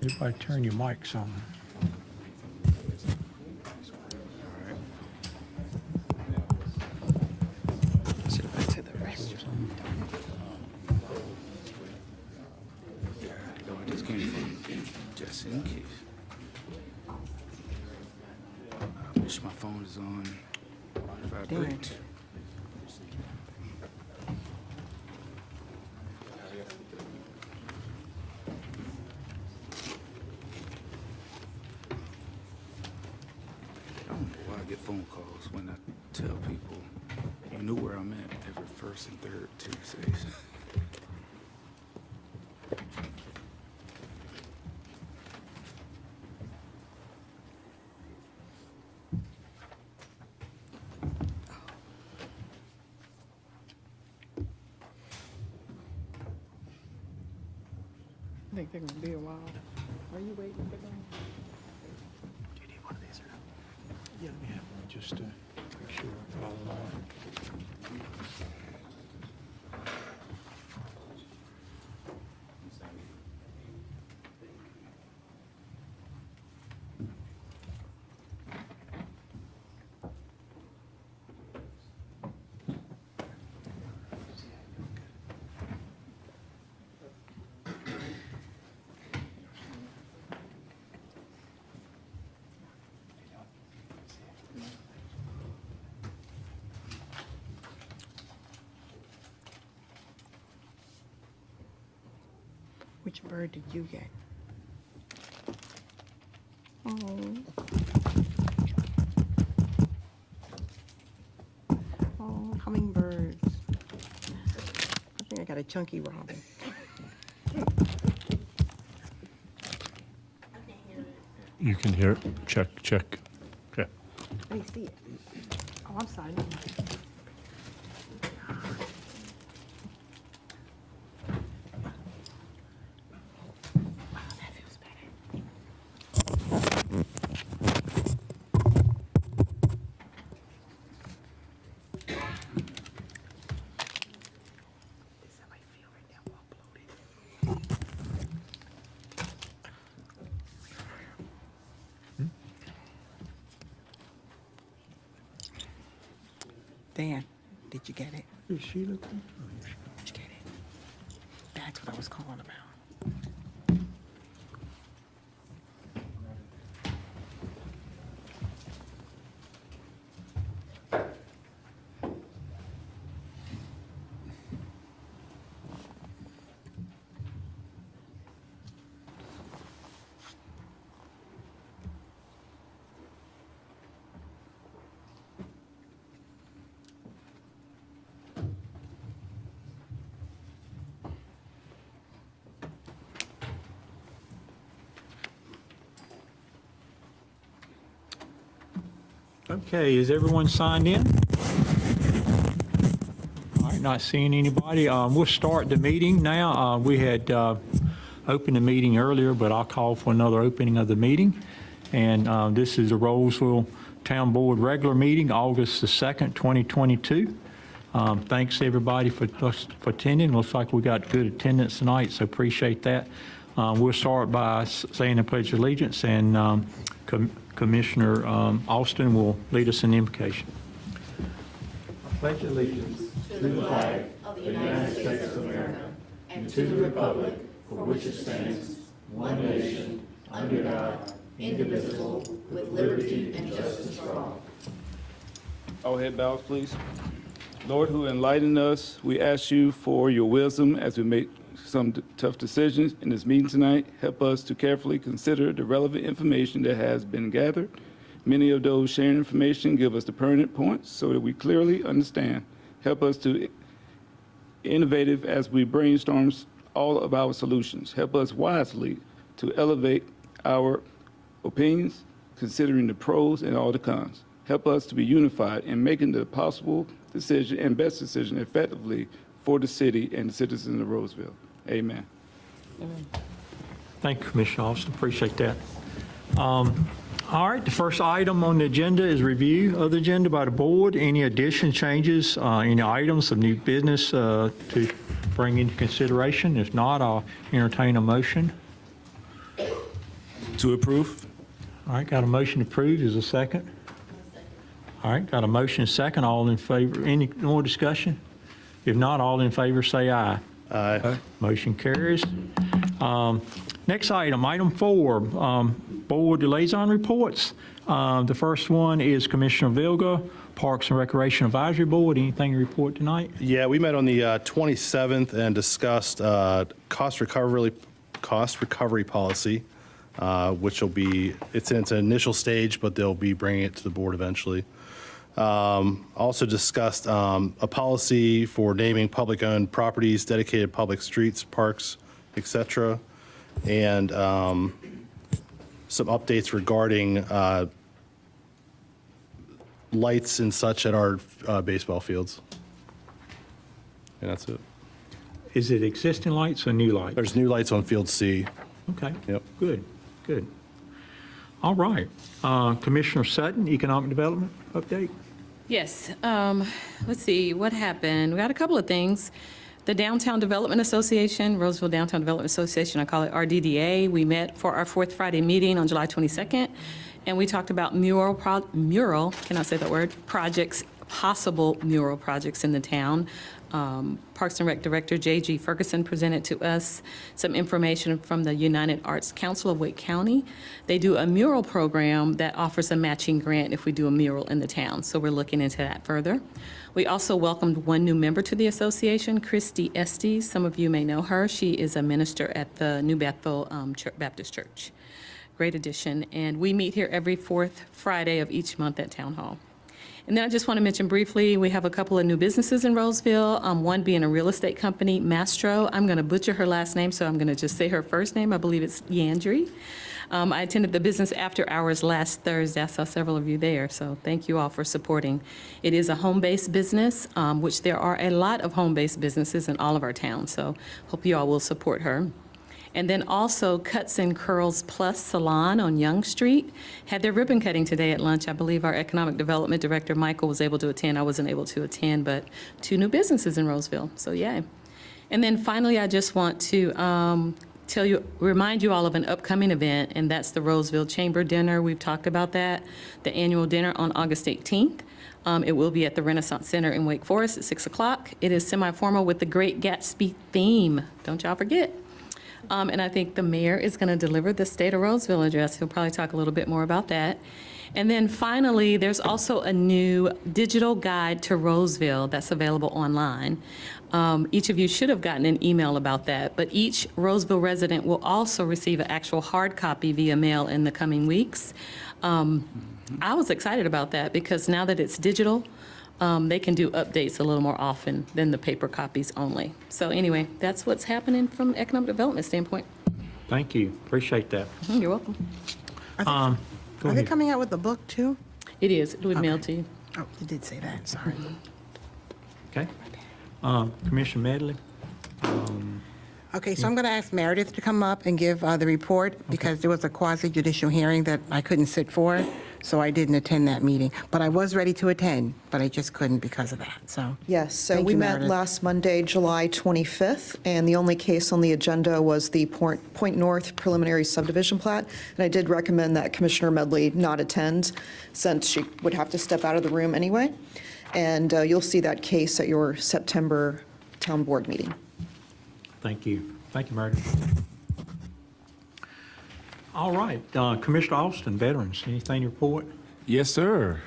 Everybody turn your mics on. Sit back to the restroom. I just came from, just in case. I wish my phone is on vibrate. Phone calls when I tell people you know where I'm at every first and third Tuesdays. I think they're gonna be a while. Are you waiting for them? Do you need one of these or not? Yeah, let me have one just to make sure I follow along. Which bird did you get? Oh. Oh, hummingbirds. I think I got a chunky robin. You can hear it. Check. Okay. Let me see it. Oh, I'm sorry. Dan, did you get it? Is she looking? Did you get it? That's what I was calling about. Okay, is everyone signed in? All right, not seeing anybody. We'll start the meeting now. We had opened the meeting earlier, but I'll call for another opening of the meeting. And this is the Roseville Town Board regular meeting, August the 2nd, 2022. Thanks everybody for attending. Looks like we got good attendance tonight, so appreciate that. We'll start by saying the Pledge of Allegiance, and Commissioner Austin will lead us in the invocation. I pledge allegiance to the flag of the United States of America and to the republic for which it stands, one nation, under God, indivisible, with liberty and justice for all. All head bows, please. Lord, who enlighten us, we ask you for your wisdom as we make some tough decisions in this meeting tonight. Help us to carefully consider the relevant information that has been gathered. Many of those sharing information give us the pertinent points so that we clearly understand. Help us to innovative as we brainstorm all of our solutions. Help us wisely to elevate our opinions, considering the pros and all the cons. Help us to be unified in making the possible decision and best decision effectively for the city and the citizens of Roseville. Amen. Thank you, Commissioner Austin. Appreciate that. All right, the first item on the agenda is review of the agenda by the board. Any additions, changes, any items of new business to bring into consideration? If not, I'll entertain a motion. To approve? All right, got a motion approved. Is a second? All right, got a motion and second. All in favor? Any more discussion? If not, all in favor say aye. Aye. Motion carries. Next item, item 4, board liaison reports. The first one is Commissioner Vilga, Parks and Recreation Advisory Board. Anything to report tonight? Yeah, we met on the 27th and discussed cost recovery policy, which will be, it's in its initial stage, but they'll be bringing it to the board eventually. Also discussed a policy for naming public-owned properties, dedicated public streets, parks, etc., and some updates regarding lights and such at our baseball fields. And that's it. Is it existing lights or new lights? There's new lights on Field C. Okay. Yep. Good, good. All right. Commissioner Sutton, Economic Development update? Yes. Let's see, what happened? We got a couple of things. The Downtown Development Association, Roseville Downtown Development Association, I call it RDDA, we met for our fourth Friday meeting on July 22nd, and we talked about cannot say that word, projects, possible mural projects in the town. Parks and Rec Director J.G. Ferguson presented to us some information from the United Arts Council of Wake County. They do a mural program that offers a matching grant if we do a mural in the town, so we're looking into that further. We also welcomed one new member to the association, Christy Estes. Some of you may know her. She is a minister at the New Bethel Baptist Church. Great addition, and we meet here every fourth Friday of each month at Town Hall. And then I just want to mention briefly, we have a couple of new businesses in Roseville, one being a real estate company, Mastro. I'm going to butcher her last name, so I'm going to just say her first name. I believe it's Yandri. I attended the business after hours last Thursday. I saw several of you there, so thank you all for supporting. It is a home-based business, which there are a lot of home-based businesses in all of our towns, so hope you all will support her. And then also Cuts and Curls Plus Salon on Young Street had their ribbon cutting today at lunch. I believe our Economic Development Director, Michael, was able to attend. I wasn't able to attend, but 2 new businesses in Roseville, so yay. And then finally, I just want to remind you all of an upcoming event, and that's the Roseville Chamber Dinner. We've talked about that, the annual dinner on August 18th. It will be at the Renaissance Center in Wake Forest at 6 o'clock. It is semi-formal with the Great Gatsby theme. Don't y'all forget. And I think the mayor is going to deliver the State of Roseville address. He'll probably talk a little bit more about that. And then finally, there's also a new digital guide to Roseville that's available online. Each of you should have gotten an email about that, but each Roseville resident will also receive an actual hard copy via mail in the coming weeks. I was excited about that because now that it's digital, they can do updates a little more often than the paper copies only. So anyway, that's what's happening from an economic development standpoint. Thank you. Appreciate that. You're welcome. Are they ahead. coming out with a book too? It is. It would mail to you. Oh, you did say that, sorry. Okay. Commissioner Medley? Okay, so I'm going to ask Meredith to come up and give the report because there was a quasi-judicial hearing that I couldn't sit for, so I didn't attend that meeting. But I was ready to attend, but I just couldn't because of that, so. Yes, so Thank we you, met Meredith. last Monday, July 25th, and the only case on the agenda was the Point North preliminary subdivision plat. And I did recommend that Commissioner Medley not attend, since she would have to step out of the room anyway. And you'll see that case at your September town board meeting. Thank you. Thank you, Meredith. All right, Commissioner Austin, Veterans, anything to report? Yes, sir.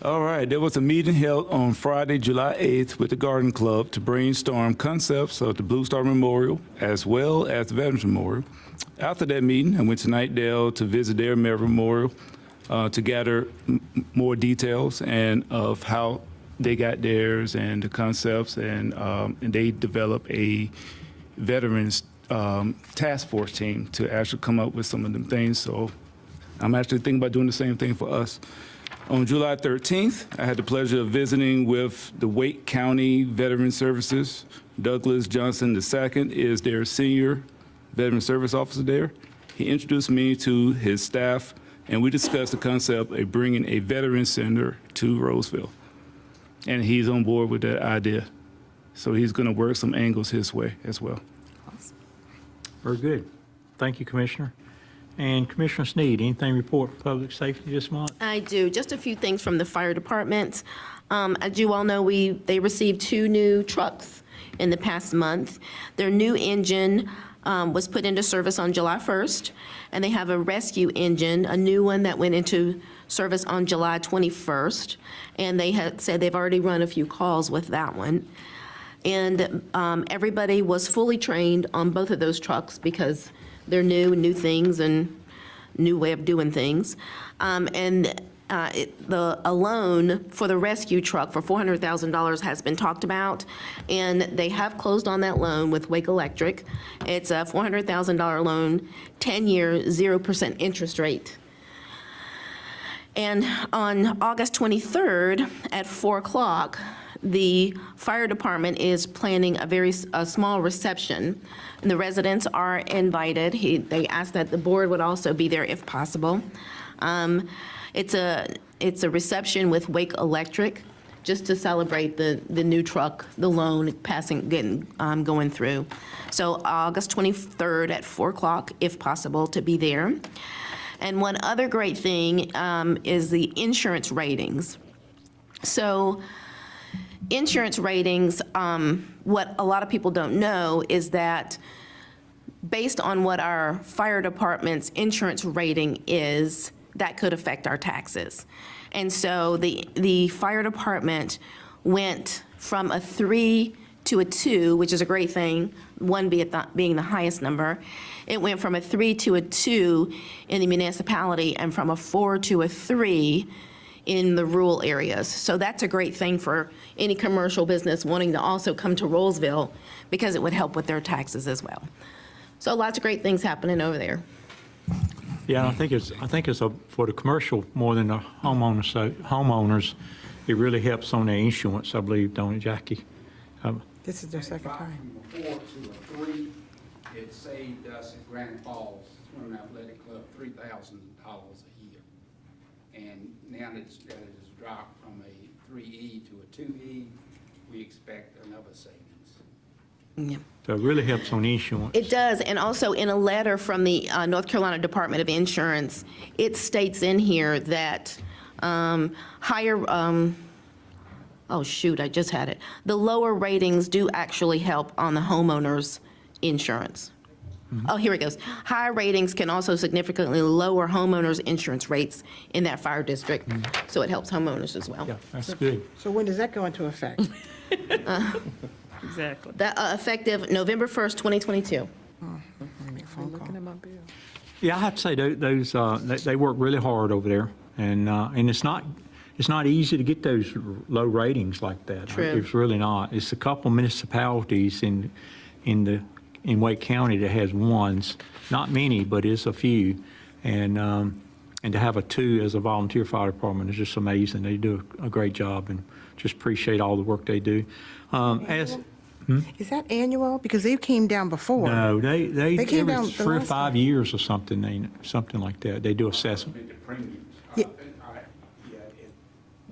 All right, there was a meeting held on Friday, July 8th with the Garden Club to brainstorm concepts of the Blue Star Memorial as well as the Veterans Memorial. After that meeting, I went to Nightdale to visit their memorial to gather more details and of how they got theirs and the concepts, and they developed a veterans task force team to actually come up with some of them things. So I'm actually thinking about doing the same thing for us. On July 13th, I had the pleasure of visiting with the Wake County Veteran Services. Douglas Johnson II is their senior veteran service officer there. He introduced me to his staff, and we discussed the concept of bringing a veteran center to Roseville. And he's on board with that idea. So he's going to work some angles his way as well. Very good. Thank you, Commissioner. And Commissioner Sneed, anything to report for public safety this month? I do. Just a few things from the fire department. As you all know, they received 2 new trucks in the past month. Their new engine was put into service on July 1st, and they have a rescue engine, a new one that went into service on July 21st, and they had said they've already run a few calls with that one. And everybody was fully trained on both of those trucks because they're new things and new way of doing things. A loan for the rescue truck for $400,000 has been talked about, and they have closed on that loan with Wake Electric. It's a $400,000 loan, 10-year, 0% interest rate. And on August 23rd at 4 o'clock, the fire department is planning a small reception, and the residents are invited. They asked that the board would also be there if possible. It's a reception with Wake Electric, just to celebrate the new truck, the loan going through. So August 23rd at 4 o'clock, if possible, to be there. And one other great thing is the insurance ratings. So insurance ratings, what a lot of people don't know is that based on what our fire department's insurance rating is, that could affect our taxes. And so the fire department went from a 3 to a 2, which is a great thing, 1 being the highest number. It went from a 3 to a 2 in the municipality and from a 4 to a 3 in the rural areas. So that's a great thing for any commercial business wanting to also come to Rolesville because it would help with their taxes as well. So lots of great things happening over there. Yeah, I think it's for the commercial more than the homeowners. So homeowners, it really helps on their insurance, I believe, don't it, Jackie? This is their second time. From a 4 to a 3, it saved us at Granite Falls Swimming Athletic Club $3,000 a year. And now that it has dropped from a 3E to a 2E, we expect another savings. Yeah. So it really helps on insurance. It does, and also in a letter from the North Carolina Department of Insurance, it states in here that oh shoot, I just had it. The lower ratings do actually help on the homeowner's insurance. Mm-hmm. Oh, here it goes. High ratings can also significantly lower homeowners' insurance rates in that fire district, so it helps homeowners as well. Yeah, that's good. So when does that go into effect? Exactly. That effective November 1st, 2022. Make a phone call. Yeah, I have to say those they work really hard over there, and it's not easy to get those low ratings like that. True. It's really not. It's a couple municipalities in Wake County that has ones, not many, but it's a few, and to have a 2 as a volunteer fire department is just amazing. They do a great job, and just appreciate all the work they do. Is that annual? Because they came down before. No, they came every down the 3 or last 5 time. years or something, something like that. They do assessment. The premiums. Yeah.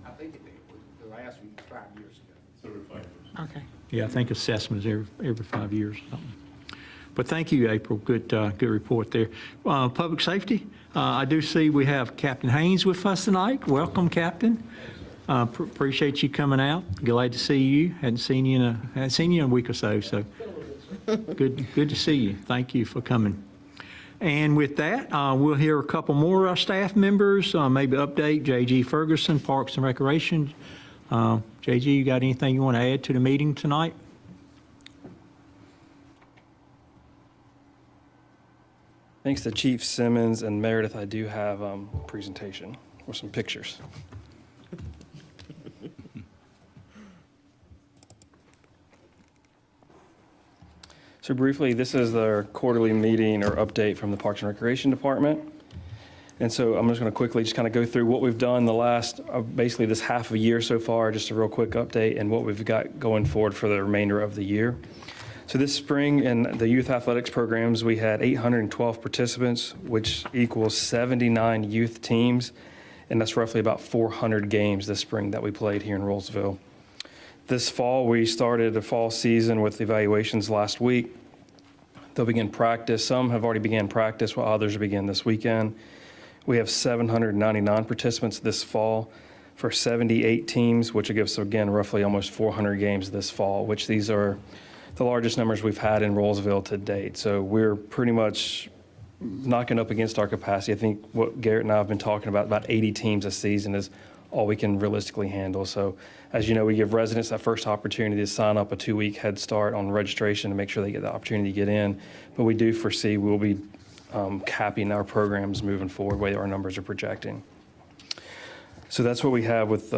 I think the last one was 5 years ago. Okay. Yeah, I think assessments every 5 years or something. But thank you, April. Good report there. Public safety, I do see we have Captain Haynes with us tonight. Welcome, Captain. Appreciate you coming out. Glad to see you. Hadn't seen you in a week or so. So good to see you. Thank you for coming. And with that, we'll hear a couple more staff members. Maybe update J.G. Ferguson, Parks and Recreation. J.G., you got anything you want to add to the meeting tonight? Thanks to Chief Simmons and Meredith, I do have a presentation or some pictures. So briefly, this is the quarterly meeting or update from the Parks and Recreation Department. And so I'm just going to quickly just kind of go through what we've done the last, basically this half a year so far, just a real quick update, and what we've got going forward for the remainder of the year. So this spring in the youth athletics programs, we had 812 participants, which equals 79 youth teams, and that's roughly about 400 games this spring that we played here in Rolesville. This fall, we started the fall season with evaluations last week. They'll begin practice. Some have already began practice, while others will begin this weekend. We have 799 participants this fall for 78 teams, which will give us, again, roughly almost 400 games this fall, which these are the largest numbers we've had in Roseville to date. So we're pretty much knocking up against our capacity. I think what Garrett and I have been talking about 80 teams a season is all we can realistically handle. So as you know, we give residents that first opportunity to sign up a 2-week head start on registration to make sure they get the opportunity to get in. But we do foresee we'll be capping our programs moving forward, the way our numbers are projecting. So that's what we have with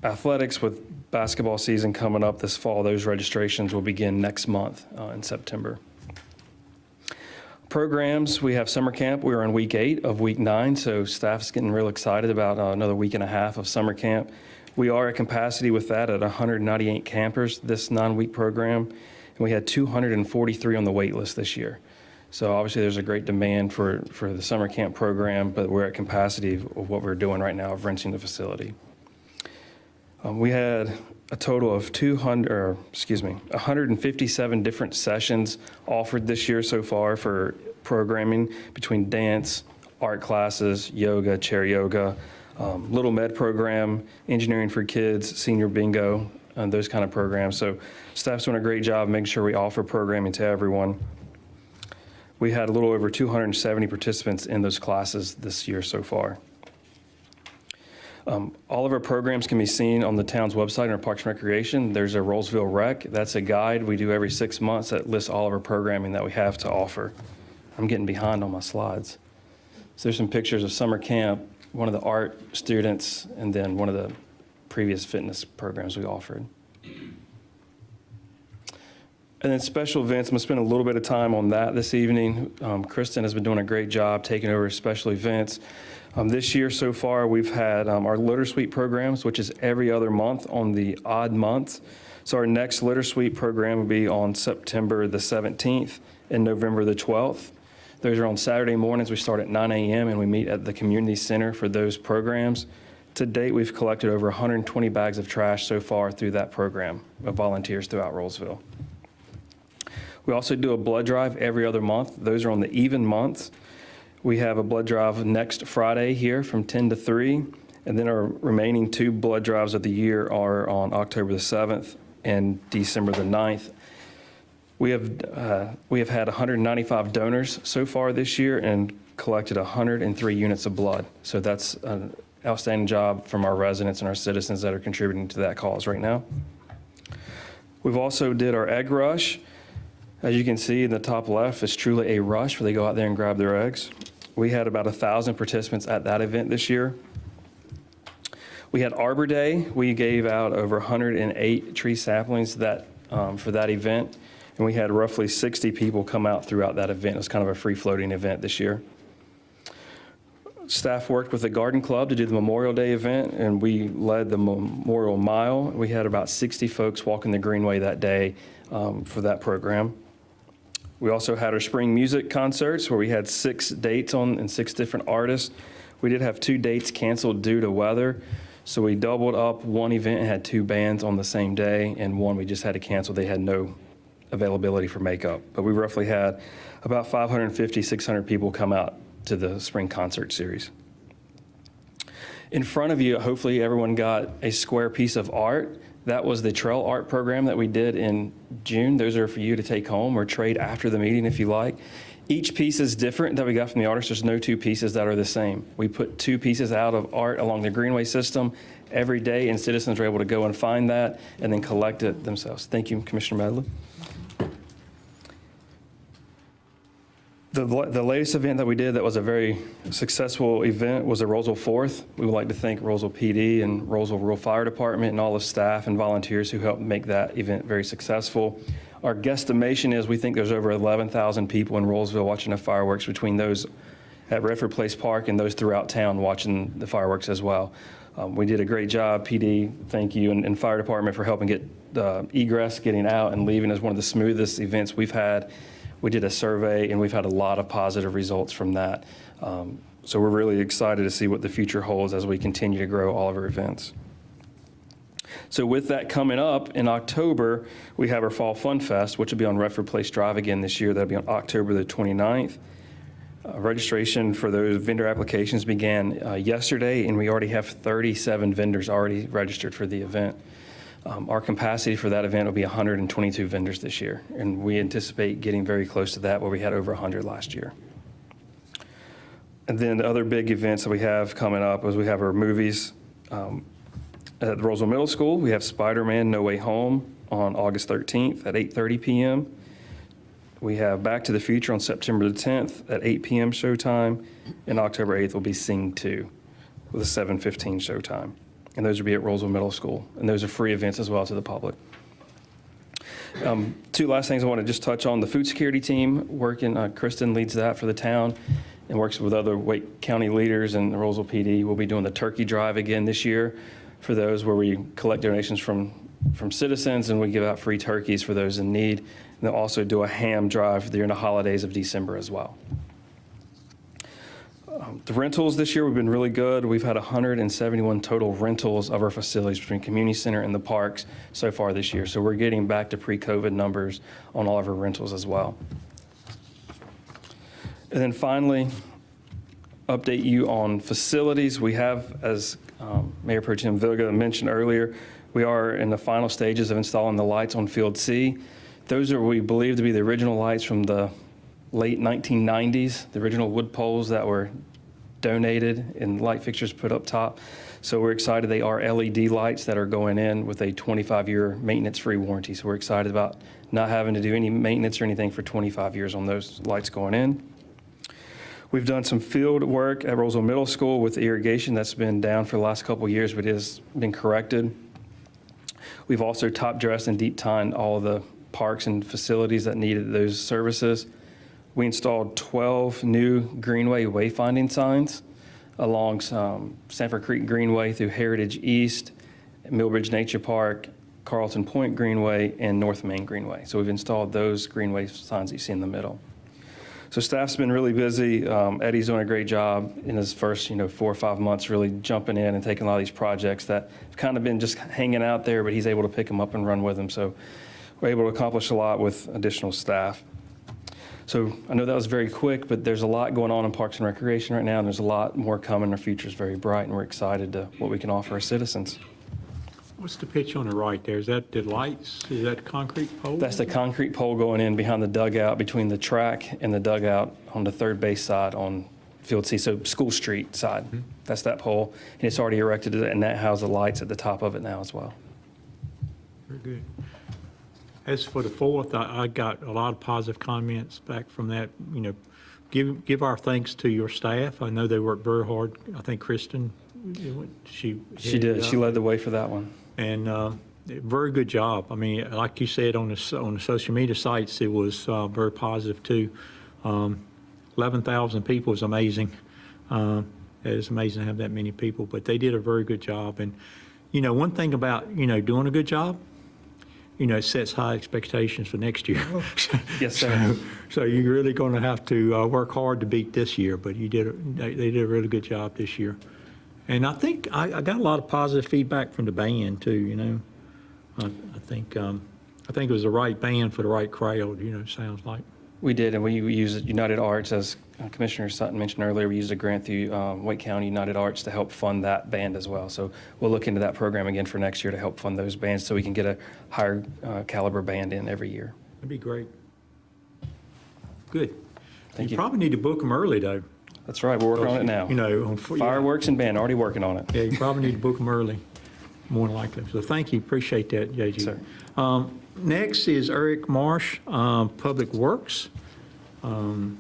athletics. With basketball season coming up this fall, those registrations will begin next month in September. Programs, we have summer camp. We're on week 8 of week 9, so staff's getting real excited about another week and a half of summer camp. We are at capacity with that at 198 campers this 9-week program, and we had 243 on the wait list this year. So obviously there's a great demand for the summer camp program, but we're at capacity of what we're doing right now of renting the facility. We had a total of 157 different sessions offered this year so far for programming between dance, art classes, yoga, chair yoga, Little Med program, engineering for kids, senior bingo, and those kind of programs. So staff's doing a great job making sure we offer programming to everyone. We had a little over 270 participants in those classes this year so far. All of our programs can be seen on the town's website in our Parks and Recreation. There's a Rolesville Rec. That's a guide we do every 6 months that lists all of our programming that we have to offer. I'm getting behind on my slides. So there's some pictures of summer camp, one of the art students, and then one of the previous fitness programs we offered. And then special events, I'm going to spend a little bit of time on that this evening. Kristen has been doing a great job taking over special events. This year so far, we've had our Litter Suite programs, which is every other month on the odd month. So our next Litter Suite program will be on September the 17th and November the 12th. Those are on Saturday mornings. We start at 9 a.m. and we meet at the community center for those programs. To date, we've collected over 120 bags of trash so far through that program of volunteers throughout Roseville. We also do a blood drive every other month. Those are on the even months. We have a blood drive next Friday here from 10 to 3, and then our remaining 2 blood drives of the year are on October the 7th and December the 9th. We have had 195 donors so far this year and collected 103 units of blood. So that's an outstanding job from our residents and our citizens that are contributing to that cause right now. We've also did our egg rush. As you can see in the top left, it's truly a rush where they go out there and grab their eggs. We had about 1,000 participants at that event this year. We had Arbor Day. We gave out over 108 tree saplings for that event, and we had roughly 60 people come out throughout that event. It was kind of a free-floating event this year. Staff worked with the Garden Club to do the Memorial Day event, and we led the Memorial Mile. We had about 60 folks walking the Greenway that day for that program. We also had our spring music concerts where we had 6 dates on and 6 different artists. We did have 2 dates canceled due to weather, so we doubled up one event and had 2 bands on the same day, and one we just had to cancel. They had no availability for makeup. But we roughly had about 550, 600 people come out to the spring concert series. In front of you, hopefully everyone got a square piece of art. That was the trail art program that we did in June. Those are for you to take home or trade after the meeting if you like. Each piece is different that we got from the artist. There's no 2 pieces that are the same. We put 2 pieces out of art along the Greenway system every day, and citizens are able to go and find that and then collect it themselves. Thank you, Commissioner Medley. The latest event that we did that was a very successful event was the Roseville 4th. We would like to thank Roseville PD and Roseville Rural Fire Department and all the staff and volunteers who helped make that event very successful. Our guesstimation is we think there's over 11,000 people in Rolesville watching the fireworks, between those at Redford Place Park and those throughout town watching the fireworks as well. We did a great job, PD, thank you, and Fire Department for helping get egress, getting out and leaving as one of the smoothest events we've had. We did a survey, and we've had a lot of positive results from that. So we're really excited to see what the future holds as we continue to grow all of our events. So with that coming up in October, we have our Fall Fun Fest, which will be on Redford Place Drive again this year. That'll be on October the 29th. Registration for those vendor applications began yesterday, and we already have 37 vendors already registered for the event. Our capacity for that event will be 122 vendors this year, and we anticipate getting very close to that, where we had over 100 last year. And then the other big events that we have coming up is we have our movies at Roseville Middle School. We have Spider-Man No Way Home on August 13th at 8:30 p.m. We have Back to the Future on September the 10th at 8 p.m. showtime, and October 8th will be Sing 2 with a 7:15 showtime. And those will be at Rolesville Middle School, and those are free events as well to the public. Two last things I want to just touch on. The food security team working, Kristen leads that for the town and works with other Wake County leaders and the Roseville PD. We'll be doing the turkey drive again this year for those, where we collect donations from citizens and we give out free turkeys for those in need. And they'll also do a ham drive during the holidays of December as well. The rentals this year, we've been really good. We've had 171 total rentals of our facilities between community center and the parks so far this year. So we're getting back to pre-COVID numbers on all of our rentals as well. And then finally, update you on facilities. We have, as Mayor Pro Tem Vilga mentioned earlier, we are in the final stages of installing the lights on Field C. Those are, we believe, to be the original lights from the late 1990s, the original wood poles that were donated and light fixtures put up top. So we're excited. They are LED lights that are going in with a 25-year maintenance-free warranty. So we're excited about not having to do any maintenance or anything for 25 years on those lights going in. We've done some field work at Roseville Middle School with the irrigation that's been down for the last couple of years, but it has been corrected. We've also top dressed and deep tined all of the parks and facilities that needed those services. We installed 12 new Greenway wayfinding signs along Sanford Creek Greenway through Heritage East, Millbridge Nature Park, Carlton Point Greenway, and North Main Greenway. So we've installed those Greenway signs that you see in the middle. So staff's been really busy. Eddie's doing a great job in his first 4 or 5 months, really jumping in and taking a lot of these projects that have kind of been just hanging out there, but he's able to pick them up and run with them. So we're able to accomplish a lot with additional staff. So I know that was very quick, but there's a lot going on in Parks and Recreation right now, and there's a lot more coming. Our future is very bright, and we're excited to what we can offer our citizens. What's the picture on the right there? Is that the lights? Is that concrete pole? That's the concrete pole going in behind the dugout, between the track and the dugout on the third base side on Field C, so School Street side. Mm-hmm. That's that pole, and it's already erected, and that has the lights at the top of it now as well. Very good. As for the 4th, I got a lot of positive comments back from that. Give our thanks to your staff. I know they worked very hard. I think Kristen, she did. She led the way for that one. And very good job. I mean, like you said, on the social media sites, it was very positive too. 11,000 people is amazing. It is amazing to have that many people, but they did a very good job. And one thing about doing a good job, it sets high expectations for next year. Yes, sir. So you're really going to have to work hard to beat this year, but they did a really good job this year. And I think I got a lot of positive feedback from the band too. I think it was the right band for the right crowd. Sounds like. We did, and we used United Arts, as Commissioner Sutton mentioned earlier. We used a grant through Wake County United Arts to help fund that band as well. So we'll look into that program again for next year to help fund those bands, so we can get a higher caliber band in every year. That'd be great. Good. Thank you. You probably need to book them early though. That's right. We're working on it now. Fireworks and band, already working on it. Yeah, you probably need to book them early, more than likely. So thank you. Appreciate that, JG. Sir. Next is Eric Marsh, Public Works. I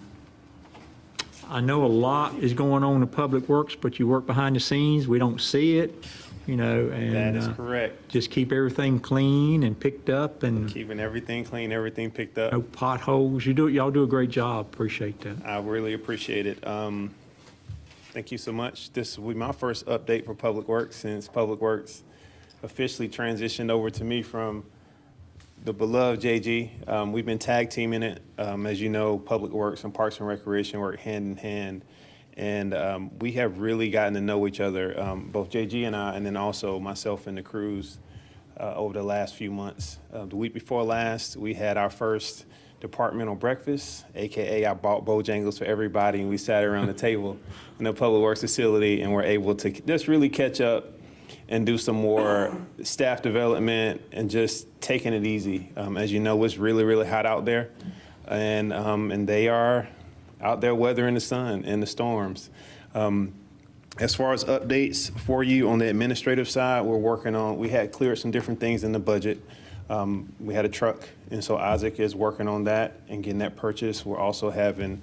know a lot is going on in Public Works, but you work behind the scenes. We don't see it. and. That is correct. Just keep everything clean and picked up and Keeping everything clean, everything picked up. no potholes. Y'all do a great job. Appreciate that. I really appreciate it. Thank you so much. This will be my first update for Public Works since Public Works officially transitioned over to me from the beloved JG. We've been tag teaming it. As you know, Public Works and Parks and Recreation work hand in hand. And we have really gotten to know each other, both JG and I, and then also myself and the crews over the last few months. The week before last, we had our first departmental breakfast, AKA I bought Bojangles for everybody, and we sat around the table in the Public Works facility and were able to just really catch up and do some more staff development and just taking it easy. As you know, it's really, really hot out there, and they are out there weathering the sun and the storms. As far as updates for you on the administrative side, we had cleared some different things in the budget. We had a truck, and so Isaac is working on that and getting that purchased. We're also having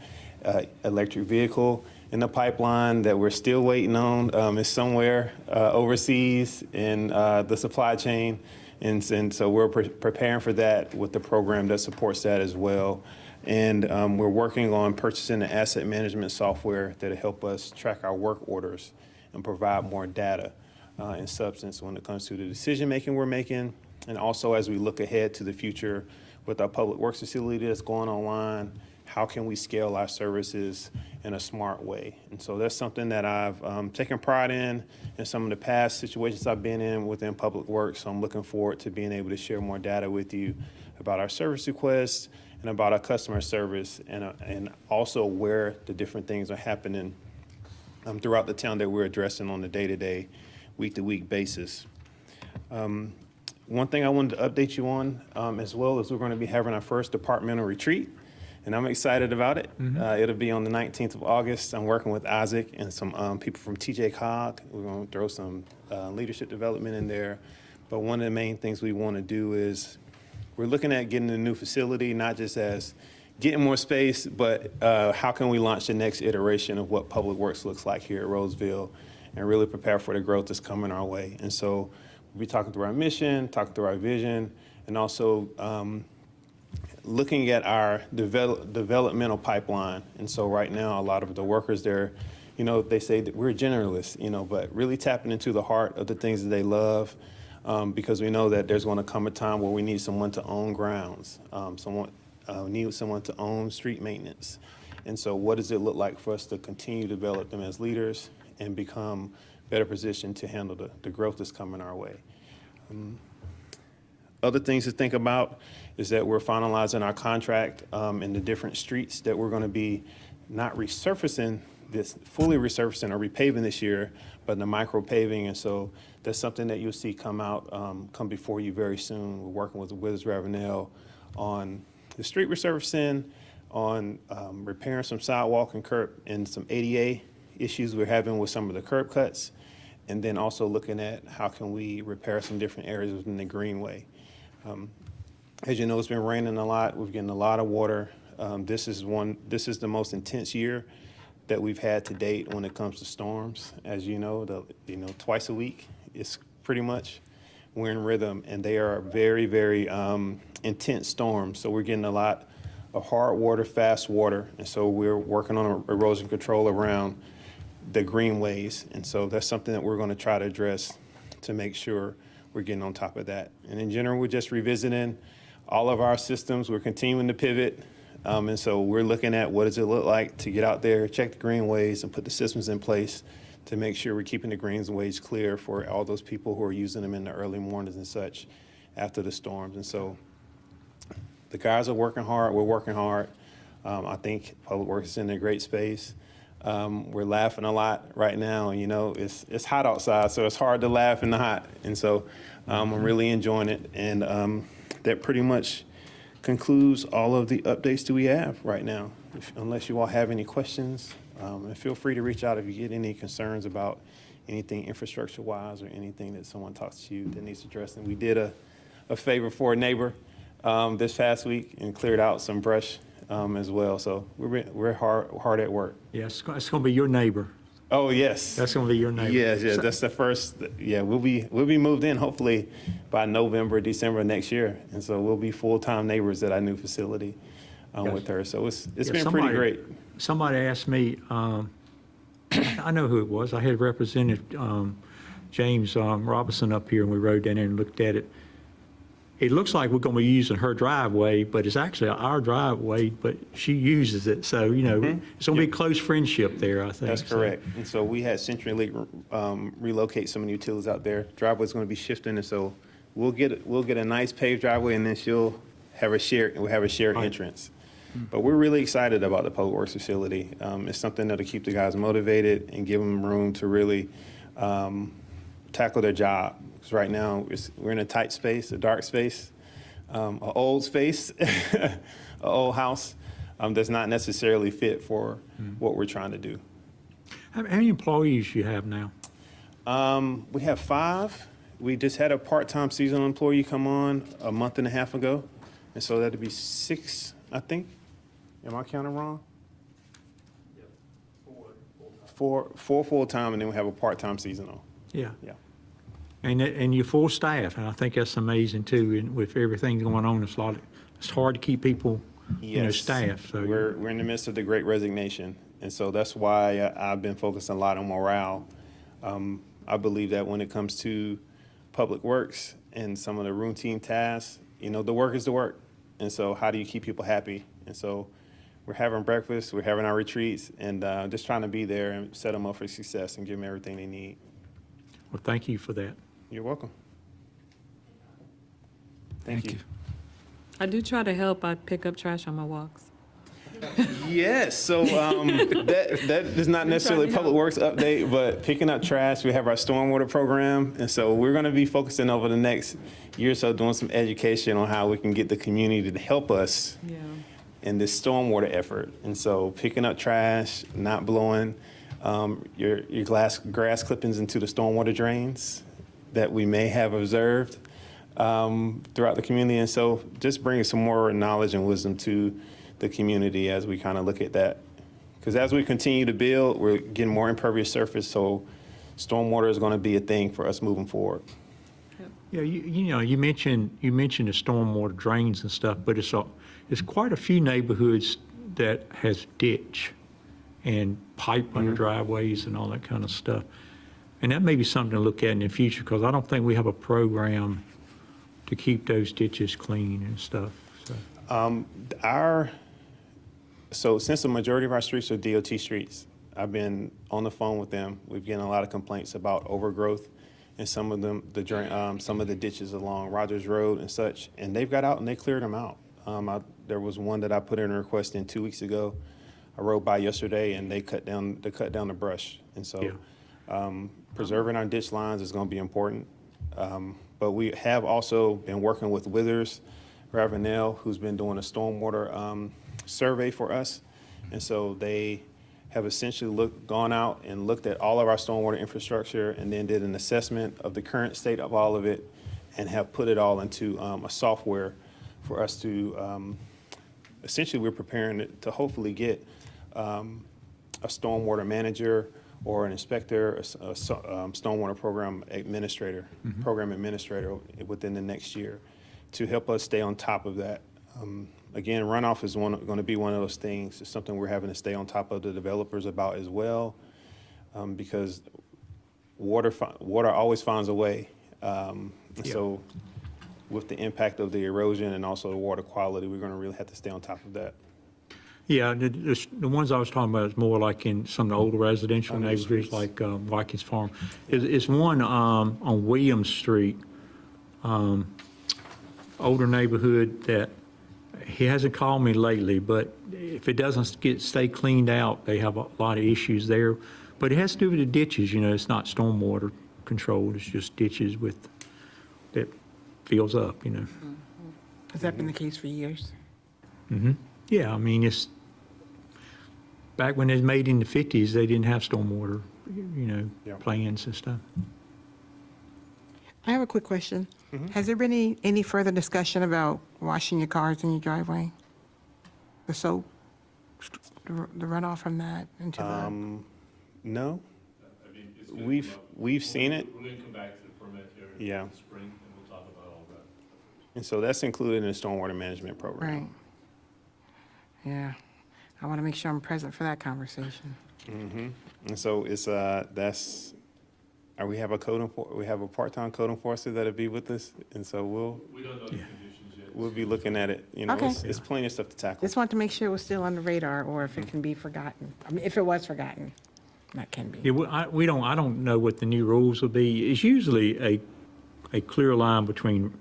electric vehicle in the pipeline that we're still waiting on. It's somewhere overseas in the supply chain, and so we're preparing for that with the program that supports that as well. And we're working on purchasing the asset management software that'll help us track our work orders and provide more data and substance when it comes to the decision-making we're making. And also as we look ahead to the future with our Public Works facility that's going online, how can we scale our services in a smart way? And so that's something that I've taken pride in some of the past situations I've been in within Public Works. So I'm looking forward to being able to share more data with you about our service requests and about our customer service and also where the different things are happening throughout the town that we're addressing on a day-to-day, week-to-week basis. One thing I wanted to update you on as well is we're going to be having our first departmental retreat, and I'm excited about it. It'll be on the 19th of August. I'm working with Isaac and some people from TJ Cog. We're going to throw some leadership development in there. But one of the main things we want to do is we're looking at getting a new facility, not just as getting more space, but how can we launch the next iteration of what Public Works looks like here at Roseville and really prepare for the growth that's coming our way. And so we'll be talking through our mission, talking through our vision, and also looking at our developmental pipeline. And so right now, a lot of the workers there, they say that we're generalists, but really tapping into the heart of the things that they love. Because we know that there's going to come a time where we need someone to own grounds, need someone to own street maintenance. And so what does it look like for us to continue to develop them as leaders and become better positioned to handle the growth that's coming our way? Other things to think about is that we're finalizing our contract in the different streets that we're going to be not resurfacing fully resurfacing or repaving this year, but the micro paving. And so that's something that you'll see come before you very soon. We're working with Withers Ravenel on the street resurfacing, on repairing some sidewalk and curb and some ADA issues we're having with some of the curb cuts, and then also looking at how can we repair some different areas within the Greenway. As you know, it's been raining a lot. We're getting a lot of water. This is the most intense year that we've had to date when it comes to storms. As you know, twice a week, it's pretty much we're in rhythm, and they are very, very intense storms. So we're getting a lot of hard water, fast water, and so we're working on erosion control around the greenways. And so that's something that we're going to try to address to make sure we're getting on top of that. And in general, we're just revisiting all of our systems. We're continuing to pivot. And so we're looking at what does it look like to get out there, check the greenways, and put the systems in place to make sure we're keeping the greenways clear for all those people who are using them in the early mornings and such after the storms. And so the guys are working hard. We're working hard. I think Public Works is in a great space. We're laughing a lot right now. It's hot outside, so it's hard to laugh in the hot. And so I'm really enjoying it. And that pretty much concludes all of the updates that we have right now. Unless you all have any questions, and feel free to reach out if you get any concerns about anything infrastructure-wise or anything that someone talks to you that needs addressing. We did a favor for a neighbor this past week and cleared out some brush as well. So we're hard at work. Yeah, it's going to be your neighbor. Oh, yes. That's going to be your neighbor. Yes, that's the first, we'll be moved in hopefully by November, December next year. And so we'll be full-time neighbors at our new facility with her. So it's Yeah, been pretty great. Somebody asked me, I know who it was. I had Representative James Robinson up here, and we rode down there and looked at it. It looks like we're going to be using her driveway, but it's actually our driveway, but she uses it. So, it's going to be a close friendship there, I think. That's correct. And so we had CenturyLink relocate some of the utilities out there. Driveway's going to be shifting, and so we'll get a nice paved driveway, and then we'll have a shared entrance. But we're really excited about the Public Works facility. It's something that'll keep the guys motivated and give them room to really tackle their job. Because right now, we're in a tight space, a dark space, an old space, an old house that's not necessarily fit for what we're trying to do. How many employees do you have now? We have 5. We just had a part-time seasonal employee come on a month and a half ago. And so that'd be 6, I think. Am I counting wrong? Four full-time, and then we have a part-time seasonal. Yeah. Yeah. And you're full staff, and I think that's amazing too. And with everything going on, it's hard to keep people, Yes. staffed. So We're in the midst of the Great Resignation, and so that's why I've been focusing a lot on morale. I believe that when it comes to Public Works and some of the routine tasks, the work is the work. And so how do you keep people happy? And so we're having breakfast, we're having our retreats, and just trying to be there and set them up for success and give them everything they need. well, thank you for that. You're welcome. Thank you. I do try to help. I pick up trash on my walks. Yes, so that is not necessarily a Public Works update, but picking up trash, we have our stormwater program, and so we're going to be focusing over the next year or so doing some education on how we can get the community to help us Yeah. in this stormwater effort. And so picking up trash, not blowing your grass clippings into the stormwater drains that we may have observed throughout the community. And so just bringing some more knowledge and wisdom to the community as we kind of look at that. Because as we continue to build, we're getting more impervious surface, so stormwater is going to be a thing for us moving forward. Yeah, you mentioned the stormwater drains and stuff, but it's quite a few neighborhoods that has ditch and pipe under driveways and all that kind of stuff. And that may be something to look at in the future, because I don't think we have a program to keep those ditches clean and stuff. So since the majority of our streets are DOT streets, I've been on the phone with them. We've getting a lot of complaints about overgrowth in some of them, some of the ditches along Rogers Road and such, and they've got out and they cleared them out. There was one that I put in a request in 2 weeks ago. I rode by yesterday and they cut down the brush. And so preserving our ditch lines is going to be important. But we have also been working with Withers Ravenel, who's been doing a stormwater survey for us. And so they have essentially gone out and looked at all of our stormwater infrastructure and then did an assessment of the current state of all of it and have put it all into a software for us to, essentially we're preparing it to hopefully get a stormwater manager or an inspector, a stormwater program administrator within the next year to help us stay on top of that. Again, runoff is going to be one of those things. It's something we're having to stay on top of the developers about as well, because water always finds a way. So with the impact of the erosion and also the water quality, we're going to really have to stay on top of that. Yeah, the ones I was talking about is more like in some of the older residential Older neighborhoods, streets. like Watkins Farm. It's one on Williams Street, older neighborhood that he hasn't called me lately, but if it doesn't stay cleaned out, they have a lot of issues there. But it has to do with the ditches, it's not stormwater controlled, it's just ditches that fills up, Has that been the case for years? Yeah, I mean, it's, back when it was made in the 50s, they didn't have stormwater, Yeah. plans and stuff. I have a quick question. Has there been any further discussion about washing your cars in your driveway? The soap, the runoff from that into the... No, we've seen it. We're going to come back to the permit area Yeah. in the spring, and we'll talk about all that. And so that's included in the stormwater management program. Right. Yeah. I want to make sure I'm present for that conversation. And so it's, we have a part-time code enforcer that'll be with us, and so We don't know the conditions yet. we'll be looking at it, you know, Okay. it's plenty of stuff to tackle. Just want to make sure it was still on the radar, or if it can be forgotten. I mean, if it was forgotten, that can be. Yeah, I don't know what the new rules will be. It's usually a clear line between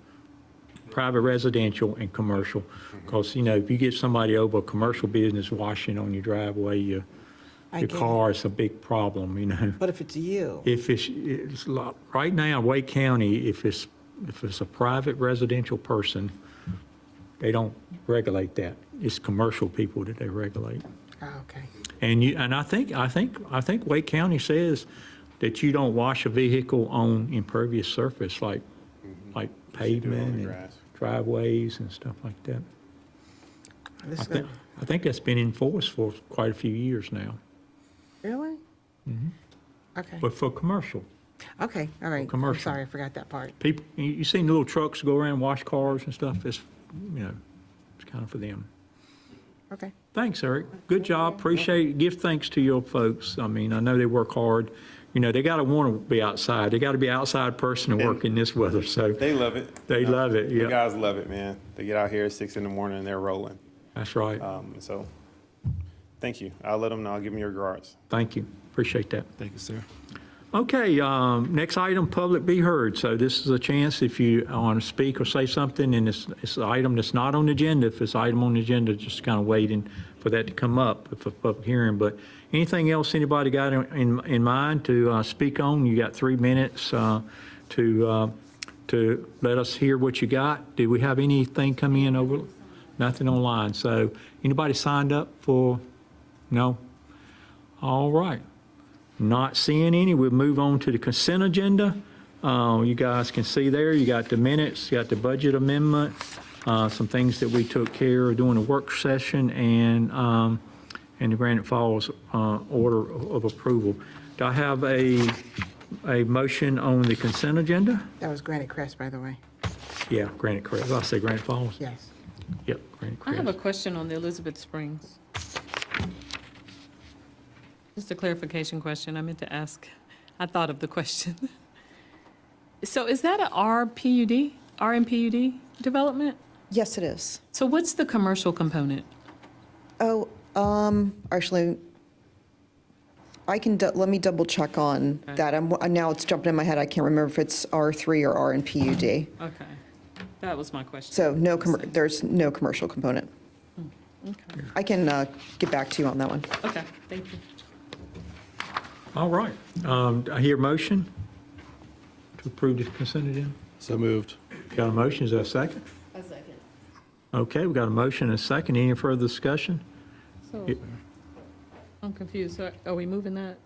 private residential and commercial. Because, if you get somebody over a commercial business washing on your driveway, your get it. car is a big problem. But if it's you, If right now, Wake County, if it's a private residential person, they don't regulate that. It's commercial people that they regulate. oh, okay. And I think Wake County says that you don't wash a vehicle on impervious surface like pavement and grass. driveways and stuff like that. This I is think, good. I think that's been enforced for quite a few years now, Really? Okay. but for commercial. Okay, all right. I'm commercial. sorry, I forgot that part. People, you seen the little trucks go around, wash cars and stuff? It's kind of for them. Okay. Thanks, Eric. Good job. Appreciate it. Give thanks to your folks. I mean, I know they work hard. They got to want to be outside. They got to be an outside person to work in this weather, so They love it. they love it, The yeah. guys love it, man. They get out here at 6 in the morning and they're rolling. That's right. So, thank you. I'll let them know. I'll give them your regards. Thank you. Appreciate that. Thank you, sir. Okay, next item, public be heard. So this is a chance if you want to speak or say something, and it's an item that's not on the agenda. If it's an item on the agenda, just kind of waiting for that to come up for public hearing. But anything else anybody got in mind to speak on? You got 3 minutes to let us hear what you got. Did we have anything come in over? Nothing online. So anybody signed up for? No? All right. Not seeing any, we'll move on to the consent agenda. You guys can see there, you got the minutes, you got the budget amendment, some things that we took care of during the work session, and the Granite Falls order of approval. Do I have a motion on the consent agenda? That was Granite Crest, by the way. Yeah, Granite Crest. Did I say Granite Falls? Yes. Yep, Granite I have a Crest. question on the Elizabeth Springs. Just a clarification question. I meant to ask. I thought of the question. So is that a RMPUD development? Yes, it is. So what's the commercial component? Oh, actually, I can, let me double check on that. Now it's jumping in my head. I can't remember if it's R3 or R and PUD. Okay, that was my question. So there's no commercial component. Okay, I can get back to you on that one. okay, thank you. All right. I hear motion to approve the consent agenda. So moved. Got a motion, is that a second? A second. Okay, we got a motion and a second. Any further discussion? So, I'm confused. So are we moving that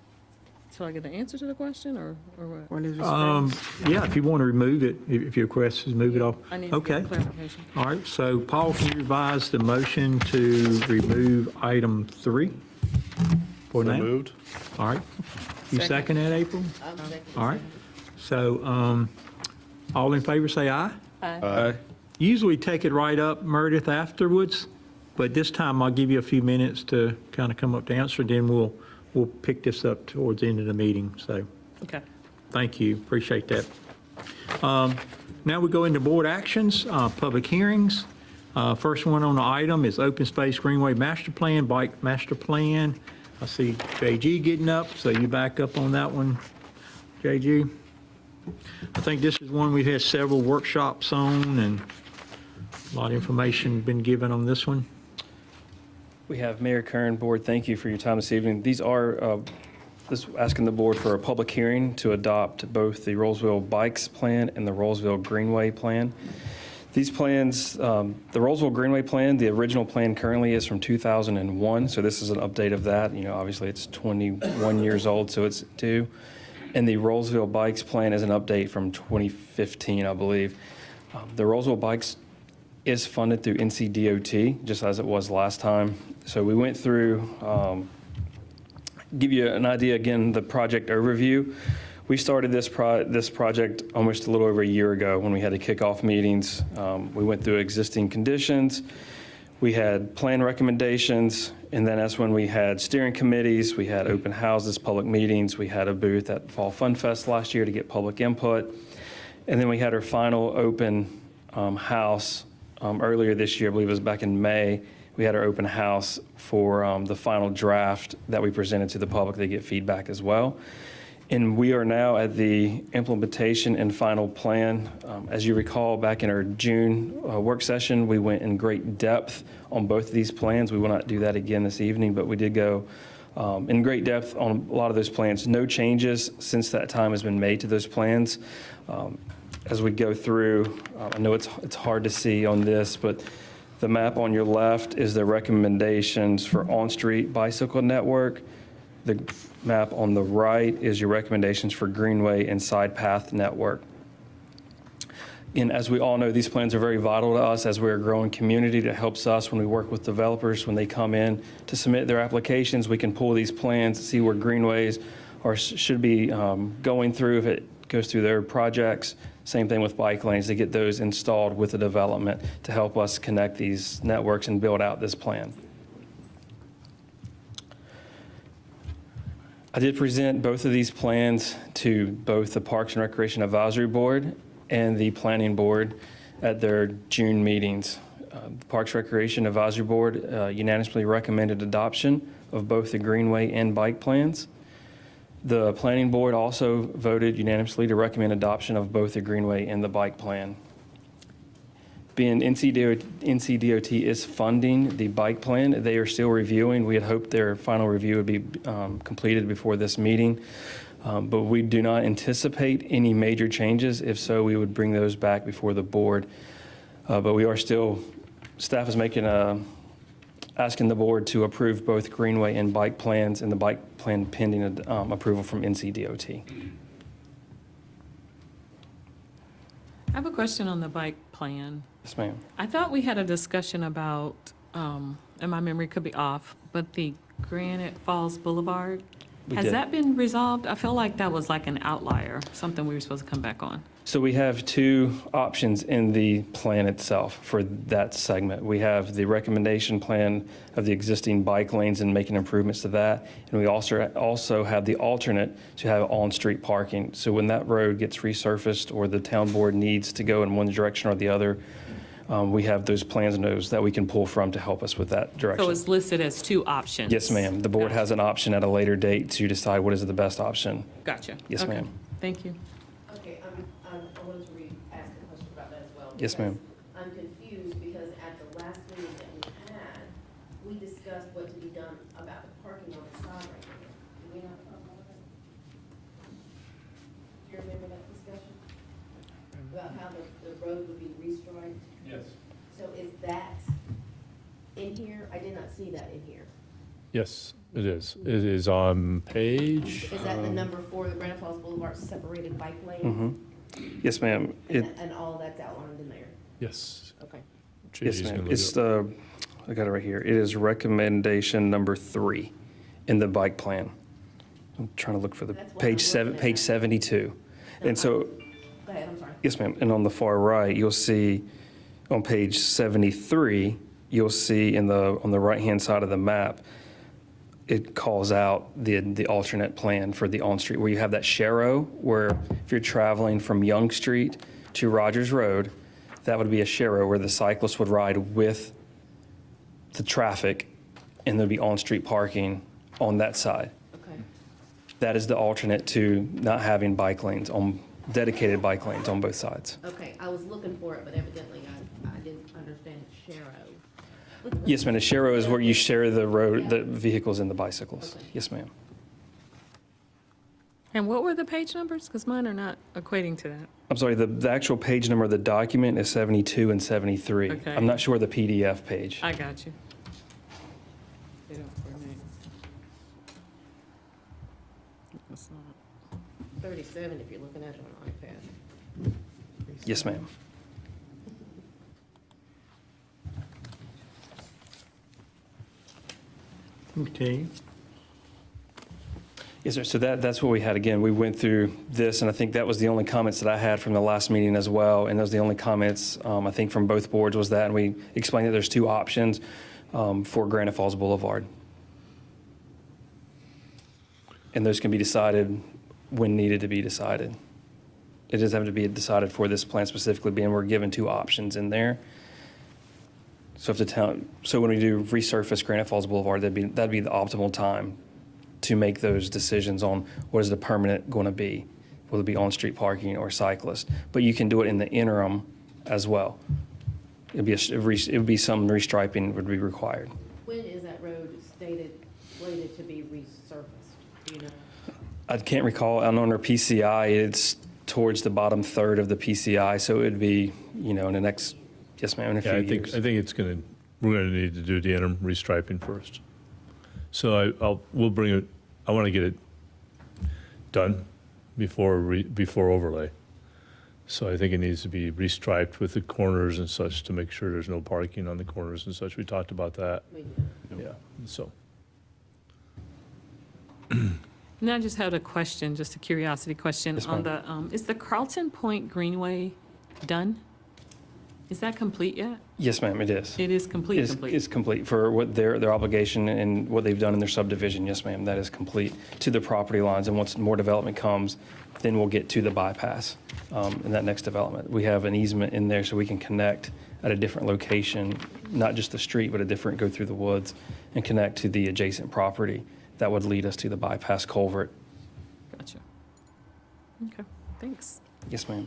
till I get the answer to the question, or what? Or Elizabeth Springs. Yeah, if you want to remove it, if your request is move it off. I need to Okay. get clarification. All right, so Paul, can you revise the motion to remove item 3 for So now? moved. All right. You second that, April? All right. So, all in favor, say aye. Aye. Usually take it right up, Meredith, afterwards, but this time I'll give you a few minutes to kind of come up to answer, then we'll pick this up towards the end of the meeting, so Okay. thank you, appreciate that. Now we go into board actions, public hearings. First one on the item is Open Space Greenway Master Plan, Bike Master Plan. I see JG getting up, so you back up on that one, JG. I think this is one we've had several workshops on, and a lot of information been given on this one. We have Mayor Kern, Board, thank you for your time this evening. These are, asking the board for a public hearing to adopt both the Roseville Bikes Plan and the Roseville Greenway Plan. These plans, the Roseville Greenway Plan, the original plan currently is from 2001, so this is an update of that. Obviously it's 21 years old, so it's due. And the Roseville Bikes Plan is an update from 2015, I believe. The Roseville Bikes is funded through NCDOT, just as it was last time. So we went through give you an idea, again, the project overview. We started this project almost a little over a year ago when we had the kickoff meetings. We went through existing conditions. We had plan recommendations, and then that's when we had steering committees, we had open houses, public meetings, we had a booth at Fall Fun Fest last year to get public input, and then we had our final open house earlier this year, I believe it was back in May. We had our open house for the final draft that we presented to the public to get feedback as well. And we are now at the implementation and final plan. As you recall, back in our June work session, we went in great depth on both of these plans. We will not do that again this evening, but we did go in great depth on a lot of those plans. No changes since that time has been made to those plans. As we go through, I know it's hard to see on this, but the map on your left is the recommendations for on-street bicycle network. The map on the right is your recommendations for Greenway and side path network. And as we all know, these plans are very vital to us as we're a growing community. That helps us when we work with developers. When they come in to submit their applications, we can pull these plans, see where greenways should be going through if it goes through their projects. Same thing with bike lanes, to get those installed with the development to help us connect these networks and build out this plan. I did present both of these plans to both the Parks and Recreation Advisory Board and the Planning Board at their June meetings. The Parks Recreation Advisory Board unanimously recommended adoption of both the Greenway and bike plans. The Planning Board also voted unanimously to recommend adoption of both the Greenway and the bike plan. Being NCDOT is funding the bike plan, they are still reviewing. We had hoped their final review would be completed before this meeting, but we do not anticipate any major changes. If so, we would bring those back before the board. But we are still, staff is asking the board to approve both Greenway and bike plans, and the bike plan pending approval from NCDOT. I have a question on the bike plan. Yes, ma'am. I thought we had a discussion about, and my memory could be off, but the Granite Falls Boulevard. We Has did. that been resolved? I feel like that was like an outlier, something we were supposed to come back on. So we have two options in the plan itself for that segment. We have the recommendation plan of the existing bike lanes and making improvements to that. And we also have the alternate to have on-street parking. So when that road gets resurfaced or the town board needs to go in one direction or the other, we have those plans and those that we can pull from to help us with that direction. So it's listed as two options? Yes, ma'am. The board has an option at a later date to decide what is the best option. Gotcha. Yes, Okay. ma'am. Thank you. Okay, I wanted to ask a question about that as well. Yes, ma'am. because I'm confused because at the last meeting that we had, we discussed what to be done about the parking on the side right there. Did we not talk about that? Do you remember that discussion? About how the road would be restriped? Yes. So is that in here? I did not see that in here. Yes, it is. It is on page. Is that the number 4, the Granite Falls Boulevard separated bike lane? Mm-hmm. Yes, ma'am. And all that's outlined in there? Yes. Okay. Yes, JD's ma'am. gonna It's look I got it right here. It is recommendation number 3 in the bike plan. I'm trying to look for the That's what page I'm looking page at. 72. And so, Go ahead, I'm sorry. yes, ma'am. And on the far right, you'll see on page 73, you'll see on the right-hand side of the map, it calls out the alternate plan for the on-street, where you have that sharrow, where if you're traveling from Young Street to Rogers Road, that would be a sharrow where the cyclist would ride with the traffic, and there'd be on-street parking on that side. Okay. That is the alternate to not having bike lanes, dedicated bike lanes on both sides. Okay, I was looking for it, but evidently I didn't understand Sharrow. Yes, ma'am. A sharrow is where you share the road, the vehicles and the bicycles. Okay. Yes, ma'am. And what were the page numbers? Because mine are not equating to that. I'm sorry, the actual page number of the document is 72 and 73. Okay. I'm not sure the PDF page. I got you. They don't coordinate. That's not. 37 if you're looking at it on iPad. Yes, ma'am. Okay. Yes, sir. So that's what we had. Again, we went through this, and I think that was the only comments that I had from the last meeting as well. And those were the only comments, I think, from both boards was that. And we explained that there's two options for Granite Falls Boulevard. And those can be decided when needed to be decided. It doesn't have to be decided for this plan specifically, being we're given two options in there. So when we do resurface Granite Falls Boulevard, that'd be the optimal time to make those decisions on what is the permanent going to be, will it be on-street parking or cyclist. But you can do it in the interim as well. It would be some restriping would be required. When is that road slated to be resurfaced? Do you know? I can't recall. I know under PCI, it's towards the bottom third of the PCI, so it would be, in the next, yes, ma'am, in a few Yeah, years. I think we're going to need to do the interim restriping first. So we'll bring it, I want to get it done before overlay. So I think it needs to be restriped with the corners and such to make sure there's no parking on the corners and such. We talked about that. Yeah, so. And I just had a question, just a curiosity question Yes, on ma'am. the, is the Carlton Point Greenway done? Is that complete yet? Yes, ma'am, it is. It is complete. It's complete for what their obligation and what they've done in their subdivision. Yes, ma'am, that is complete to the property lines. And once more development comes, then we'll get to the bypass in that next development. We have an easement in there so we can connect at a different location, not just the street, but go through the woods and connect to the adjacent property. That would lead us to the bypass culvert. Gotcha. Okay, thanks. Yes, ma'am.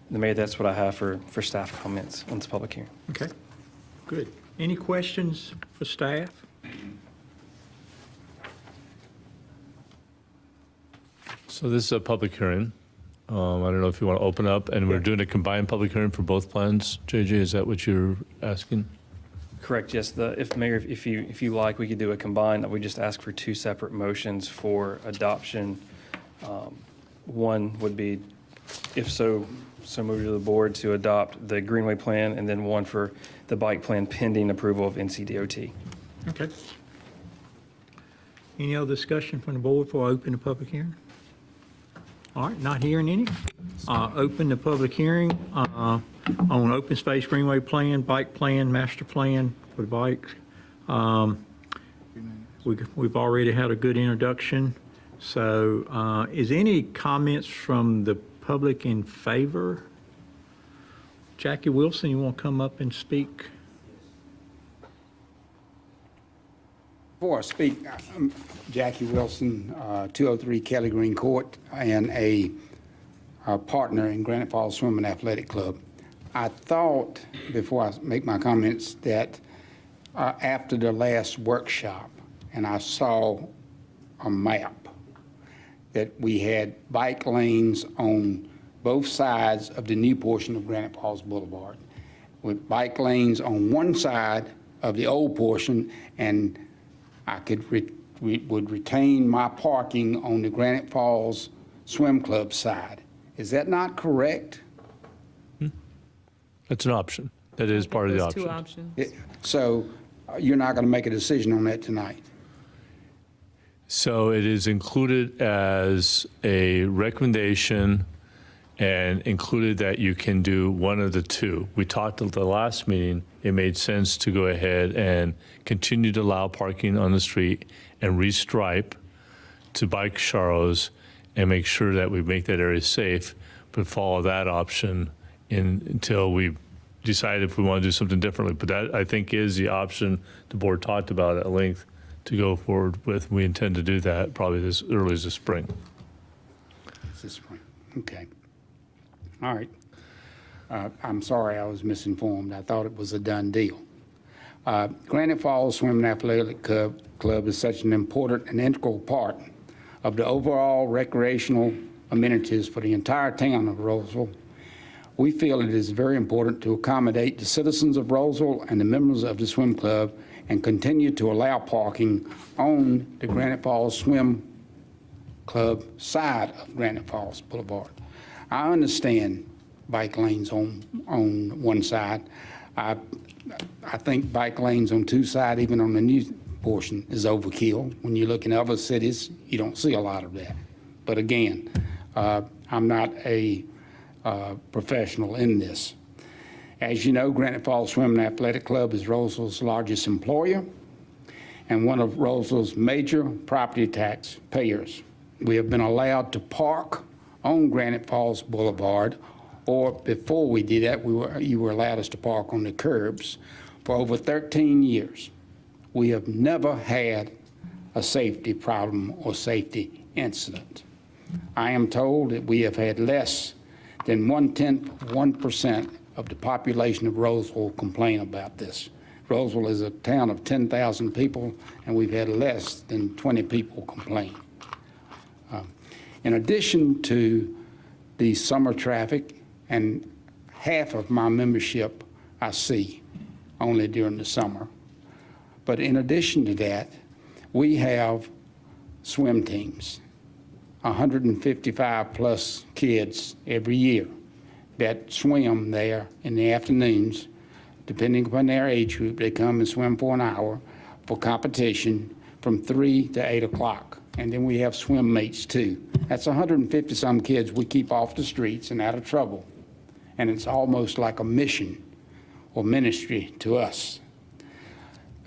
The Mayor, that's what I have for staff comments on this public hearing. Okay, good. Any questions for staff? So this is a public hearing. I don't know if you want to open up, and we're doing a combined public hearing for both plans. JJ, is that what you're asking? Correct, yes. Mayor, if you like, we could do a combined, we just ask for two separate motions for adoption. One would be, if so moved to the board to adopt the Greenway plan, and then one for the bike plan pending approval of NCDOT. Okay. Any other discussion from the board before I open the public hearing? All right, not hearing any. Open the public hearing on open space Greenway plan, bike plan, master plan for the bikes. We've already had a good introduction. So is any comments from the public in favor? Jackie Wilson, you want to come up and speak? Before I speak, I'm Jackie Wilson, 203 Kelly Green Court, and a partner in Granite Falls Swim and Athletic Club. I thought, before I make my comments, that after the last workshop, and I saw a map, that we had bike lanes on both sides of the new portion of Granite Falls Boulevard, with bike lanes on one side of the old portion, and I would retain my parking on the Granite Falls Swim Club side. Is that not correct? That's an option. That is part of the Those option. two options. So you're not going to make a decision on that tonight? So it is included as a recommendation and included that you can do one of the two. We talked at the last meeting, it made sense to go ahead and continue to allow parking on the street and restripe to bike charros and make sure that we make that area safe, but follow that option until we decide if we want to do something differently. But that, I think, is the option the board talked about at length to go forward with. We intend to do that probably as early as the spring. It's this spring. Okay. All right. I'm sorry I was misinformed. I thought it was a done deal. Granite Falls Swim and Athletic Club is such an important and integral part of the overall recreational amenities for the entire town of Roseville. We feel it is very important to accommodate the citizens of Roseville and the members of the swim club and continue to allow parking on the Granite Falls Swim Club side of Granite Falls Boulevard. I understand bike lanes on one side. I think bike lanes on two sides, even on the new portion, is overkill. When you look in other cities, you don't see a lot of that. But again, I'm not a professional in this. As you know, Granite Falls Swimming Athletic Club is Roseville's largest employer and one of Roseville's major property tax payers. We have been allowed to park on Granite Falls Boulevard, or before we did that, you were allowed us to park on the curbs for over 13 years. We have never had a safety problem or safety incident. I am told that we have had less than 1% of the population of Roseville complain about this. Roseville is a town of 10,000 people, and we've had less than 20 people complain. In addition to the summer traffic, and half of my membership I see only during the summer. But in addition to that, we have swim teams, 155 plus kids every year that swim there in the afternoons. Depending upon their age group, they come and swim for an hour for competition from 3 to 8 o'clock. And then we have swim mates too. That's 150 some kids we keep off the streets and out of trouble. And it's almost like a mission or ministry to us.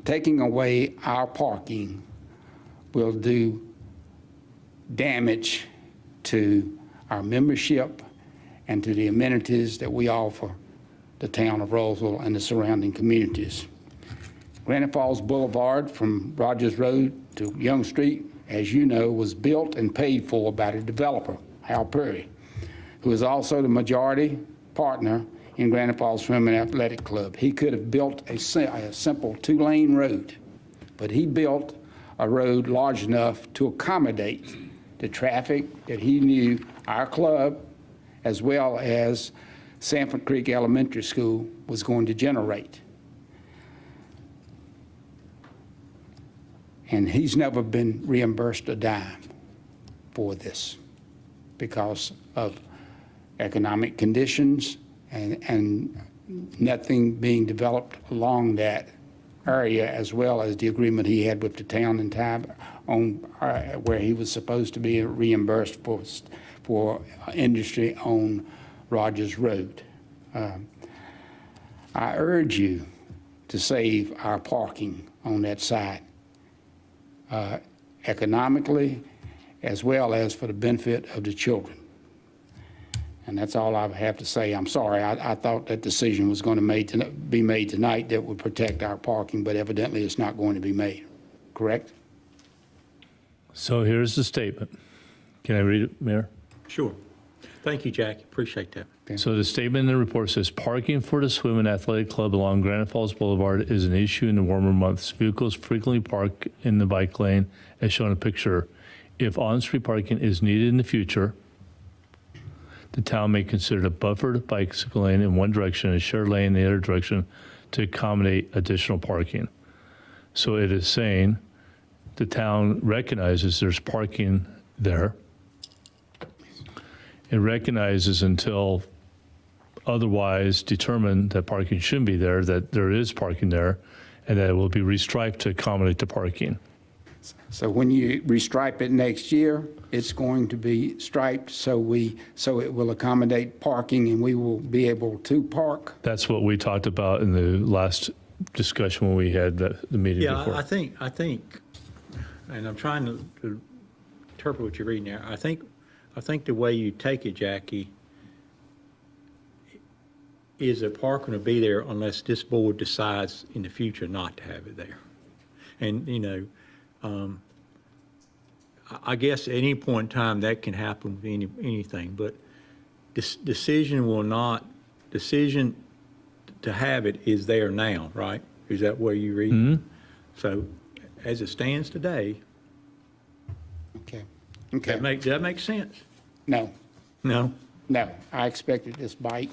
Taking away our parking will do damage to our membership and to the amenities that we offer the town of Roseville and the surrounding communities. Granite Falls Boulevard from Rogers Road to Young Street, as you know, was built and paid for by the developer, Hal Perry, who is also the majority partner in Granite Falls Swimming Athletic Club. He could have built a simple 2-lane road, but he built a road large enough to accommodate the traffic that he knew our club, as well as Sanford Creek Elementary School, was going to generate. And he's never been reimbursed a dime for this because of economic conditions and nothing being developed along that area, as well as the agreement he had with the town in time on where he was supposed to be reimbursed for industry on Rogers Road. I urge you to save our parking on that side, economically, as well as for the benefit of the children. And that's all I have to say. I'm sorry, I thought that decision was going to be made tonight that would protect our parking, but evidently it's not going to be made, correct? So here's the statement. Can I read it, Mayor? Sure. Thank you, Jackie. Appreciate that. So the statement in the report says, parking for the swim and athletic club along Granite Falls Boulevard is an issue in the warmer months. Vehicles frequently park in the bike lane, as shown in the picture. If on-street parking is needed in the future, the town may consider a buffered bicycle lane in one direction and a shared lane in the other direction to accommodate additional parking. So it is saying the town recognizes there's parking there. It recognizes until otherwise determined that parking shouldn't be there, that there is parking there, and that it will be restriped to accommodate the parking. So when you restripe it next year, it's going to be striped so it will accommodate parking and we will be able to park? That's what we talked about in the last discussion when we had the meeting before. Yeah, I think, and I'm trying to interpret what you're reading there. I think the way you take it, Jackie, is that parking will be there unless this board decides in the future not to have it there. And, you know, I guess at any point in time that can happen with anything, but this decision to have it is there now, right? Is that where you read? Mm-hmm. So as it stands today, Okay. does that make sense? No. No? No, I expected this bike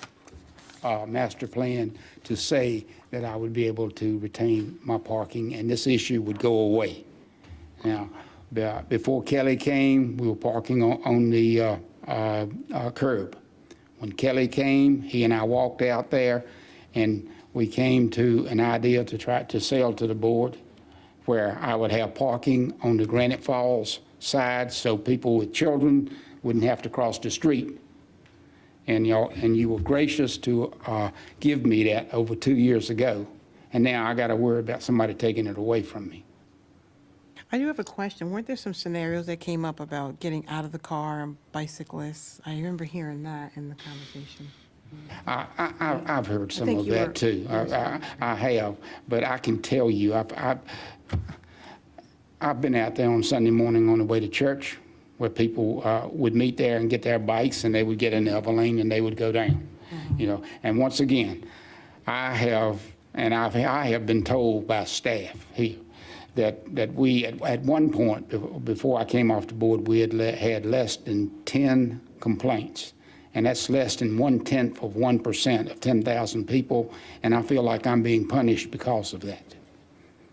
master plan to say that I would be able to retain my parking and this issue would go away. Now, before Kelly came, we were parking on the curb. When Kelly came, he and I walked out there and we came to an idea to try to sell to the board where I would have parking on the Granite Falls side so people with children wouldn't have to cross the street. And you were gracious to give me that over 2 years ago. And now I got to worry about somebody taking it away from me. I do have a question. Weren't there some scenarios that came up about getting out of the car and bicyclists? I remember hearing that in the conversation. I've heard some think of you that were- too. I have, but I can tell you, I've been out there on Sunday morning on the way to church where people would meet there and get their bikes and they would get in the other lane and they would go down. You know, and once again, I have been told by staff here that we at one point before I came off the board we had less than 10 complaints. And that's less than 0.1% of 10,000 people, and I feel like I'm being punished because of that.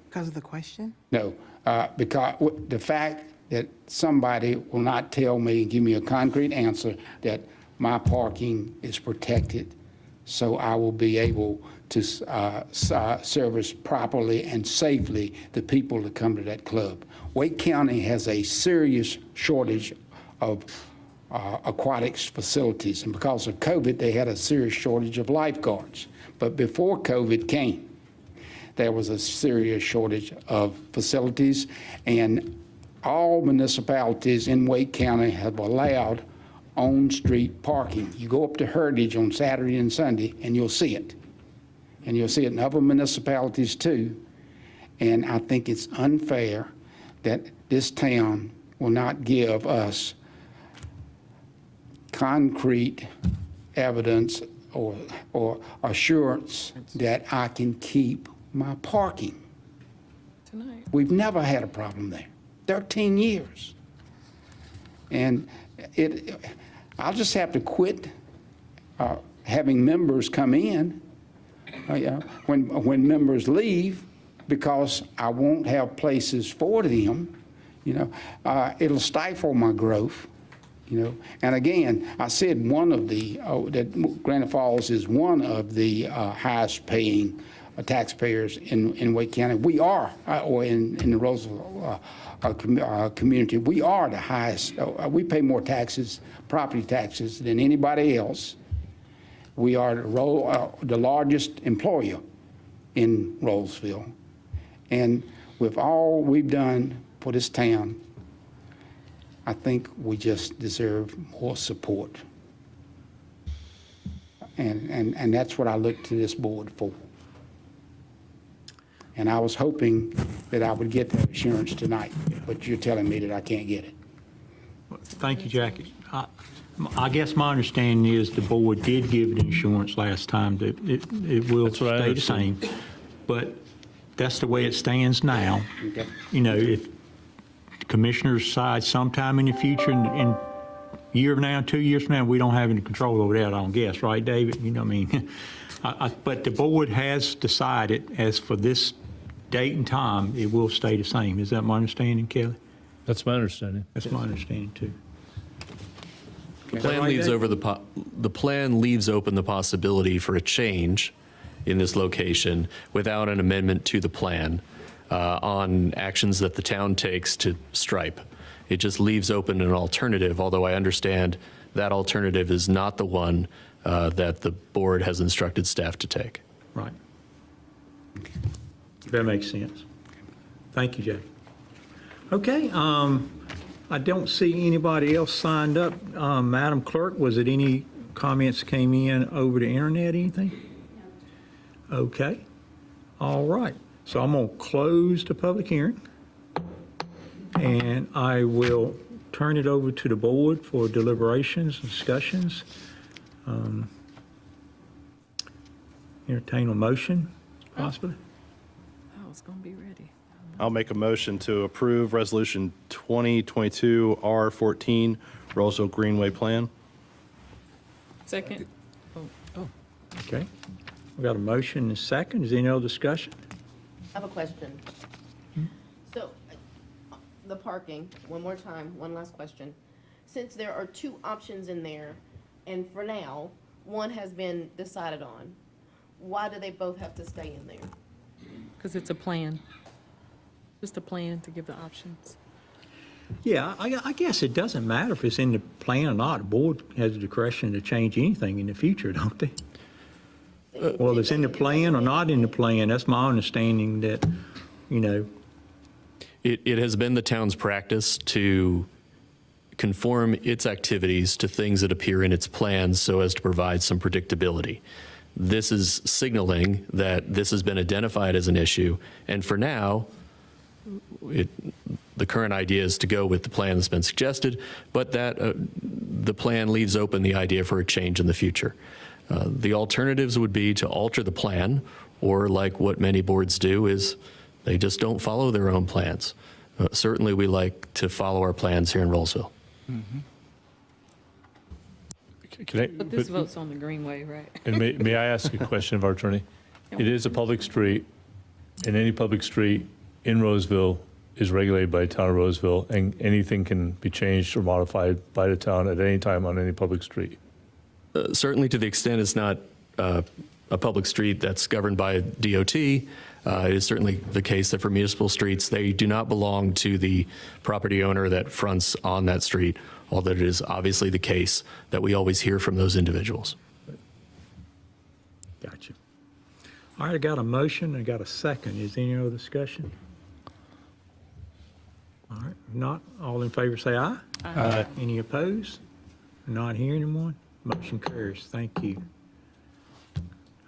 Because of the question? No, because the fact that somebody will not tell me and give me a concrete answer that my parking is protected, so I will be able to service properly and safely the people that come to that club. Wake County has a serious shortage of aquatics facilities, and because of COVID, they had a serious shortage of lifeguards. But before COVID came, there was a serious shortage of facilities, and all municipalities in Wake County have allowed on-street parking. You go up to Heritage on Saturday and Sunday, and you'll see it. And you'll see it in other municipalities too. And I think it's unfair that this town will not give us concrete evidence or assurance that I can keep my parking. Tonight. We've never had a problem there, 13 years. And I'll just have to quit having members come in when members leave because I won't have places for them. It'll stifle my growth. And again, I said that Granite Falls is one of the highest paying taxpayers in Wake County. We are, or in the Roseville community, we are the highest. We pay more taxes, property taxes, than anybody else. We are the largest employer in Rolesville. And with all we've done for this town, I think we just deserve more support. And that's what I look to this board for. And I was hoping that I would get that assurance tonight, but you're telling me that I can't get it. Thank you, Jackie. I guess my understanding is the board did give the insurance last time that it will That's what I stay the same. But that's the way it stands now. Okay. If the commissioners decide sometime in the future, in a year from now, 2 years from now, we don't have any control over that, I don't guess, right, David? You know what I mean? But the board has decided, as for this date and time, it will stay the same. Is that my understanding, Kelly? That's my understanding. That's my understanding, too. The plan leaves open the possibility for a change in this location without an amendment to the plan on actions that the town takes to stripe. It just leaves open an alternative, although I understand that alternative is not the one that the board has instructed staff to take. Right. That makes sense. Thank you, Jackie. Okay, I don't see anybody else signed up. Madam Clerk, was it any comments came in over the internet, anything? No. Okay, all right. So I'm going to close the public hearing, and I will turn it over to the board for deliberations and discussions. Entertain a motion, possibly. I was going to be ready. I'll make a motion to approve Resolution 2022 R14 Roseville Greenway Plan. Second. Okay. We got a motion and a second. Is there any other discussion? I have a question. So, the parking, one more time, one last question. Since there are two options in there, and for now, one has been decided on, Why do they both have to stay in there? Because it's a plan. Just a plan to give the options. Yeah, I guess it doesn't matter if it's in the plan or not. The board has the discretion to change anything in the future, don't they? Well, it's in the plan or not in the plan, that's my understanding that, you know, It has been the town's practice to conform its activities to things that appear in its plans so as to provide some predictability. This is signaling that this has been identified as an issue, and for now, the current idea is to go with the plan that's been suggested, but that the plan leaves open the idea for a change in the future. The alternatives would be to alter the plan, or like what many boards do is they just don't follow their own plans. Certainly, we like to follow our plans here in Rolesville. But this vote's on the Greenway, right? And may I ask a question of our attorney? It is a public street, and any public street in Roseville is regulated by the town of Roseville, and anything can be changed or modified by the town at any time on any public street. Certainly, to the extent it's not a public street that's governed by DOT, it is certainly the case that for municipal streets, they do not belong to the property owner that fronts on that street, although it is obviously the case that we always hear from those individuals. gotcha. All right, I got a motion, I got a second. Is there any other discussion? All right, if not, all in favor say aye. Aye. Any opposed? Not hearing anyone? Motion carries. Thank you.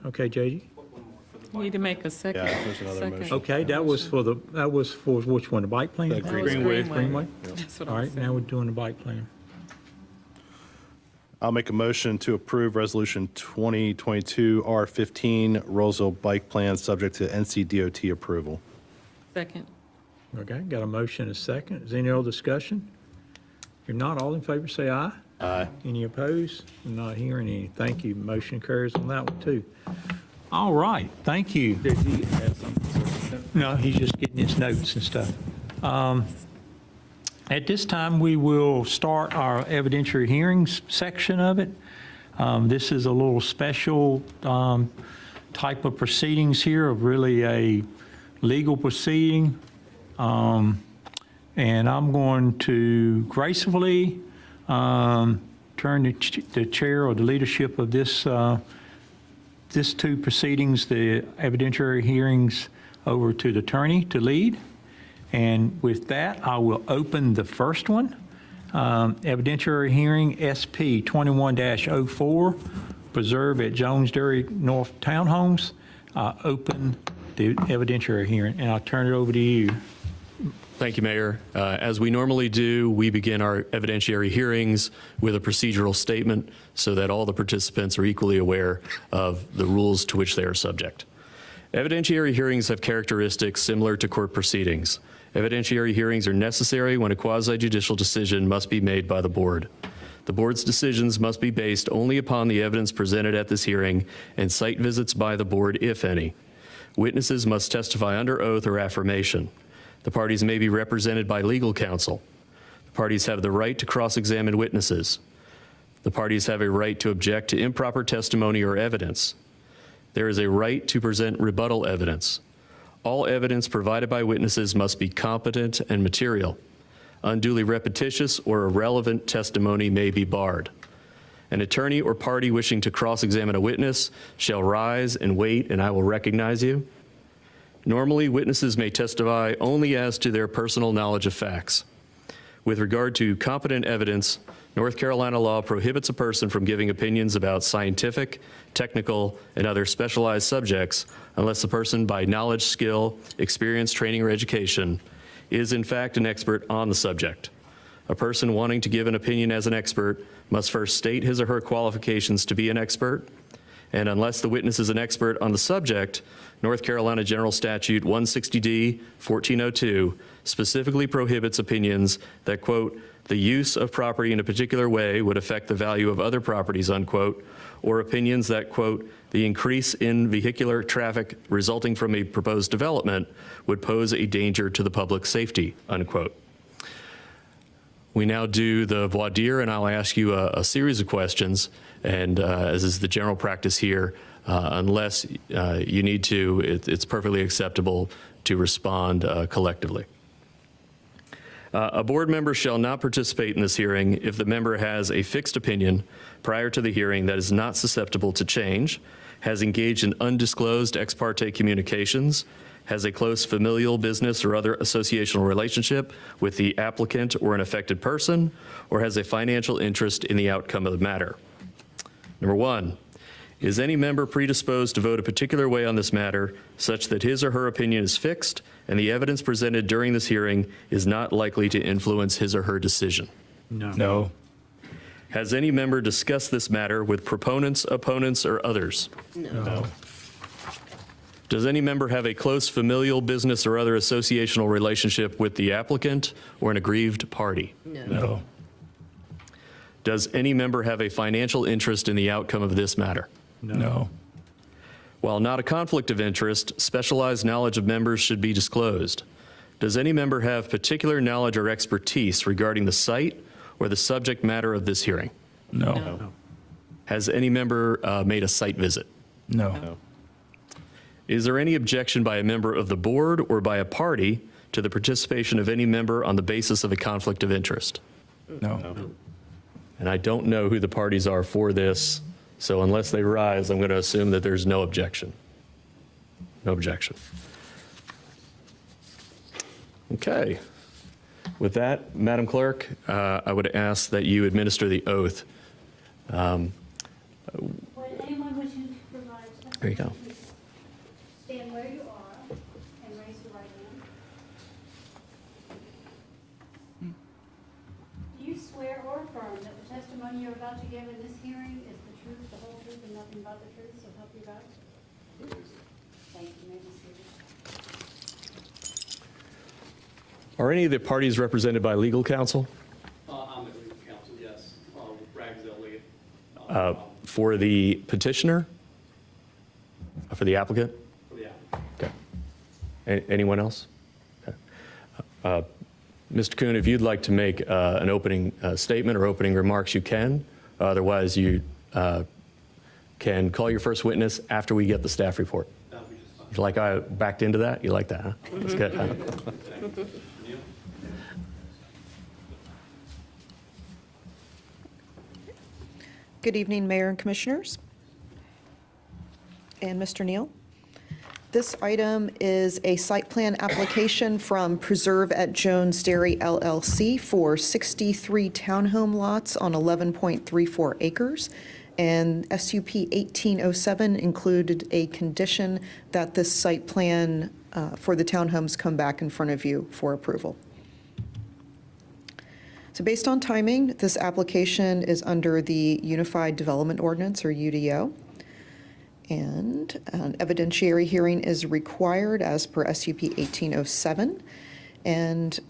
Okay, JD? You need to make a second. Yeah, there's another second. motion. Okay, that was for which one, the bike plan? That was Greenway. Greenway? That's what All I'm right, now saying. we're doing the bike plan. I'll make a motion to approve Resolution 2022 R15 Roseville Bike Plan, subject to NCDOT approval. Second. Okay, got a motion and a second. Is there any other discussion? If not, all in favor say aye. Aye. Any opposed? I'm not hearing any. Thank you. Motion carries on that one, too. All right, thank you. Did he add something? No, he's just getting his notes and stuff. At this time, we will start our evidentiary hearings section of it. This is a little special type of proceedings here, of really a legal proceeding. And I'm going to gracefully turn the chair or the leadership of this two proceedings, the evidentiary hearings, over to the attorney to lead. And with that, I will open the first one, evidentiary hearing SP 21-04, preserve at Jones Dairy North Townhomes. Open the evidentiary hearing, and I'll turn it over to you. Thank you, Mayor. As we normally do, we begin our evidentiary hearings with a procedural statement so that all the participants are equally aware of the rules to which they are subject. Evidentiary hearings have characteristics similar to court proceedings. Evidentiary hearings are necessary when a quasi-judicial decision must be made by the board. The board's decisions must be based only upon the evidence presented at this hearing and site visits by the board, if any. Witnesses must testify under oath or affirmation. The parties may be represented by legal counsel. The parties have the right to cross-examine witnesses. The parties have a right to object to improper testimony or evidence. There is a right to present rebuttal evidence. All evidence provided by witnesses must be competent and material. Unduly repetitious or irrelevant testimony may be barred. An attorney or party wishing to cross-examine a witness shall rise and wait, and I will recognize you. Normally, witnesses may testify only as to their personal knowledge of facts. With regard to competent evidence, North Carolina law prohibits a person from giving opinions about scientific, technical, and other specialized subjects unless the person, by knowledge, skill, experience, training, or education, is in fact an expert on the subject. A person wanting to give an opinion as an expert must first state his or her qualifications to be an expert, and unless the witness is an expert on the subject, North Carolina General Statute 160D 1402 specifically prohibits opinions that, quote, the use of property in a particular way would affect the value of other properties, unquote, or opinions that, quote, the increase in vehicular traffic resulting from a proposed development would pose a danger to the public safety, unquote. We now do the voir dire, and I'll ask you a series of questions, and as is the general practice here, Unless you need to, it's perfectly acceptable to respond collectively. A board member shall not participate in this hearing if the member has a fixed opinion prior to the hearing that is not susceptible to change, has engaged in undisclosed ex parte communications, has a close familial, business, or other associational relationship with the applicant or an affected person, or has a financial interest in the outcome of the matter. Number 1, is any member predisposed to vote a particular way on this matter such that his or her opinion is fixed and the evidence presented during this hearing is not likely to influence his or her decision? No. No. Has any member discussed this matter with proponents, opponents, or others? No. Does any member have a close familial, business, or other associational relationship with the applicant or an aggrieved party? No. Does any member have a financial interest in the outcome of this matter? No. While not a conflict of interest, specialized knowledge of members should be disclosed. Does any member have particular knowledge or expertise regarding the site or the subject matter of this hearing? No. Has any member made a site visit? No. Is there any objection by a member of the board or by a party to the participation of any member on the basis of a conflict of interest? No. And I don't know who the parties are for this, so unless they rise, I'm going to assume that there's no objection. No objection. Okay. With that, Madam Clerk, I would ask that you administer the oath. Would anyone wishing to provide testimony? There you go. Stand where you are and raise your right hand. Do you swear or affirm that the testimony you're about to give in this hearing is the truth, the whole truth, and nothing but the truth, so help you God? Thank you. You may be seated. Are any of the parties represented by legal counsel? I'm the legal counsel, yes. Roseville legal. For the petitioner? For the applicant? Yeah. Okay. Anyone else? Okay. Mr. Kuhn, if you'd like to make an opening statement or opening remarks, you can. Otherwise, you can call your first witness after we get the staff report. That'll be just fine. You like I backed into that? You like that, huh? That's good, huh? Neil? Good evening, Mayor and Commissioners. And Mr. Neal. This item is a site plan application from Preserve at Jones Dairy LLC for 63 townhome lots on 11.34 acres. And SUP 1807 included a condition that this site plan for the townhomes come back in front of you for approval. So based on timing, this application is under the Unified Development Ordinance, or UDO. And an evidentiary hearing is required as per SUP 1807. And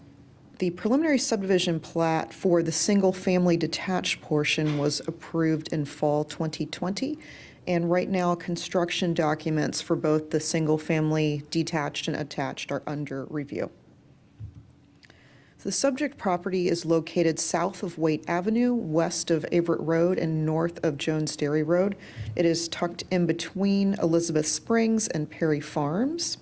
the preliminary subdivision plat for the single-family detached portion was approved in fall 2020. And right now, construction documents for both the single-family detached and attached are under review. The subject property is located south of Waite Avenue, west of Averett Road, and north of Jones Dairy Road. It is tucked in between Elizabeth Springs and Perry Farms.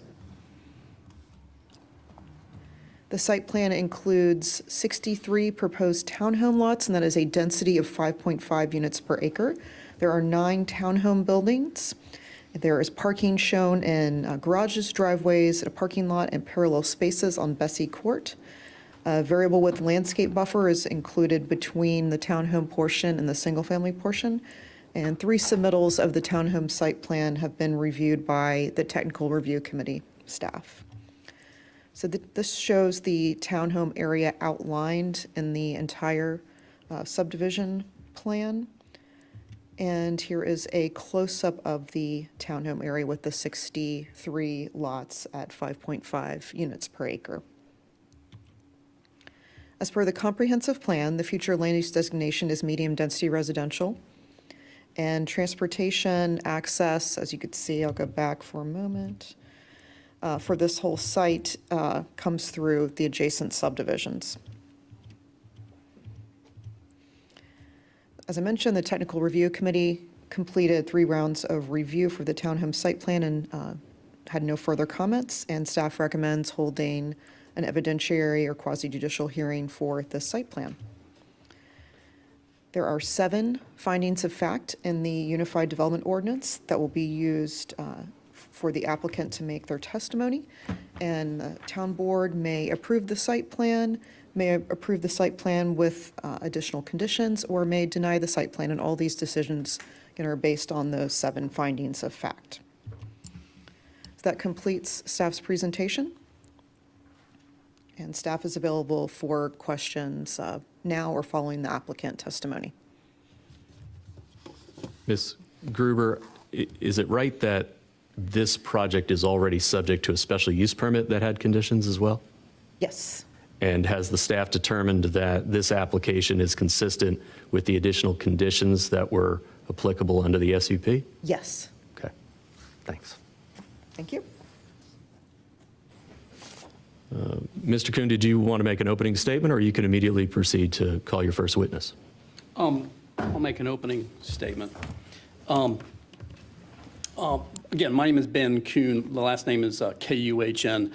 The site plan includes 63 proposed townhome lots, and that is a density of 5.5 units per acre. There are 9 townhome buildings. There is parking shown in garages, driveways, a parking lot, and parallel spaces on Bessie Court. A variable width landscape buffer is included between the townhome portion and the single-family portion. And 3 submittals of the townhome site plan have been reviewed by the Technical Review Committee staff. So this shows the townhome area outlined in the entire subdivision plan. And here is a close-up of the townhome area with the 63 lots at 5.5 units per acre. As per the comprehensive plan, the future land use designation is medium-density residential. And transportation access, as you could see, I'll go back for a moment, for this whole site comes through the adjacent subdivisions. As I mentioned, the Technical Review Committee completed 3 rounds of review for the townhome site plan and had no further comments, and staff recommends holding an evidentiary or quasi-judicial hearing for the site plan. There are 7 findings of fact in the Unified Development Ordinance that will be used for the applicant to make their testimony, and the town board may approve the site plan, with additional conditions, or may deny the site plan, and all these decisions are based on those 7 findings of fact. So that completes staff's presentation, and staff is available for questions now or following the applicant testimony. Ms. Gruber, is it right that this project is already subject to a special use permit that had conditions as well? Yes. And has the staff determined that this application is consistent with the additional conditions that were applicable under the SUP? Yes. Okay, thanks. Thank you. Mr. Kuhn, did you want to make an opening statement, or you can immediately proceed to call your first witness? I'll make an opening statement. Again, my name is Ben Kuhn. The last name is Kuhn,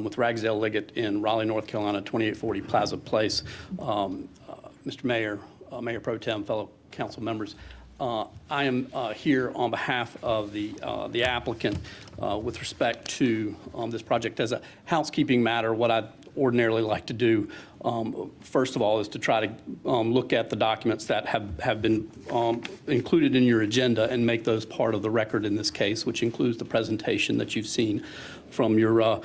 with Ragsdale Liggett in Raleigh, North Carolina, 2840 Plaza Place. Mr. Mayor, Mayor Pro Tem, fellow council members, I am here on behalf of the applicant with respect to this project. As a housekeeping matter, what I'd ordinarily like to do, first of all, is to try to look at the documents that have been included in your agenda and make those part of the record in this case, which includes the presentation that you've seen from your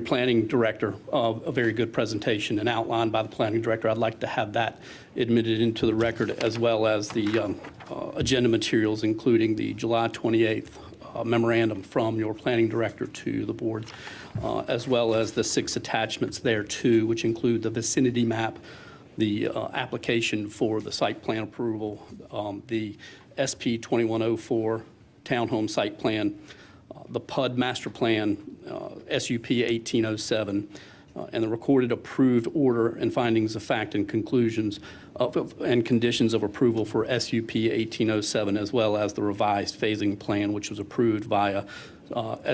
planning director, a very good presentation and outlined by the planning director. I'd like to have that admitted into the record, as well as the agenda materials, including the July 28th memorandum from your planning director to the board, as well as the 6 attachments there too, which include the vicinity map, the application for the site plan approval, the SP 2104 townhome site plan, the PUD master plan, SUP 1807, and the recorded approved order and findings of fact and conclusions and conditions of approval for SUP 1807, as well as the revised phasing plan, which was approved via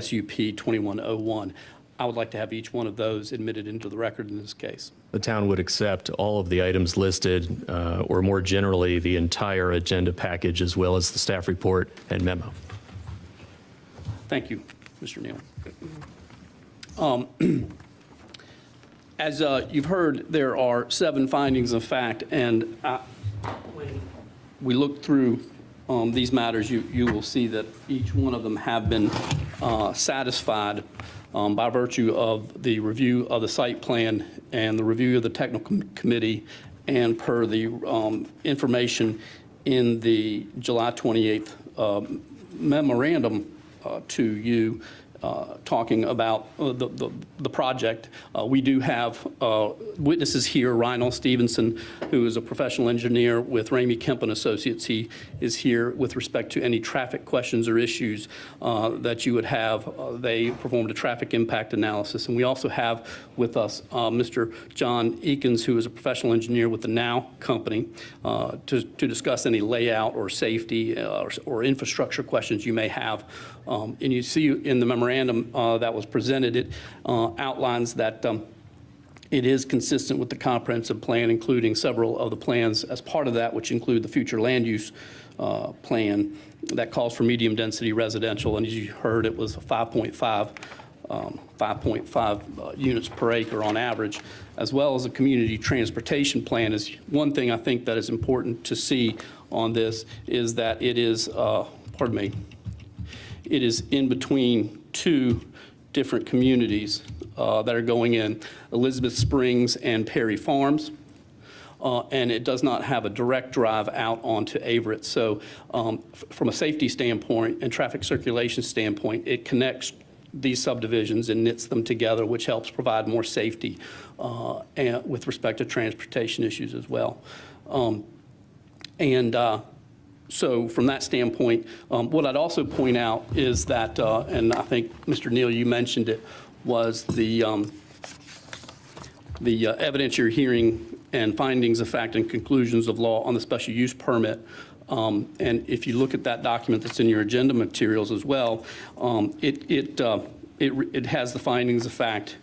SUP 2101. I would like to have each one of those admitted into the record in this case. The town would accept all of the items listed, or more generally, the entire agenda package, as well as the staff report and memo. Thank you, Mr. Neal. As you've heard, there are 7 findings of fact, and when we look through these matters, you will see that each one of them have been satisfied by virtue of the review of the site plan and the review of the technical committee, and per the information in the July 28th memorandum to you, talking about the project. We do have witnesses here. Reinhold Stevenson, who is a professional engineer with Ramey Kemp and Associates. He is here with respect to any traffic questions or issues that you would have. They performed a traffic impact analysis. And we also have with us Mr. John Eakins, who is a professional engineer with the Now Company, to discuss any layout or safety or infrastructure questions you may have. And you see in the memorandum that was presented, it outlines that it is consistent with the comprehensive plan, including several of the plans as part of that, which include the future land use plan that calls for medium density residential. And as you heard, it was a 5.5 units per acre on average, as well as a community transportation plan. Is one thing I think that is important to see on this is that it is, it is in between 2 different communities that are going in, Elizabeth Springs and Perry Farms. And it does not have a direct drive out onto Averett. So from a safety standpoint and traffic circulation standpoint, it connects these subdivisions and knits them together, which helps provide more safety and with respect to transportation issues as well. So from that standpoint, what I'd also point out is that, and I think, Mr. Neal, you mentioned it, was the evidentiary hearing and findings of fact and conclusions of law on the special use permit And if you look at that document that's in your agenda materials as well, it has the findings of fact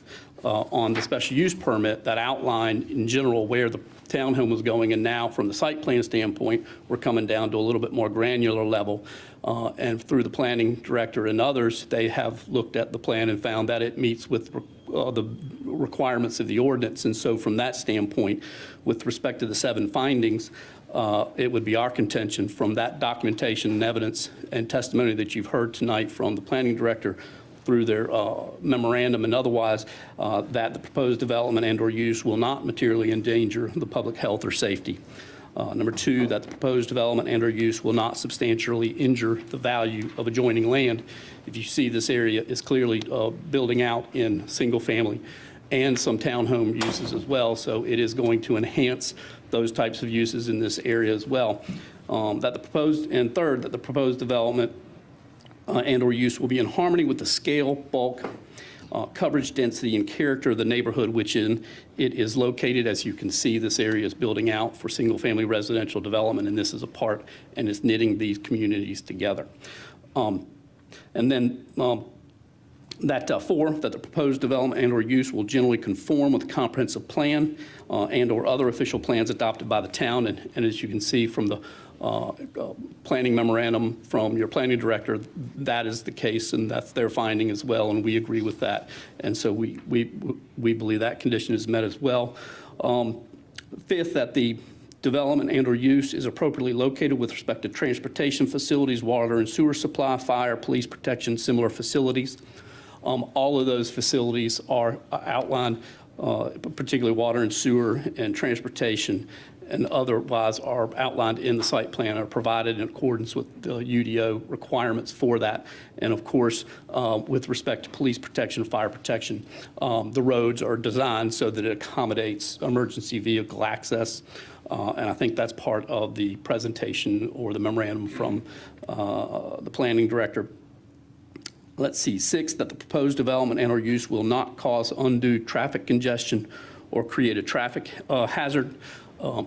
on the special use permit that outline in general where the townhome was going, and now from the site plan standpoint, we're coming down to a little bit more granular level. And through the planning director and others, they have looked at the plan and found that it meets with the requirements of the ordinance. And so from that standpoint, with respect to the 7 findings, it would be our contention from that documentation and evidence and testimony that you've heard tonight from the planning director through their memorandum and otherwise, that the proposed development and/or use will not materially endanger the public health or safety. Number 2, that the proposed development and/or use will not substantially injure the value of adjoining land. If you see, this area is clearly building out in single family and some townhome uses as well, so it is going to enhance those types of uses in this area as well. That the proposed, and third, that the proposed development and/or use will be in harmony with the scale, bulk, coverage, density, and character of the neighborhood which in it is located. As you can see, this area is building out for single-family residential development, and this is a part and is knitting these communities together. And then that 4, that the proposed development and/or use will generally conform with the comprehensive plan and/or other official plans adopted by the town. And as you can see from the planning memorandum from your planning director, that is the case, and that's their finding as well, and we agree with that. And so we believe that condition is met as well. 5th, that the development and/or use is appropriately located with respect to transportation facilities, water and sewer supply, fire, police protection, similar facilities. All of those facilities are outlined, particularly water and sewer and transportation, and otherwise are outlined in the site plan, are provided in accordance with the UDO requirements for that. And of course, with respect to police protection, fire protection, the roads are designed so that it accommodates emergency vehicle access. And I think that's part of the presentation or the memorandum from the planning director. Let's see, 6, that the proposed development and/or use will not cause undue traffic congestion or create a traffic hazard.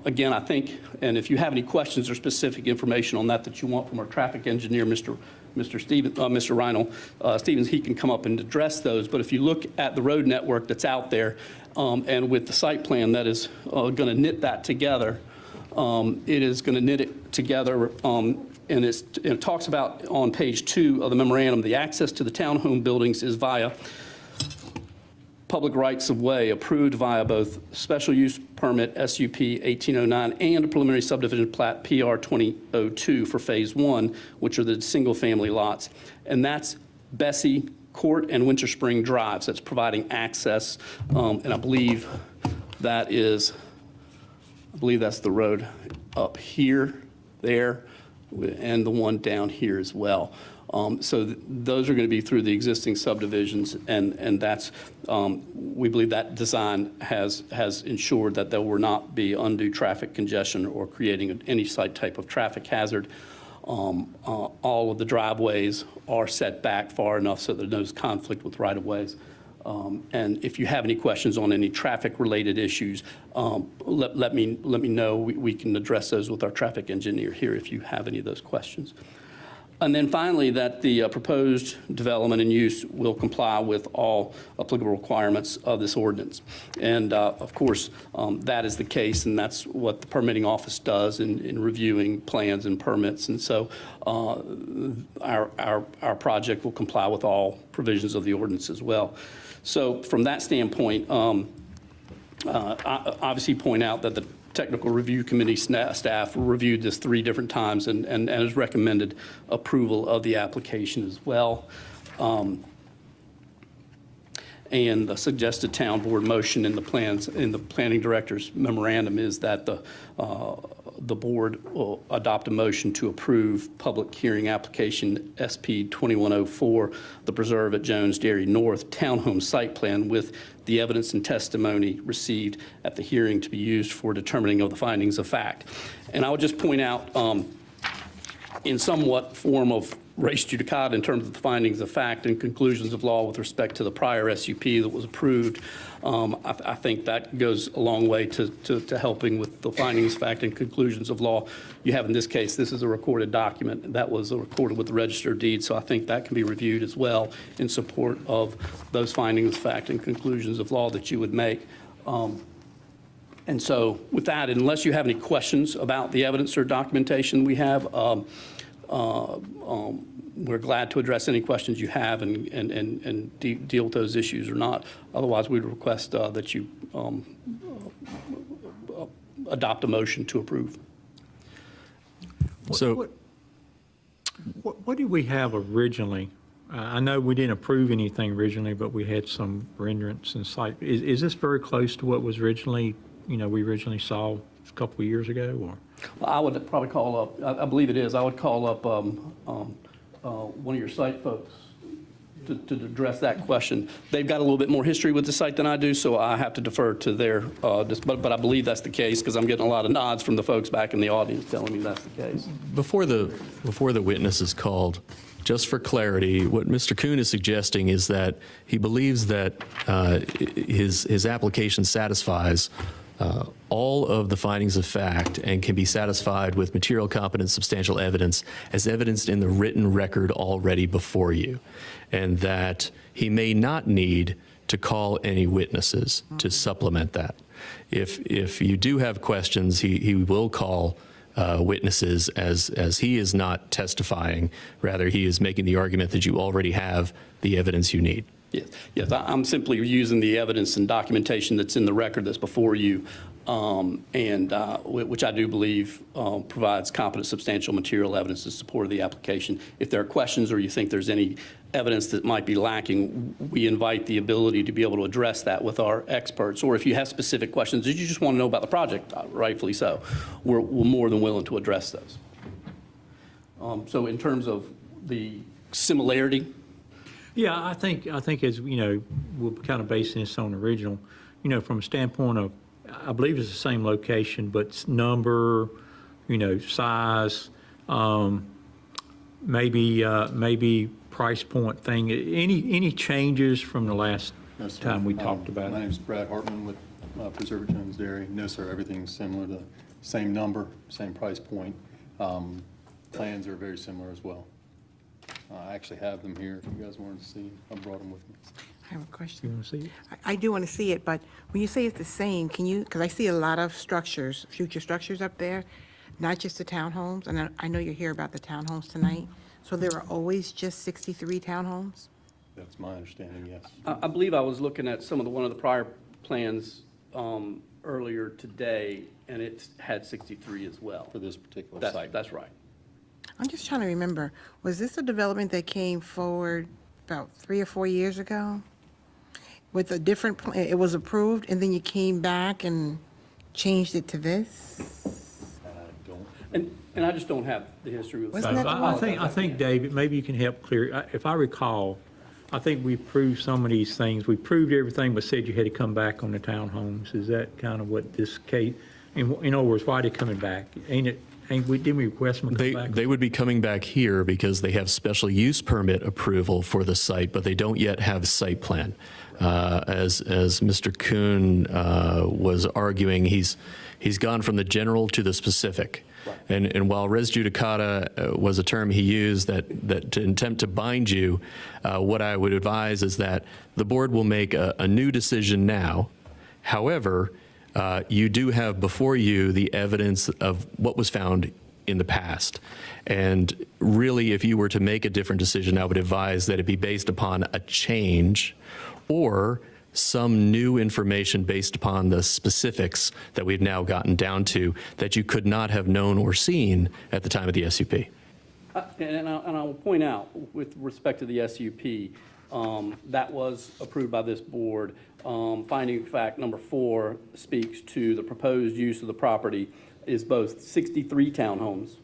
Again, I think, and if you have any questions or specific information on that that you want from our traffic engineer, Mr. Reinl Stevens, he can come up and address those. But if you look at the road network that's out there, and with the site plan that is going to knit that together, it is going to knit it together, and it talks about on page 2 of the memorandum, the access to the townhome buildings is via public rights of way approved via both special use permit SUP 1809 and a preliminary subdivision plat PR 2002 for phase 1, which are the single family lots. And that's Bessie Court and Winter Spring Drives. That's providing access. And I believe that's the road up here, there, and the one down here as well. So those are going to be through the existing subdivisions, and that's, we believe that design has ensured that there will not be undue traffic congestion or creating any site type of traffic hazard. All of the driveways are set back far enough so that there's no conflict with right-of-ways. And if you have any questions on any traffic-related issues, let me know. We can address those with our traffic engineer here if you have any of those questions. And then finally, that the proposed development and use will comply with all applicable requirements of this ordinance. And of course, that is the case, and that's what the permitting office does in reviewing plans and permits. And so our project will comply with all provisions of the ordinance as well. So from that standpoint, I obviously point out that the Technical Review Committee staff reviewed this 3 different times and has recommended approval of the application as well. And the suggested town board motion in the plans, in the planning director's memorandum, is that the board will adopt a motion to approve public hearing application SP 2104, the Preserve at Jones Dairy North Townhome site plan, with the evidence and testimony received at the hearing to be used for determining of the findings of fact. And I would just point out, in somewhat form of res judicata in terms of the findings of fact and conclusions of law with respect to the prior SUP that was approved. I think that goes a long way to helping with the findings of fact and conclusions of law. You have in this case, this is a recorded document that was recorded with the Register of Deeds, so I think that can be reviewed as well in support of those findings of fact and conclusions of law that you would make. And so with that, unless you have any questions about the evidence or documentation we have, we're glad to address any questions you have and deal with those issues or not. Otherwise, we'd request that you adopt a motion to approve. So, What did we have originally? I know we didn't approve anything originally, but we had some renderings and site. Is this very close to what was originally, we originally saw a couple of years ago, or? Well, I would probably call up, I believe it is, I would call up one of your site folks to address that question. They've got a little bit more history with the site than I do, so I have to defer to their, but I believe that's the case because I'm getting a lot of nods from the folks back in the audience telling me that's the case. before the witness is called, just for clarity, what Mr. Kuhn is suggesting is that he believes that his application satisfies all of the findings of fact and can be satisfied with material, competent, substantial evidence as evidenced in the written record already before you, and that he may not need to call any witnesses to supplement that. If you do have questions, he will call witnesses as he is not testifying. Rather, he is making the argument that you already have the evidence you need. Yes, I'm simply using the evidence and documentation that's in the record that's before you, which I do believe provides competent, substantial material evidence in support of the application. If there are questions or you think there's any evidence that might be lacking, we invite the ability to be able to address that with our experts. Or if you have specific questions that you just want to know about the project, rightfully so, we're more than willing to address those. So in terms of the similarity, Yeah, I think as, we're kind of basing this on original, from a standpoint of, I believe it's the same location, but number, size, maybe price point thing, any changes from the last No, sir. time we talked about My it? name is Brad Hartman with Preserver Jones Dairy. No, sir, everything's similar, the same number, same price point. Plans are very similar as well. I actually have them here if you guys wanted to see. I brought them with me. I have a You question. want to see it? I do want to see it, but when you say it's the same, can you, because I see a lot of structures, future structures up there, not just the townhomes, and I know you're here about the townhomes tonight, so there are always just 63 townhomes? That's my understanding, yes. I believe I was looking at one of the prior plans earlier today, and it had 63 as well. For this particular That's, site. that's right. I'm just trying to remember, was this a development that came forward about 3 or 4 years ago? With a different, it was approved, and then you came back and changed it to this? I don't. And I just don't have the history with Wasn't that the I think, David, maybe you can help clear, if I recall, I think we proved some of these things. We proved everything, but said you had to come back on the townhomes. Is that kind of what this case, in other words, why are they coming back? Didn't we request them to come back? They would be coming back here because they have special use permit approval for the site, but they don't yet have a site plan. As Mr. Kuhn was arguing, he's gone from the general to the specific. Right. And while res judicata was a term he used that to attempt to bind you, what I would advise is that the board will make a new decision now. However, you do have before you the evidence of what was found in the past. And really, if you were to make a different decision, I would advise that it be based upon a change or some new information based upon the specifics that we've now gotten down to that you could not have known or seen at the time of the SUP. And I will point out, with respect to the SUP, that was approved by this board. Finding fact number 4 speaks to the proposed use of the property is both 63 townhomes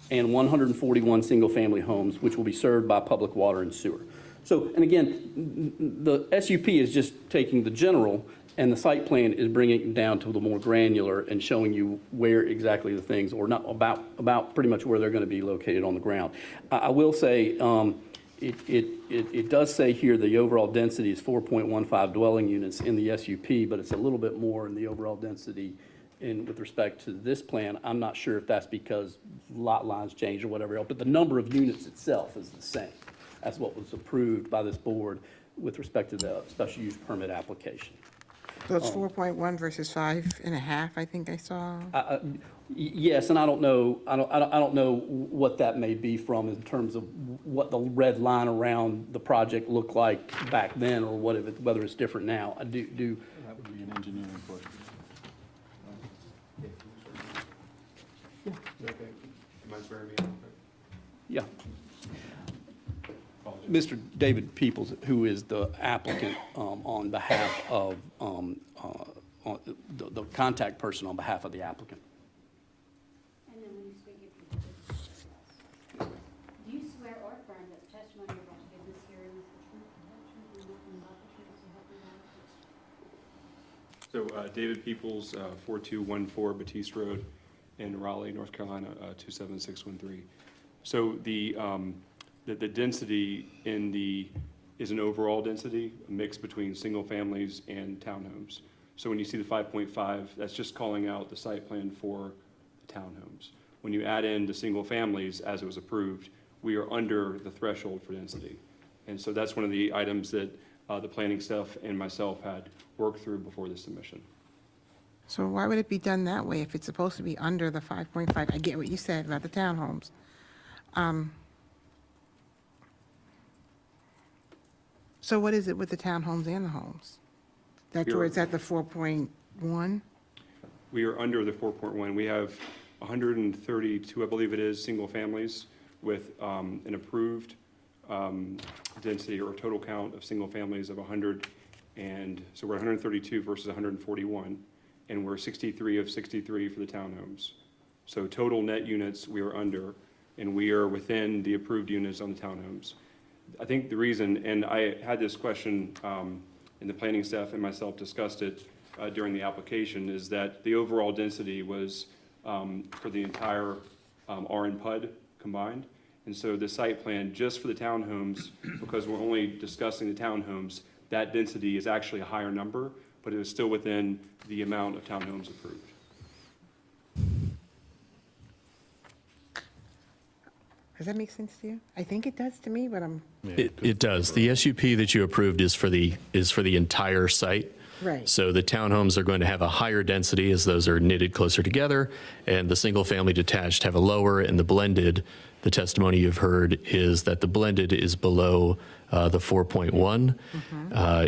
and 141 single-family homes, which will be served by public water and sewer. So, and again, the SUP is just taking the general And the site plan is bringing it down to the more granular and showing you where exactly the things, or not about pretty much where they're going to be located on the ground. I will say, it does say here the overall density is 4.15 dwelling units in the SUP, but it's a little bit more in the overall density with respect to this plan. I'm not sure if that's because lot lines changed or whatever else, but the number of units itself is the same. That's what was approved by this board with respect to the special use permit application. So it's 4.1 versus 5.5, I think I saw. Yes, and I don't know what that may be from in terms of what the red line around the project looked like back then, or whether it's different now. I do. That would be an engineering question. Yeah. Mr. David Peoples, who is the applicant on behalf of, the contact person on behalf of the applicant. And then when you speak, do you swear or affirm that the testimony you're about to give this hearing is the truth, the whole truth, and nothing but the truth, so help me God? So David Peoples, 4214 Batiste Road in Raleigh, North Carolina, 27613. So the density is an overall density, a mix between single families and townhomes. So when you see the 5.5, that's just calling out the site plan for the townhomes. When you add in the single families, as it was approved, we are under the threshold for density. And so that's one of the items that the planning staff and myself had worked through before the submission. So why would it be done that way if it's supposed to be under the 5.5? I get what you said about the townhomes. So what is it with the townhomes and the homes? That's where it's at the 4.1? We are under the 4.1. We have 132, I believe it is, single families with an approved density or total count of single families of 100. And so we're 132 versus 141. And we're 63 of 63 for the townhomes. So total net units we are under, and we are within the approved units on the townhomes. I think the reason, and I had this question, and the planning staff and myself discussed it during the application, is that the overall density was for the entire R and PUD combined. And so the site plan just for the townhomes, because we're only discussing the townhomes, that density is actually a higher number, but it is still within the amount of townhomes approved. Does that make sense to you? I think it does to me, but I'm... It does. The SUP that you approved is for the entire site. Right. So the townhomes are going to have a higher density as those are knitted closer together, and the single-family detached have a lower, and the blended, the testimony you've heard is that the blended is below the 4.1.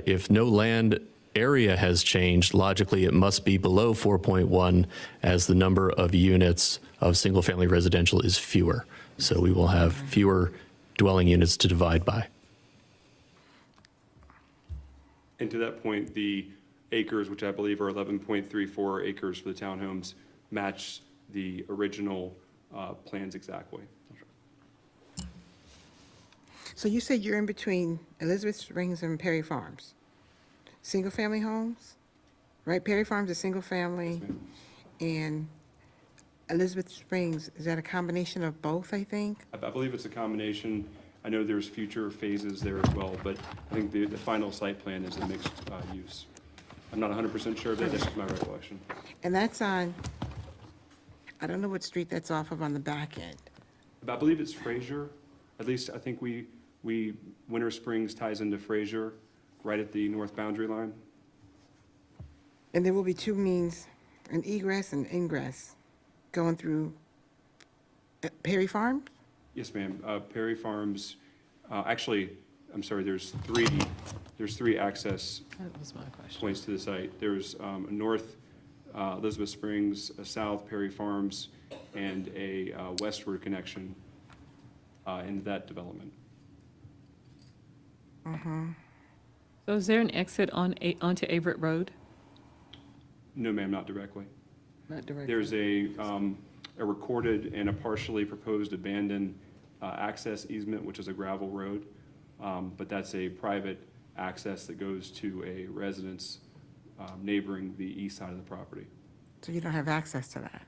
If no land area has changed, logically it must be below 4.1 as the number of units of single-family residential is fewer. So we will have fewer dwelling units to divide by. And to that point, the acres, which I believe are 11.34 acres for the townhomes, match the original plans exactly. So you said you're in between Elizabeth Springs and Perry Farms? Single-family homes? Right, Perry Farms is single-family, and Elizabeth Springs, is that a combination of both, I think? I believe it's a combination. I know there's future phases there as well, but I think the final site plan is a mixed use. I'm not 100% sure, but that's my recollection. And that's on, I don't know what street that's off of on the back end. I believe it's Fraser. At least I think Winter Springs ties into Fraser, right at the north boundary line. And there will be two means, an egress and ingress, going through Perry Farm? Yes, ma'am. Perry Farms, actually, I'm sorry, there's three access That was my question. points to the site. There's a north Elizabeth Springs, a south Perry Farms, and a westward connection into that development. So is there an exit onto Averett Road? No, ma'am, not directly. Not directly. There's a recorded and a partially proposed abandoned access easement, which is a gravel road, but that's a private access that goes to a residence neighboring the east side of the property, So you don't have access to that?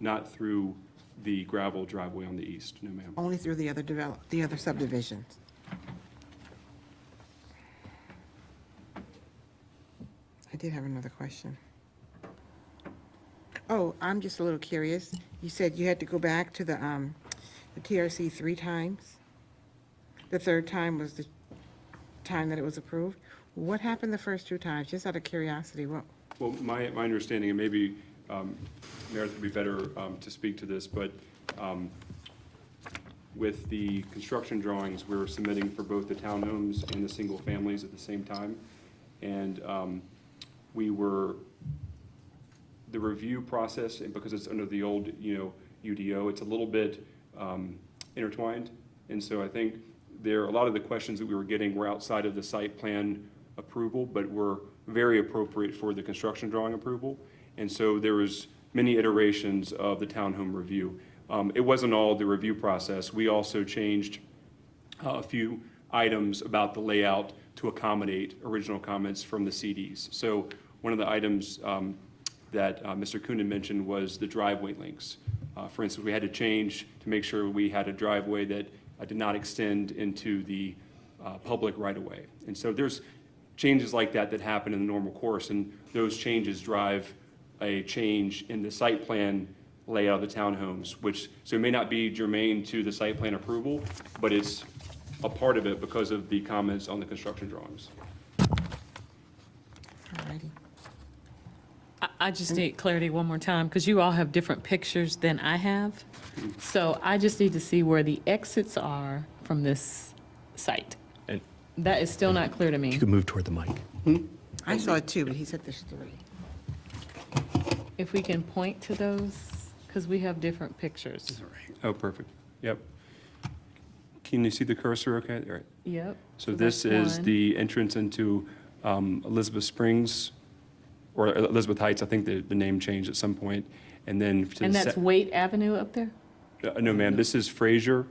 not through the gravel driveway on the east, no ma'am. Only through the other subdivisions? I did have another question. Oh, I'm just a little curious. You said you had to go back to the TRC 3 times? The third time was the time that it was approved? What happened the first 2 times? Just out of curiosity, what? Well, my understanding, and maybe Meredith would be better to speak to this, but with the construction drawings, we were submitting for both the townhomes and the single families at the same time. And the review process, and because it's under the old, UDO, it's a little bit intertwined. And so I think a lot of the questions that we were getting were outside of the site plan approval, but were very appropriate for the construction drawing approval. And so there was many iterations of the townhome review. It wasn't all the review process. We also changed a few items about the layout to accommodate original comments from the CDs. So one of the items that Mr. Coonan mentioned was the driveway links. For instance, we had to change to make sure we had a driveway that did not extend into the public right-of-way. And so there's changes like that that happen in the normal course, and those changes drive a change in the site plan layout of the townhomes, so it may not be germane to the site plan approval, but it's a part of it because of the comments on the construction drawings. All righty. I just need clarity one more time, because you all have different pictures than I have. So I just need to see where the exits are from this site. And That is still not clear to me. you could move toward the mic. I saw 2, but he said there's 3. If we can point to those, because we have different pictures. Oh, perfect. Yep. Can you see the cursor okay? All right. Yep. So this that's is one. the entrance into Elizabeth Springs, or Elizabeth Heights, I think the name changed at some point. And then to And the that's Waite Avenue up there? no, ma'am, this is Fraser,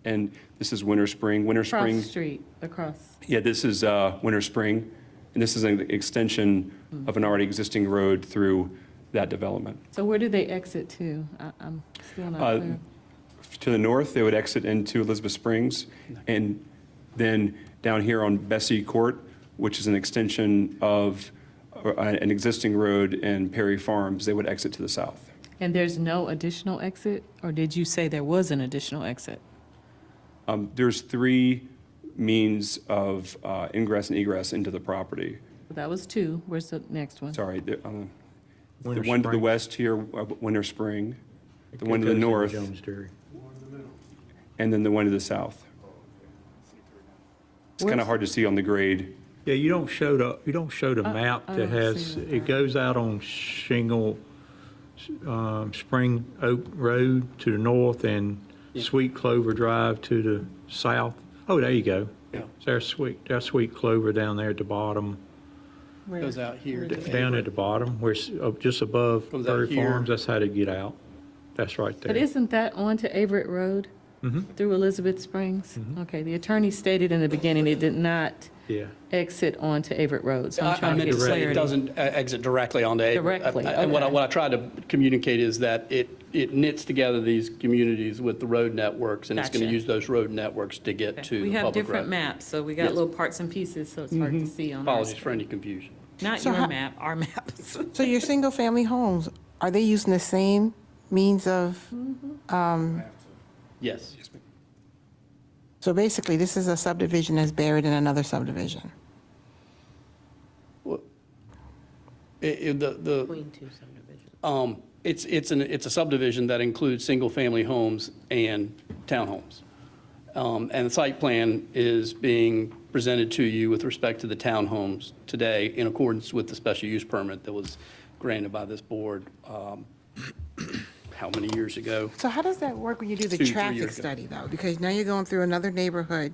and this is Winter Spring. Winter Across Spring, the street, across. yeah, this is Winter Spring, and this is an extension of an already existing road through that development. So where do they exit to? I'm still not clear. To the north, they would exit into Elizabeth Springs, and then down here on Bessie Court, which is an extension of an existing road in Perry Farms, they would exit to the south. And there's no additional exit? Or did you say there was an additional exit? There's 3 means of ingress and egress into the property. That was 2. Where's the next one? Sorry, the Winter one to the Springs. west here, Winter Spring, the one to the north, and then the one to the south. It's kind of hard to see on the grade. Yeah, you don't show the map I that don't has, see that. it goes out on Shingle, Spring Oak Road to the north and Sweet Clover Drive to the south. Oh, there you go. Yeah. There's Sweet Clover down there at the bottom, Where? Goes out here. to down at the bottom, where it's just above Comes out Prairie here. Farms. That's how to get out. That's right there. But isn't that onto Everett Road? Through Elizabeth Springs? Okay, the attorney stated in the beginning it did not Yeah. exit onto Everett Road, so I'm I trying to meant get to say it clarity. doesn't exit directly onto Avery. Directly, And what okay. I tried to communicate is that it knits together these communities with the road networks, and it's going to Gotcha. use those road networks to get to We the have public different road. maps, so we got Yes. little parts and pieces, so it's hard to see on our Apologies for screen. any confusion. Not So your how- map, our maps. So your single-family homes, are they using the same means of, Yes. so basically, this is a subdivision that's buried in another subdivision? Between 2 subdivisions. It's a subdivision that includes single-family homes and townhomes. And the site plan is being presented to you with respect to the townhomes today in accordance with the special use permit that was granted by this board, how many years ago? So how does that work when you do the 2-3 traffic years ago. study, though? Because now you're going through another neighborhood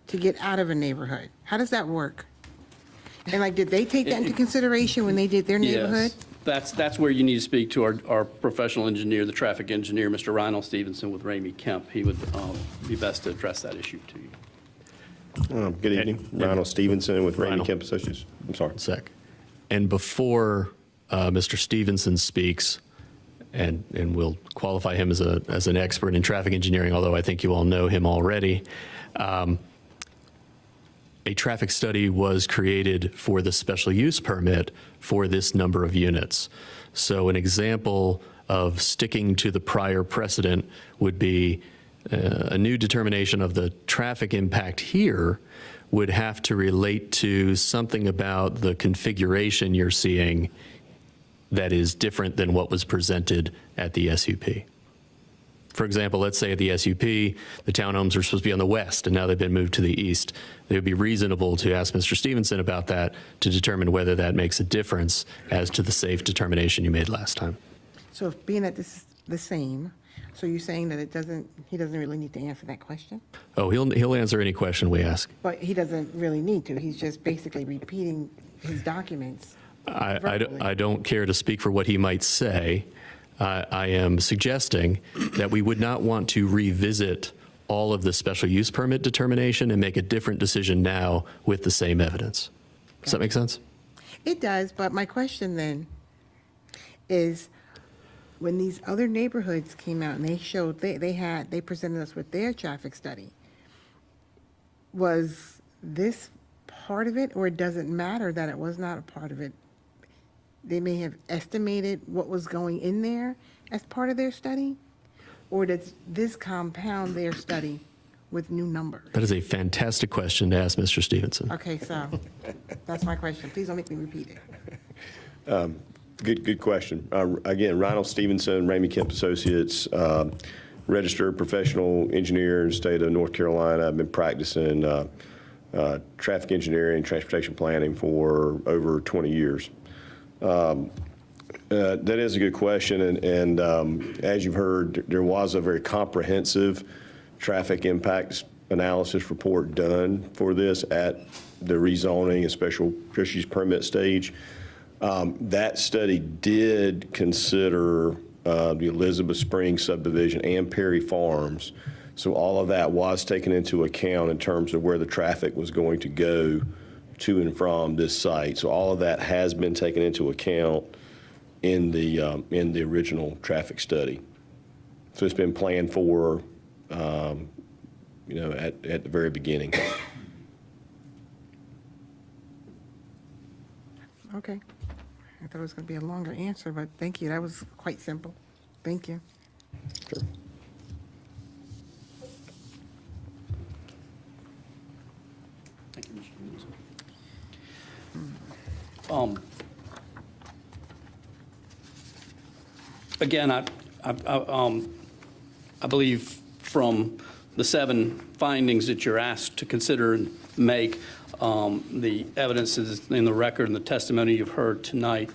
to get out of a neighborhood. How does that work? And like, did they take that into consideration when they did their neighborhood? Yes, that's where you need to speak to our professional engineer, the traffic engineer, Mr. Reinhold Stevenson with Ramey Kemp. He would be best to address that issue to you. Good evening. Ronald Stevenson with Ramey Ronald. Kemp Associates. I'm sorry. Sec. And before Mr. Stevenson speaks, and we'll qualify him as an expert in traffic engineering, although I think you all know him already, a traffic study was created for the special use permit for this number of units. So an example of sticking to the prior precedent would be a new determination of the traffic impact here would have to relate to something about the configuration you're seeing that is different than what was presented at the SUP. For example, let's say at the SUP, the townhomes are supposed to be on the west, and now they've been moved to the east. It would be reasonable to ask Mr. Stevenson about that to determine whether that makes a difference as to the safe determination you made last time. So if being that this is the same, so you're saying that he doesn't really need to answer that question? Oh, he'll answer any question we ask. But he doesn't really need to. He's just basically repeating his documents. I don't care to speak for what he might say. I am suggesting that we would not want to revisit all of the special use permit determination and make a different decision now with the same evidence. Does that make sense? It does, but my question then is, when these other neighborhoods came out and they showed, they presented us with their traffic study, was this part of it, or does it matter that it was not a part of it? They may have estimated what was going in there as part of their study, or does this compound their study with new numbers? That is a fantastic question to ask Mr. Stevenson. Okay, so that's my question. Please don't make me repeat it. Good question. Again, Ronald Stevenson, Ramey Kemp Associates, registered professional engineer in the state of North Carolina. I've been practicing traffic engineering, transportation planning for over 20 years. That is a good question, and as you've heard, there was a very comprehensive traffic impacts analysis report done for this at the rezoning and special use permit stage. That study did consider the Elizabeth Springs subdivision and Perry Farms, so all of that was taken into account in terms of where the traffic was going to go to and from this site. So all of that has been taken into account in the original traffic study. So it's been planned for, at the very beginning. Okay. I thought it was going to be a longer answer, but thank you. That was quite simple. Thank you. Sure. Thank you, Mr. Stevenson. Again, I believe from the 7 findings that you're asked to consider and make, the evidence is in the record and the testimony you've heard tonight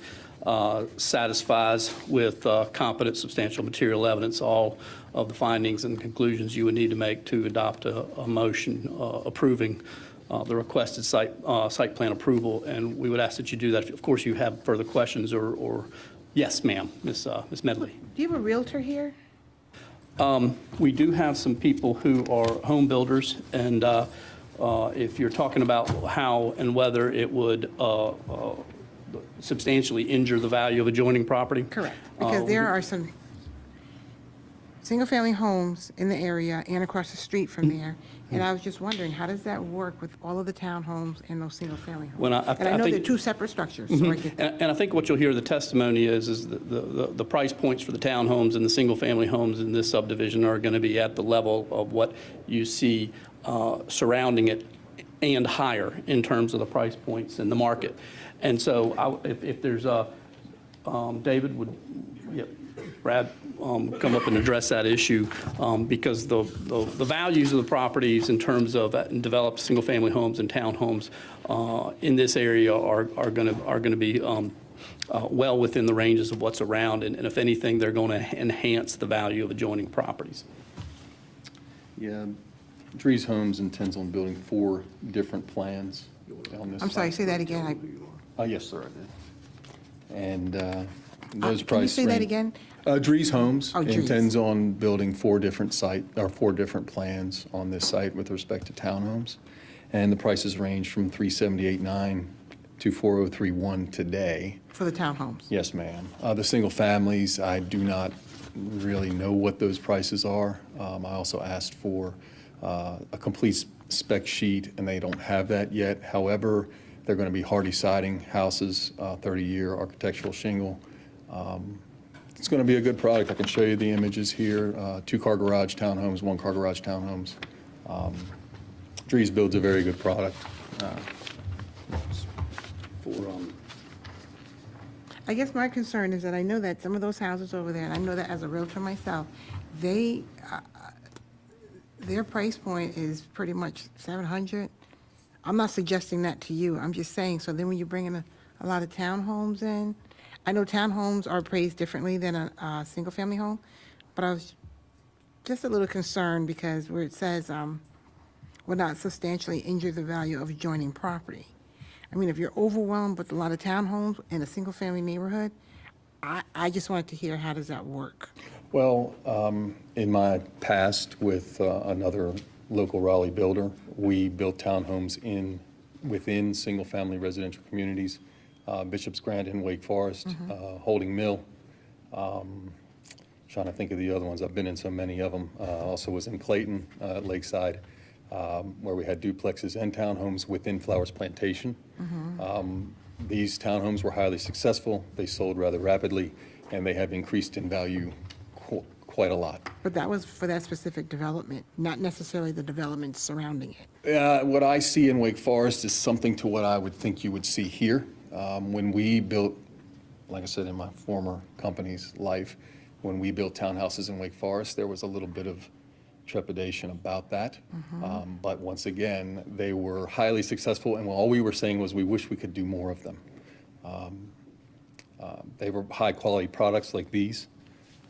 satisfies with competent, substantial material evidence all of the findings and conclusions you would need to make to adopt a motion approving the requested site plan approval, and we would ask that you do that. If, of course, you have further questions or yes, ma'am, Ms. Medley. Do you have a realtor here? We do have some people who are home builders, and if you're talking about how and whether it would substantially injure the value of adjoining property. Correct, because there are some single-family homes in the area and across the street from there, and I was just wondering, how does that work with all of the townhomes and those single-family homes? When And I know think- they're two separate structures, so I get that. And I think what you'll hear the testimony is the price points for the townhomes and the single-family homes in this subdivision are going to be at the level of what you see surrounding it and higher in terms of the price points in the market. And so if there's David would, Brad, come up and address that issue because the values of the properties in terms of developed single-family homes and townhomes in this area are going to be well within the ranges of what's around, and if anything, they're going to enhance the value of adjoining properties. Yeah, Drees Homes intends on building 4 different plans on this. I'm sorry, say that again. Yes, sir, I did. And those Can you prices. say that again? Drees Homes Oh, Drees. intends on building 4 different plans on this site with respect to townhomes. And the prices range from $378,900 to 4031 today. For the townhomes? Yes, ma'am. The single families, I do not really know what those prices are. I also asked for a complete spec sheet, and they don't have that yet. However, they're going to be hardy siding houses, 30-year architectural shingle. It's going to be a good product. I can show you the images here. 2-car garage townhomes, 1-car garage townhomes. Dries builds a very good product. I guess my concern is that I know that some of those houses over there, and I know that as a realtor myself, they, their price point is pretty much 700. I'm not suggesting that to you. I'm just saying, so then when you bring in a lot of townhomes in, I know townhomes are appraised differently than a single-family home, but I was just a little concerned because where it says, will not substantially injure the value of adjoining property. I mean, if you're overwhelmed with a lot of townhomes in a single-family neighborhood, I just wanted to hear, how does that work? Well, in my past with another local Raleigh builder, we built townhomes within single-family residential communities, Bishop's Grant in Wake Forest, Holding Mill. Trying to think of the other ones. I've been in so many of them. Also was in Clayton, Lakeside, where we had duplexes and townhomes within Flowers Plantation. These townhomes were highly successful. They sold rather rapidly, and they have increased in value quite a lot. But that was for that specific development, not necessarily the development surrounding it. What I see in Wake Forest is something to what I would think you would see here. When we built, like I said, in my former company's life, when we built townhouses in Wake Forest, there was a little bit of trepidation about that. But once again, they were highly successful, and all we were saying was we wish we could do more of them. They were high-quality products like these.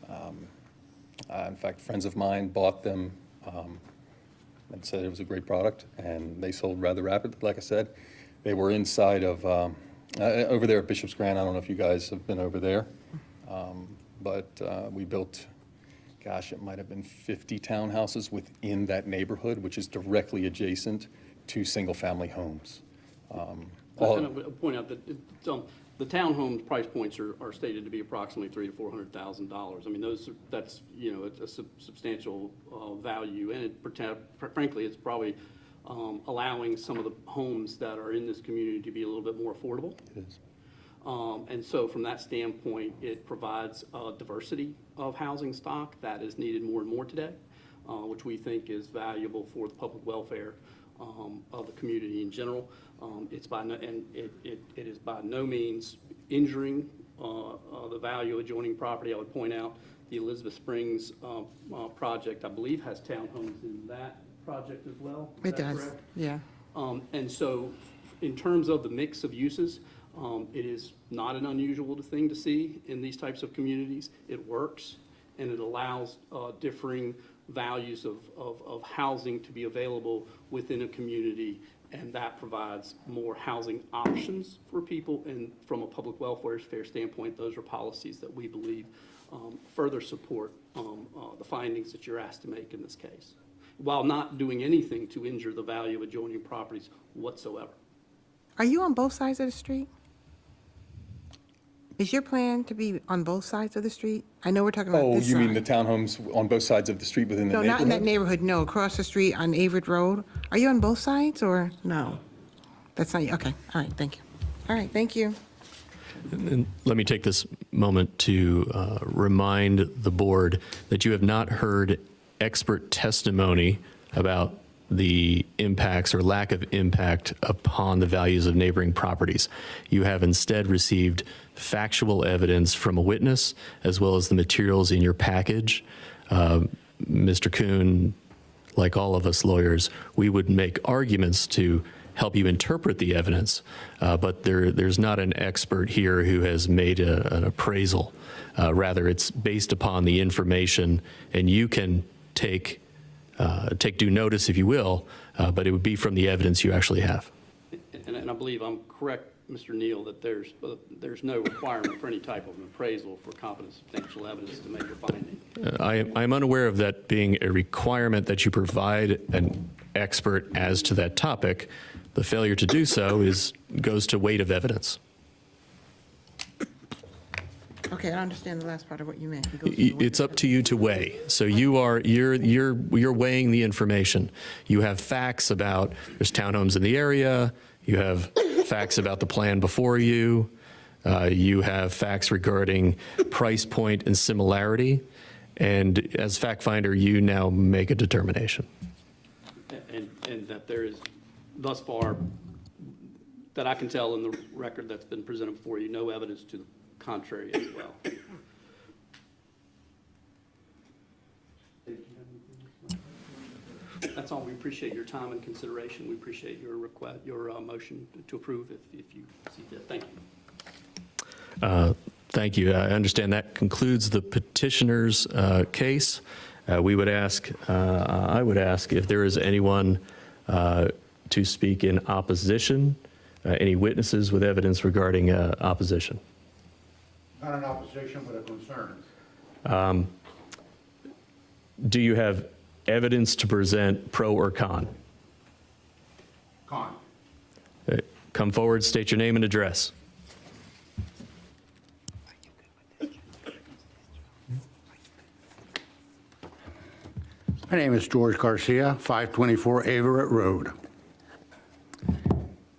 In fact, friends of mine bought them and said it was a great product, and they sold rather rapidly. Like I said, they were inside of, over there at Bishop's Grant. I don't know if you guys have been over there, but we built, gosh, it might have been 50 townhouses within that neighborhood, which is directly adjacent to single-family homes. And I would point out that the townhomes price points are stated to be approximately $300,000 to $400,000. I mean, that's it's a substantial value, and frankly, it's probably allowing some of the homes that are in this community to be a little bit more affordable. It is. And so from that standpoint, it provides a diversity of housing stock that is needed more and more today, which we think is valuable for the public welfare of the community in general. It is by no means injuring the value of adjoining property. I would point out the Elizabeth Springs project, I believe, has townhomes in that project as well. It does, correct? yeah. And so in terms of the mix of uses, it is not an unusual thing to see in these types of communities. It works, and it allows differing values of housing to be available within a community, and that provides more housing options for people. And from a public welfare standpoint, those are policies that we believe further support the findings that you're asked to make in this case, while not doing anything to injure the value of adjoining properties whatsoever. Are you on both sides of the street? Is your plan to be on both sides of the street? I know we're talking about this side. Oh, you mean the townhomes on both sides of the street within the No, neighborhood? not in that neighborhood, no, across the street on Averitt Road. Are you on both sides, or no? That's not you, okay, all right, thank you. All right, thank you. And let me take this moment to remind the board that you have not heard expert testimony about the impacts or lack of impact upon the values of neighboring properties. You have instead received factual evidence from a witness, as well as the materials in your package. Mr. Kuhn, like all of us lawyers, we would make arguments to help you interpret the evidence, but there's not an expert here who has made an appraisal. Rather, it's based upon the information, and you can take due notice, if you will, but it would be from the evidence you actually have. And I believe I'm correct, Mr. Neal, that there's no requirement for any type of an appraisal for competent substantial evidence to make a finding. I'm unaware of that being a requirement that you provide an expert as to that topic. The failure to do so goes to weight of evidence. Okay, I understand the last part of what you meant. It goes to the It's up to you to weigh. So you're weighing the information. You have facts about there's townhomes in the area. You have facts about the plan before you. You have facts regarding price point and similarity. And as fact finder, you now make a determination. And that there is, thus far, that I can tell in the record that's been presented before you, no evidence to the contrary as well. That's all. We appreciate your time and consideration. We appreciate your request, your motion to approve if you see fit. Thank you. Thank you. I understand that concludes the petitioner's case. We would ask, I would ask if there is anyone to speak in opposition, any witnesses with evidence regarding opposition. Not an opposition, but a concern. Do you have evidence to present pro or con? Con. Come forward, state your name and address. My name is George Garcia, 524 Averett Road.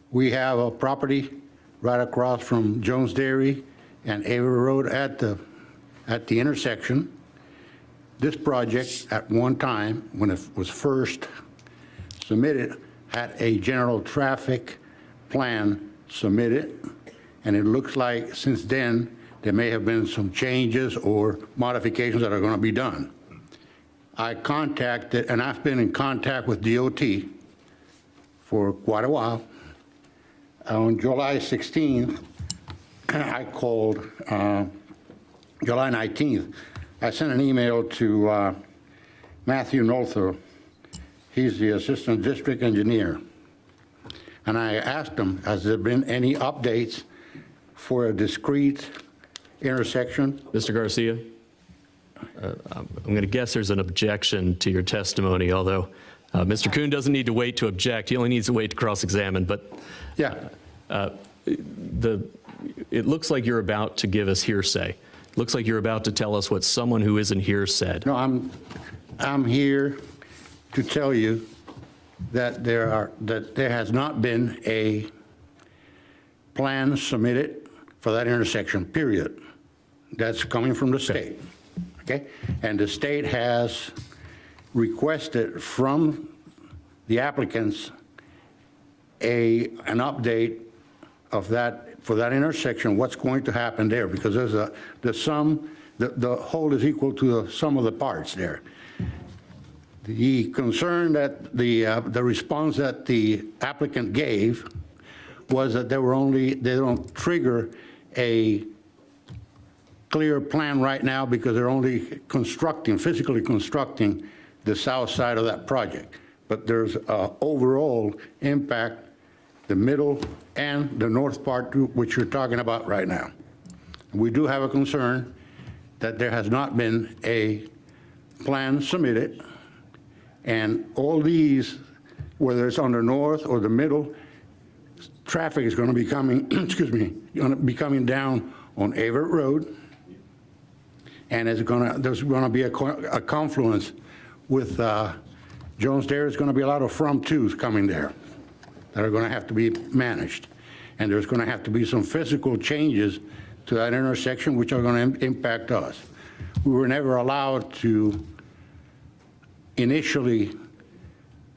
We have a property right across from Jones Dairy and Averett Road at the intersection. This project, at one time, when it was first submitted, had a general traffic plan submitted, and it looks like since then, there may have been some changes or modifications that are going to be done. I contacted, and I've been in contact with DOT for quite a while. On July 16th, I called, July 19th, I sent an email to Matthew Nolther. He's the Assistant District Engineer. And I asked him, has there been any updates for a discrete intersection? Mr. Garcia, I'm going to guess there's an objection to your testimony, although Mr. Kuhn doesn't need to wait to object. He only needs to wait to cross-examine. But yeah, it looks like you're about to give us hearsay. It looks like you're about to tell us what someone who isn't here said. No, I'm here to tell you that there has not been a plan submitted for that intersection, period. That's coming from the state. Okay? And the state has requested from the applicants an update of that, for that intersection, what's going to happen there, because the whole is equal to the sum of the parts there. The concern that the response that the applicant gave was that they don't trigger a clear plan right now because they're only physically constructing the south side of that project. But there's an overall impact, the middle and the north part, which you're talking about right now. We do have a concern that there has not been a plan submitted, and all these, whether it's on the north or the middle, traffic is going to be coming, going to be coming down on Averett Road, and there's going to be a confluence with Jones Dairy. There's going to be a lot of from-tos coming there that are going to have to be managed. And there's going to have to be some physical changes to that intersection, which are going to impact us. We were never allowed to initially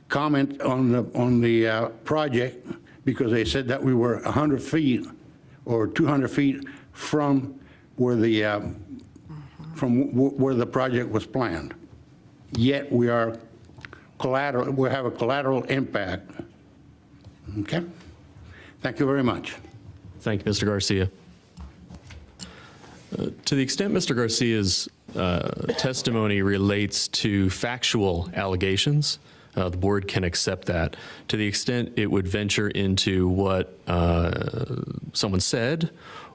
comment on the project because they said that we were 100 feet or 200 feet from where the project was planned. Yet we are collateral. We have a collateral impact. Okay. Thank you very much. Thank you, Mr. Garcia. To the extent Mr. Garcia's testimony relates to factual allegations, the board can accept that. To the extent it would venture into what someone said,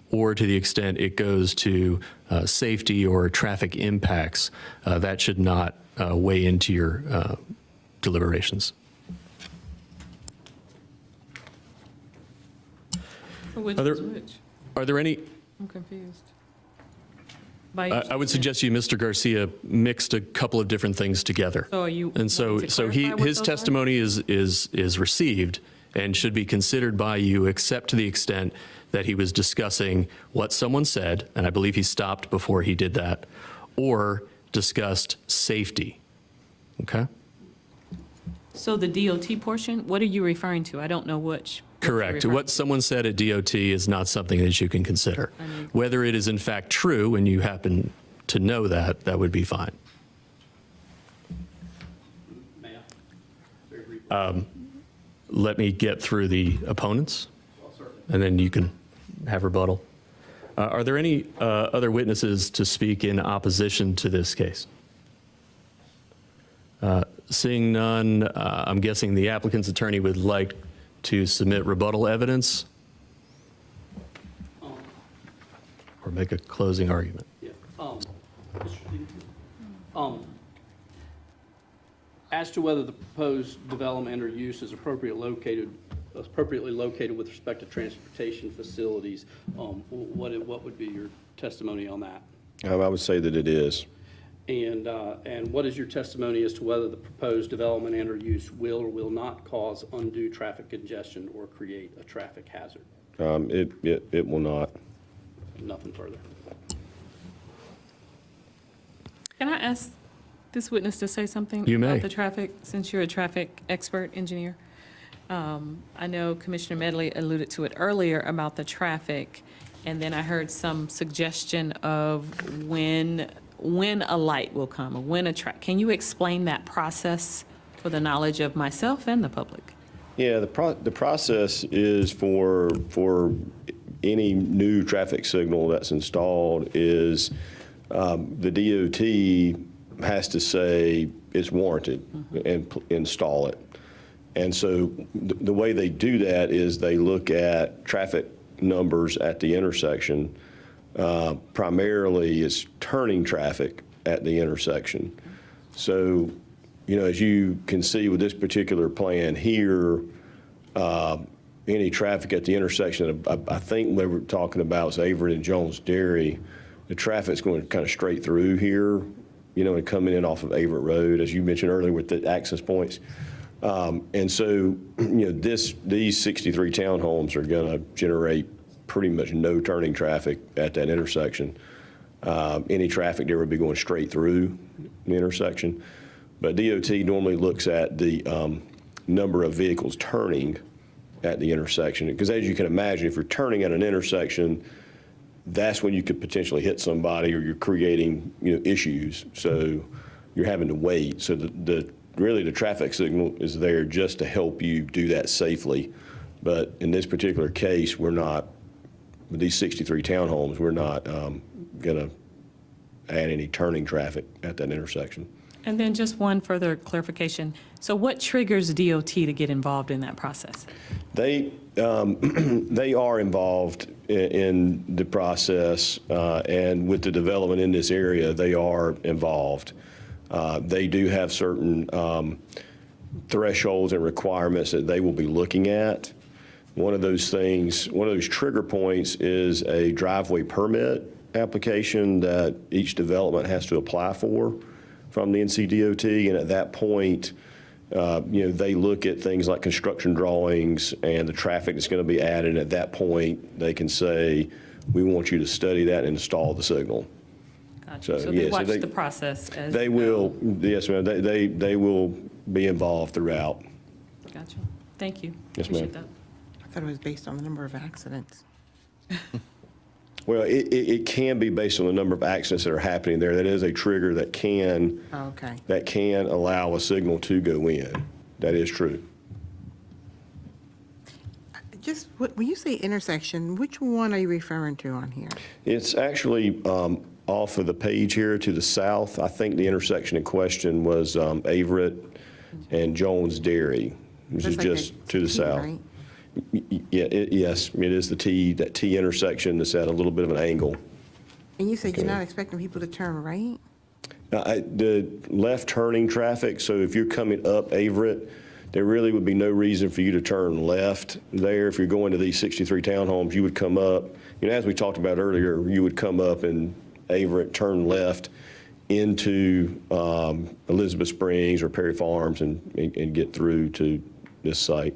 or to the extent it goes to safety or traffic impacts, that should not weigh into your deliberations. Which Are there- is which? Are there any, I'm confused. By I would suggest you, Mr. Garcia, mixed a couple of different things together. So are you And so, wanting to so clarify what his those are? testimony is received and should be considered by you, except to the extent that he was discussing what someone said, and I believe he stopped before he did that, or discussed safety. Okay? So the DOT portion, what are you referring to? I don't know which. you're Correct. referring What someone said at DOT is not something that you can consider. Whether it is in fact true and you happen to know that, that would be fine. Let me get through the opponents, and then you can have rebuttal. Are there any other witnesses to speak in opposition to this case? Seeing none, I'm guessing the applicant's attorney would like to submit rebuttal evidence or make a closing argument. Yeah. As to whether the proposed development or use is appropriately located with respect to transportation facilities, what would be your testimony on that? I would say that it is. And what is your testimony as to whether the proposed development and or use will or will not cause undue traffic congestion or create a traffic hazard? It will not. Nothing further. Can I ask this witness to say something? You may. About the traffic, since you're a traffic expert engineer? I know Commissioner Medley alluded to it earlier about the traffic, and then I heard some suggestion of when a light will come, or when can you explain that process for the knowledge of myself and the public? Yeah, the process is for any new traffic signal that's installed is the DOT has to say it's warranted and install it. And so the way they do that is they look at traffic numbers at the intersection. Primarily it's turning traffic at the intersection. So, as you can see with this particular plan here, any traffic at the intersection, I think we were talking about is Averett and Jones Dairy, the traffic's going kind of straight through here, and coming in off of Averett Road, as you mentioned earlier with the access points. And so, these 63 townhomes are going to generate pretty much no turning traffic at that intersection. Any traffic there would be going straight through the intersection. But DOT normally looks at the number of vehicles turning at the intersection. Because as you can imagine, if you're turning at an intersection, that's when you could potentially hit somebody or you're creating issues. So you're having to wait. So really the traffic signal is there just to help you do that safely. But in this particular case, we're not, with these 63 townhomes, we're not going to add any turning traffic at that intersection. And then just one further clarification. So what triggers DOT to get involved in that process? They are involved in the process, and with the development in this area, they are involved. They do have certain thresholds and requirements that they will be looking at. One of those things, one of those trigger points is a driveway permit application that each development has to apply for from the NCDOT, and at that point, they look at things like construction drawings and the traffic that's going to be added. At that point, they can say, we want you to study that and install the signal. Gotcha. So they watch the process as they will, yes, ma'am. They will be involved throughout. Gotcha. Thank you. Yes, ma'am. Appreciate that. I thought it was based on the number of accidents. Well, it can be based on the number of accidents that are happening there. That is a trigger that can allow a signal to go in. That is true. Just, when you say intersection, which one are you referring to on here? It's actually off of the page here to the south. I think the intersection in question was Averett and Jones Dairy, which is just to the south. Right? Yes, it is that T intersection that's at a little bit of an angle. And you said you're not expecting people to turn right? The left turning traffic, so if you're coming up Averett, there really would be no reason for you to turn left there. If you're going to these 63 townhomes, you would come up, as we talked about earlier, you would come up in Averett, turn left into Elizabeth Springs or Perry Farms and get through to this site.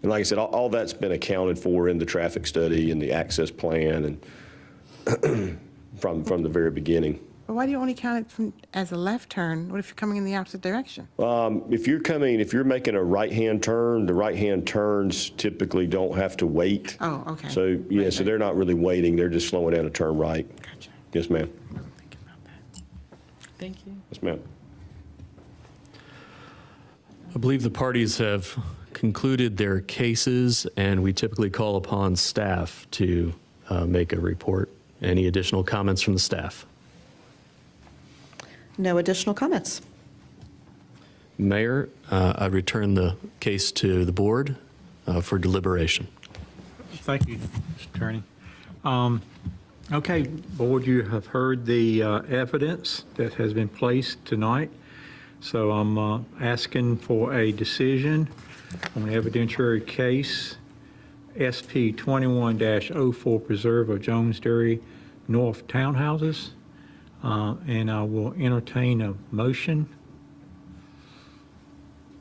And like I said, all that's been accounted for in the traffic study and the access plan and from the very beginning. But why do you only count it as a left turn? What if you're coming in the opposite direction? If you're making a right-hand turn, the right-hand turns typically don't have to wait. Oh, okay. So, yeah, so they're not really waiting. They're just slowing down to turn right. Gotcha. Yes, ma'am. Thank you. Yes, ma'am. I believe the parties have concluded their cases, and we typically call upon staff to make a report. Any additional comments from the staff? No additional comments. Mayor, I return the case to the board for deliberation. Thank you, Mr. Attorney. Okay, board, you have heard the evidence that has been placed tonight. So I'm asking for a decision on the evidentiary case SP 21-04 Preserve of Jones Dairy North Townhouses. And I will entertain a motion.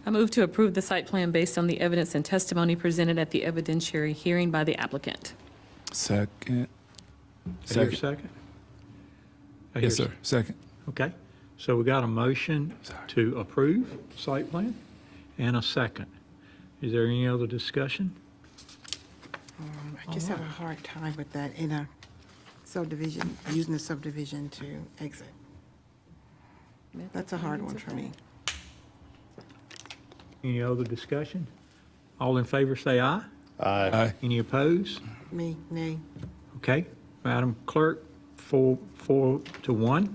I move to approve the site plan based on the evidence and testimony presented at the evidentiary hearing by the applicant. Second. I hear a second? I hear Yes, sir. Second. Okay, so we got a motion to approve site plan and a second. Is there any other discussion? I just have a hard time with that in a subdivision, using the subdivision to exit. That's a hard one for me. Any other discussion? All in favor, say aye. Aye. Any opposed? Me, nay. Okay, Madam Clerk, 4-1.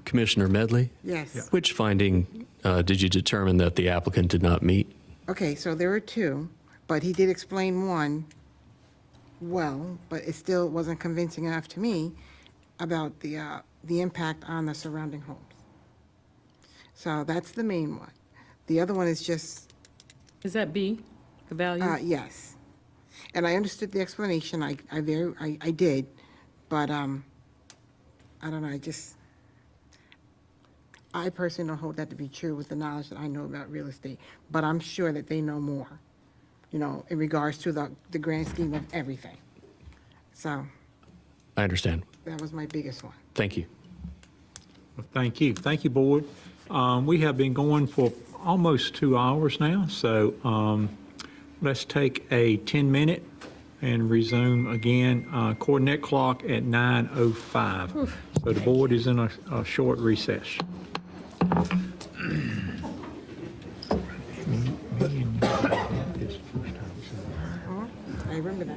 Commissioner Medley, Yes. which finding did you determine that the applicant did not meet? Okay, so there were two, but he did explain one well, but it still wasn't convincing enough to me about the impact on the surrounding homes. So that's the main one. The other one is just, Is that B, the value? yes. And I understood the explanation, I did, but, I don't know, I personally don't hold that to be true with the knowledge that I know about real estate, but I'm sure that they know more, in regards to the grand scheme of everything. So I understand. that was my biggest one. Thank you. Well, thank you. Thank you, Board. We have been going for almost 2 hours now, so let's take a 10-minute and resume again, coordinate clock at 9:05. So the board is in a short recess. I remember that.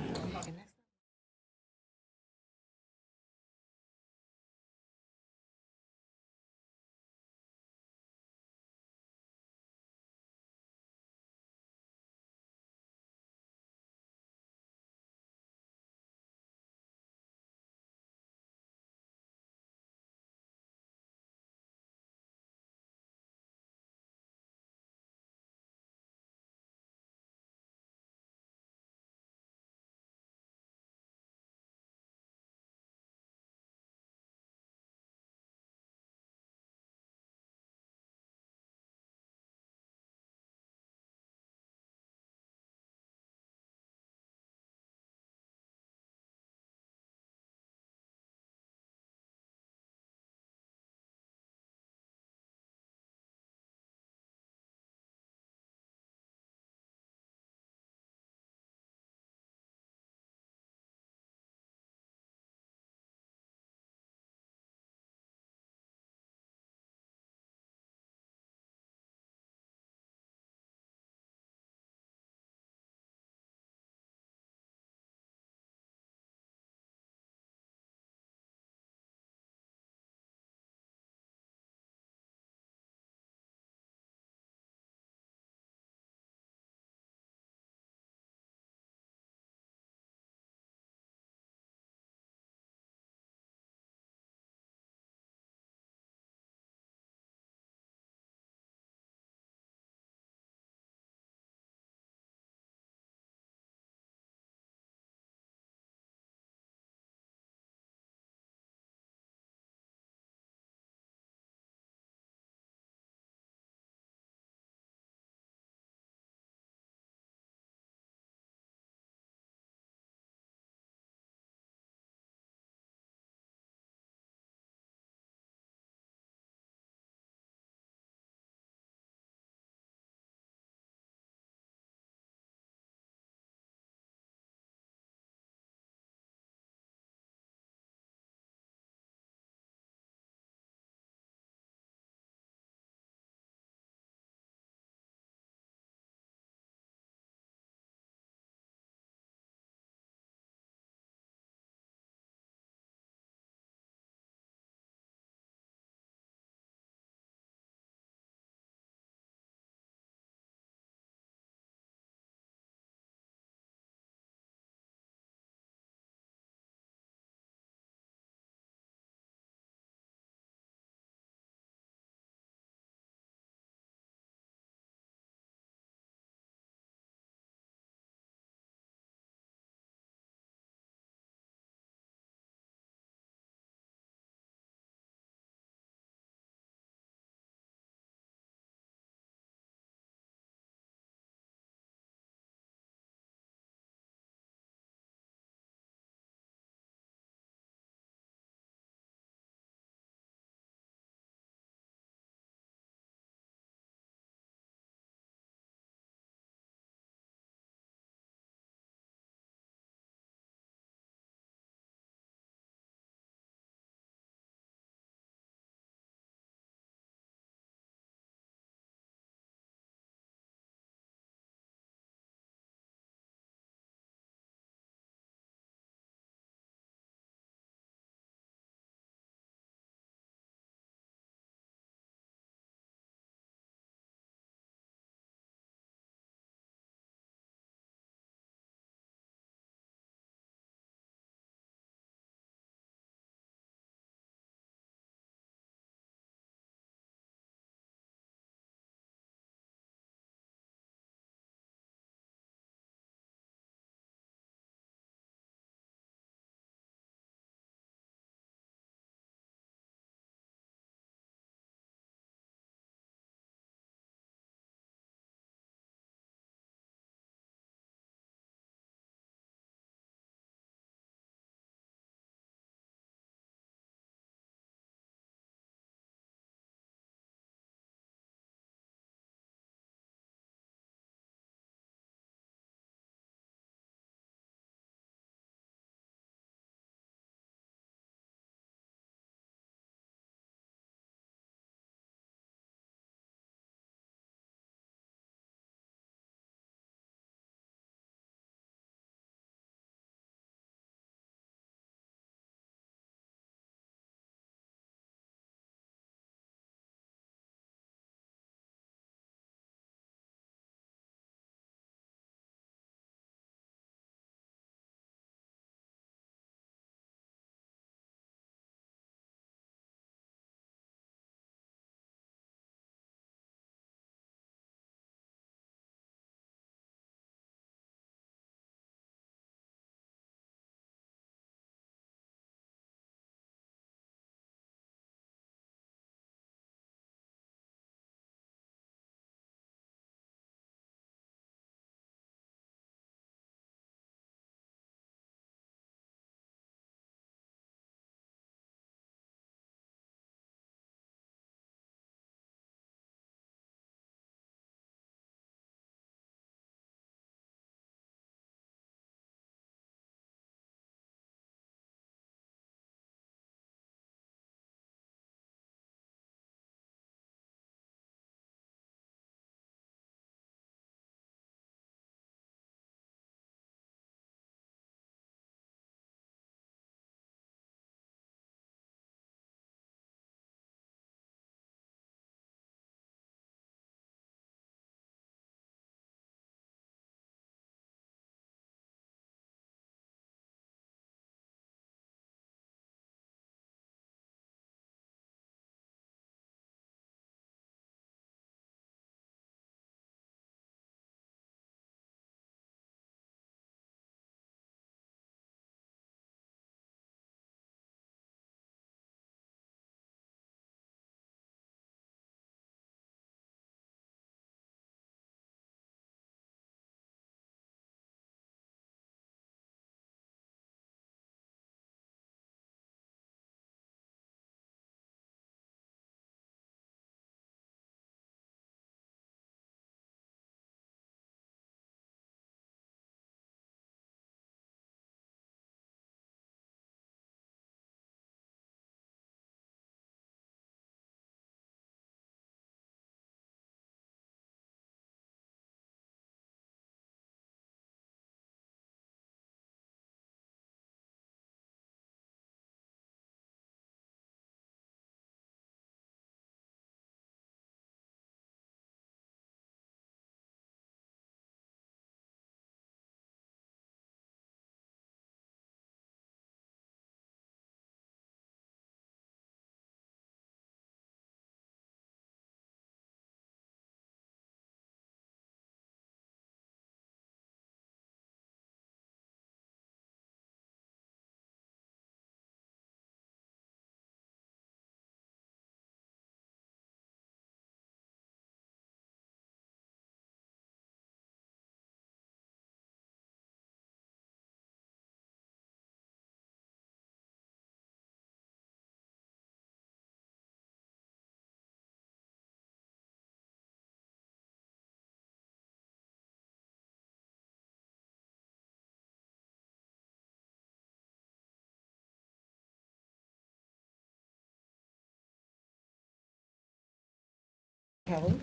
Kelly?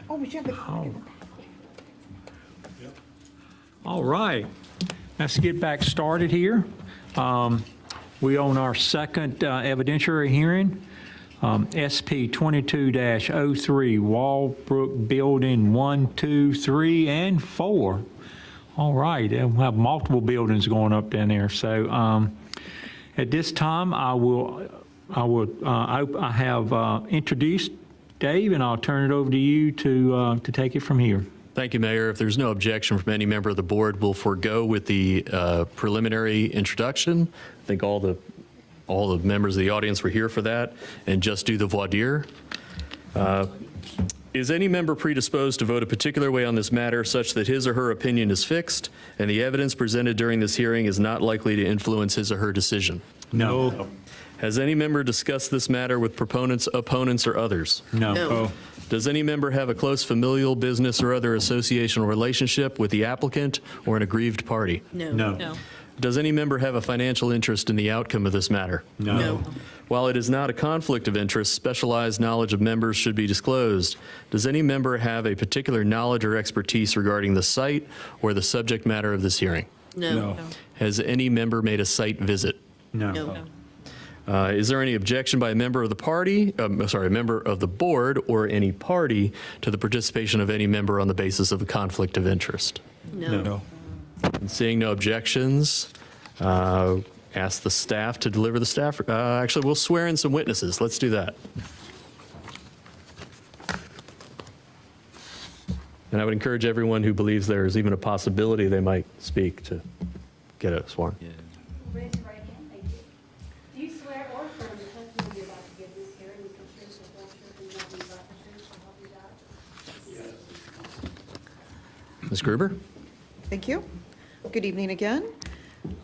Oh, we should have the. All right, let's get back started here. We on our second evidentiary hearing, SP 22-03, Walbrook Building 1, 2, 3, and 4. All right, and we'll have multiple buildings going up down there. So at this time, I have introduced Dave, and I'll turn it over to you to take it from here. Thank you, Mayor. If there's no objection from any member of the board, we'll forego with the preliminary introduction. I think all the members of the audience were here for that, and just do the voir dire. Is any member predisposed to vote a particular way on this matter such that his or her opinion is fixed and the evidence presented during this hearing is not likely to influence his or her decision? No. Has any member discussed this matter with proponents, opponents, or others? No. No. Does any member have a close familial, business, or other associational relationship with the applicant or an aggrieved party? No. Does any member have a financial interest in the outcome of this matter? No. While it is not a conflict of interest, specialized knowledge of members should be disclosed. Does any member have a particular knowledge or expertise regarding the site or the subject matter of this hearing? No. Has any member made a site visit? No. Is there any objection by a member of the party, a member of the board or any party to the participation of any member on the basis of a conflict of interest? No. And seeing no objections, ask the staff to deliver the staff. Actually, we'll swear in some witnesses. Let's do that. And I would encourage everyone who believes there is even a possibility they might speak to get it sworn. Raise your right hand, thank you. Do you swear or affirm the testimony you're about to give this hearing is the truth, the whole truth, and nothing but the truth, so help you God? Ms. Gruber? Thank you. Good evening again.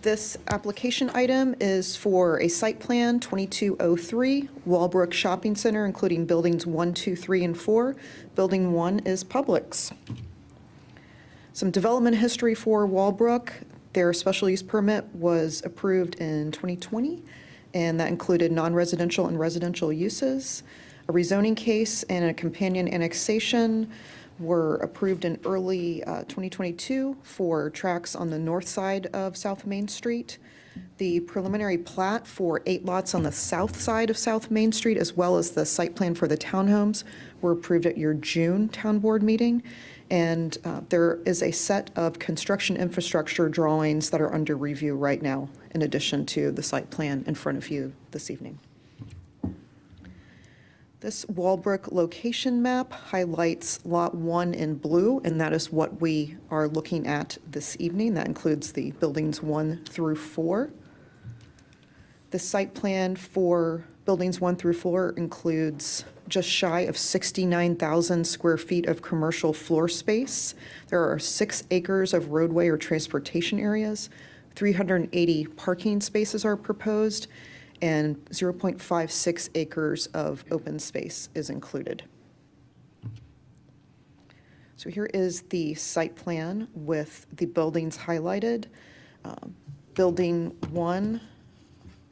This application item is for a site plan 2203 Walbrook Shopping Center, including buildings 1, 2, 3, and 4. Building 1 is Publix. Some development history for Walbrook. Their special use permit was approved in 2020, and that included non-residential and residential uses. A rezoning case and a companion annexation were approved in early 2022 for tracks on the north side of South Main Street. The preliminary plat for 8 lots on the south side of South Main Street, as well as the site plan for the townhomes, were approved at your June town board meeting. And there is a set of construction infrastructure drawings that are under review right now, in addition to the site plan in front of you this evening. This Walbrook location map highlights Lot 1 in blue, and that is what we are looking at this evening. That includes the buildings 1 through 4. The site plan for buildings 1 through 4 includes just shy of 69,000 square feet of commercial floor space. There are 6 acres of roadway or transportation areas. 380 parking spaces are proposed, and 0.56 acres of open space is included. So here is the site plan with the buildings highlighted. Building 1,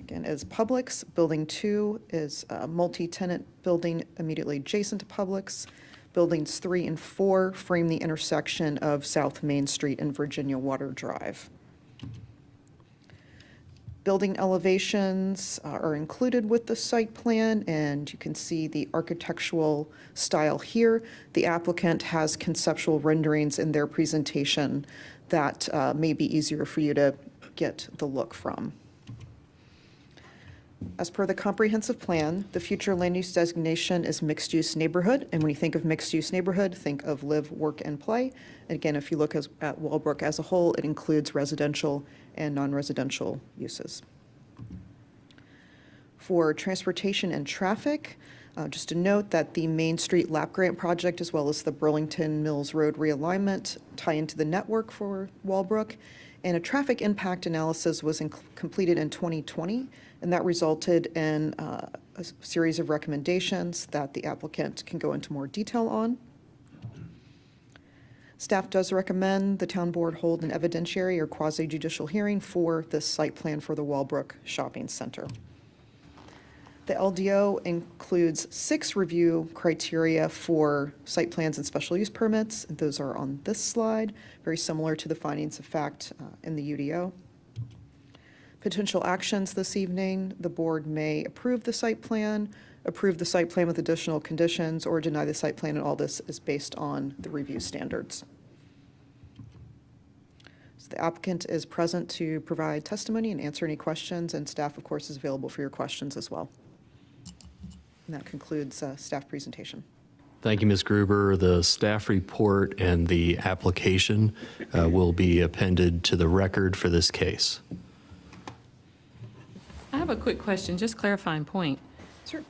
again, is Publix. Building 2 is a multi-tenant building immediately adjacent to Publix. Buildings 3 and 4 frame the intersection of South Main Street and Virginia Water Drive. Building elevations are included with the site plan, and you can see the architectural style here. The applicant has conceptual renderings in their presentation that may be easier for you to get the look from. As per the comprehensive plan, the future land use designation is mixed-use neighborhood, and when you think of mixed-use neighborhood, think of live, work, and play. And again, if you look at Walbrook as a whole, it includes residential and non-residential uses. For transportation and traffic, just to note that the Main Street LAP grant project, as well as the Burlington Mills Road realignment, tie into the network for Walbrook, and a traffic impact analysis was completed in 2020, and that resulted in a series of recommendations that the applicant can go into more detail on. Staff does recommend the town board hold an evidentiary or quasi-judicial hearing for this site plan for the Walbrook Shopping Center. The LDO includes 6 review criteria for site plans and special use permits. Those are on this slide, very similar to the findings of fact in the UDO. Potential actions this evening: the board may approve the site plan with additional conditions, or deny the site plan, and all this is based on the review standards. So the applicant is present to provide testimony and answer any questions, and staff, of course, is available for your questions as well. And that concludes staff presentation. Thank you, Ms. Gruber. The staff report and the application will be appended to the record for this case. I have a quick question, just clarifying point. Sure.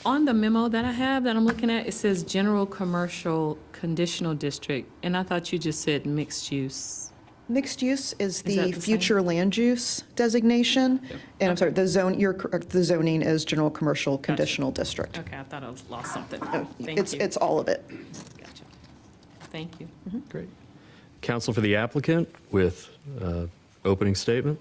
On the memo that I have that I'm looking at, it says general commercial conditional district, and I thought you just said mixed use. Mixed use is that the the same? future land use designation. And I'm sorry, the zone, you're correct, the zoning is general commercial conditional district. Okay, I thought I lost something. No, Thank you. it's all of it. Gotcha. Thank you. Great. Counsel for the applicant with opening statement.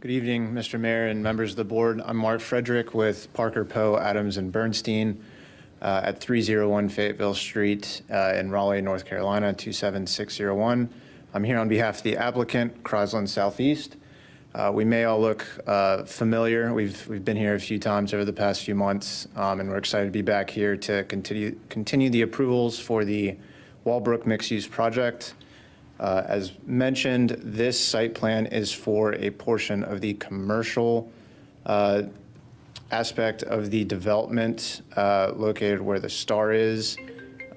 Good evening, Mr. Mayor and members of the board. I'm Mark Frederick with Parker, Poe, Adams, and Bernstein at 301 Fayetteville Street in Raleigh, North Carolina, 27601. I'm here on behalf of the applicant, Crosland Southeast. We may all look familiar. We've been here a few times over the past few months, and we're excited to be back here to continue the approvals for the Walbrook mixed-use project. As mentioned, this site plan is for a portion of the commercial aspect of the development located where the Star is.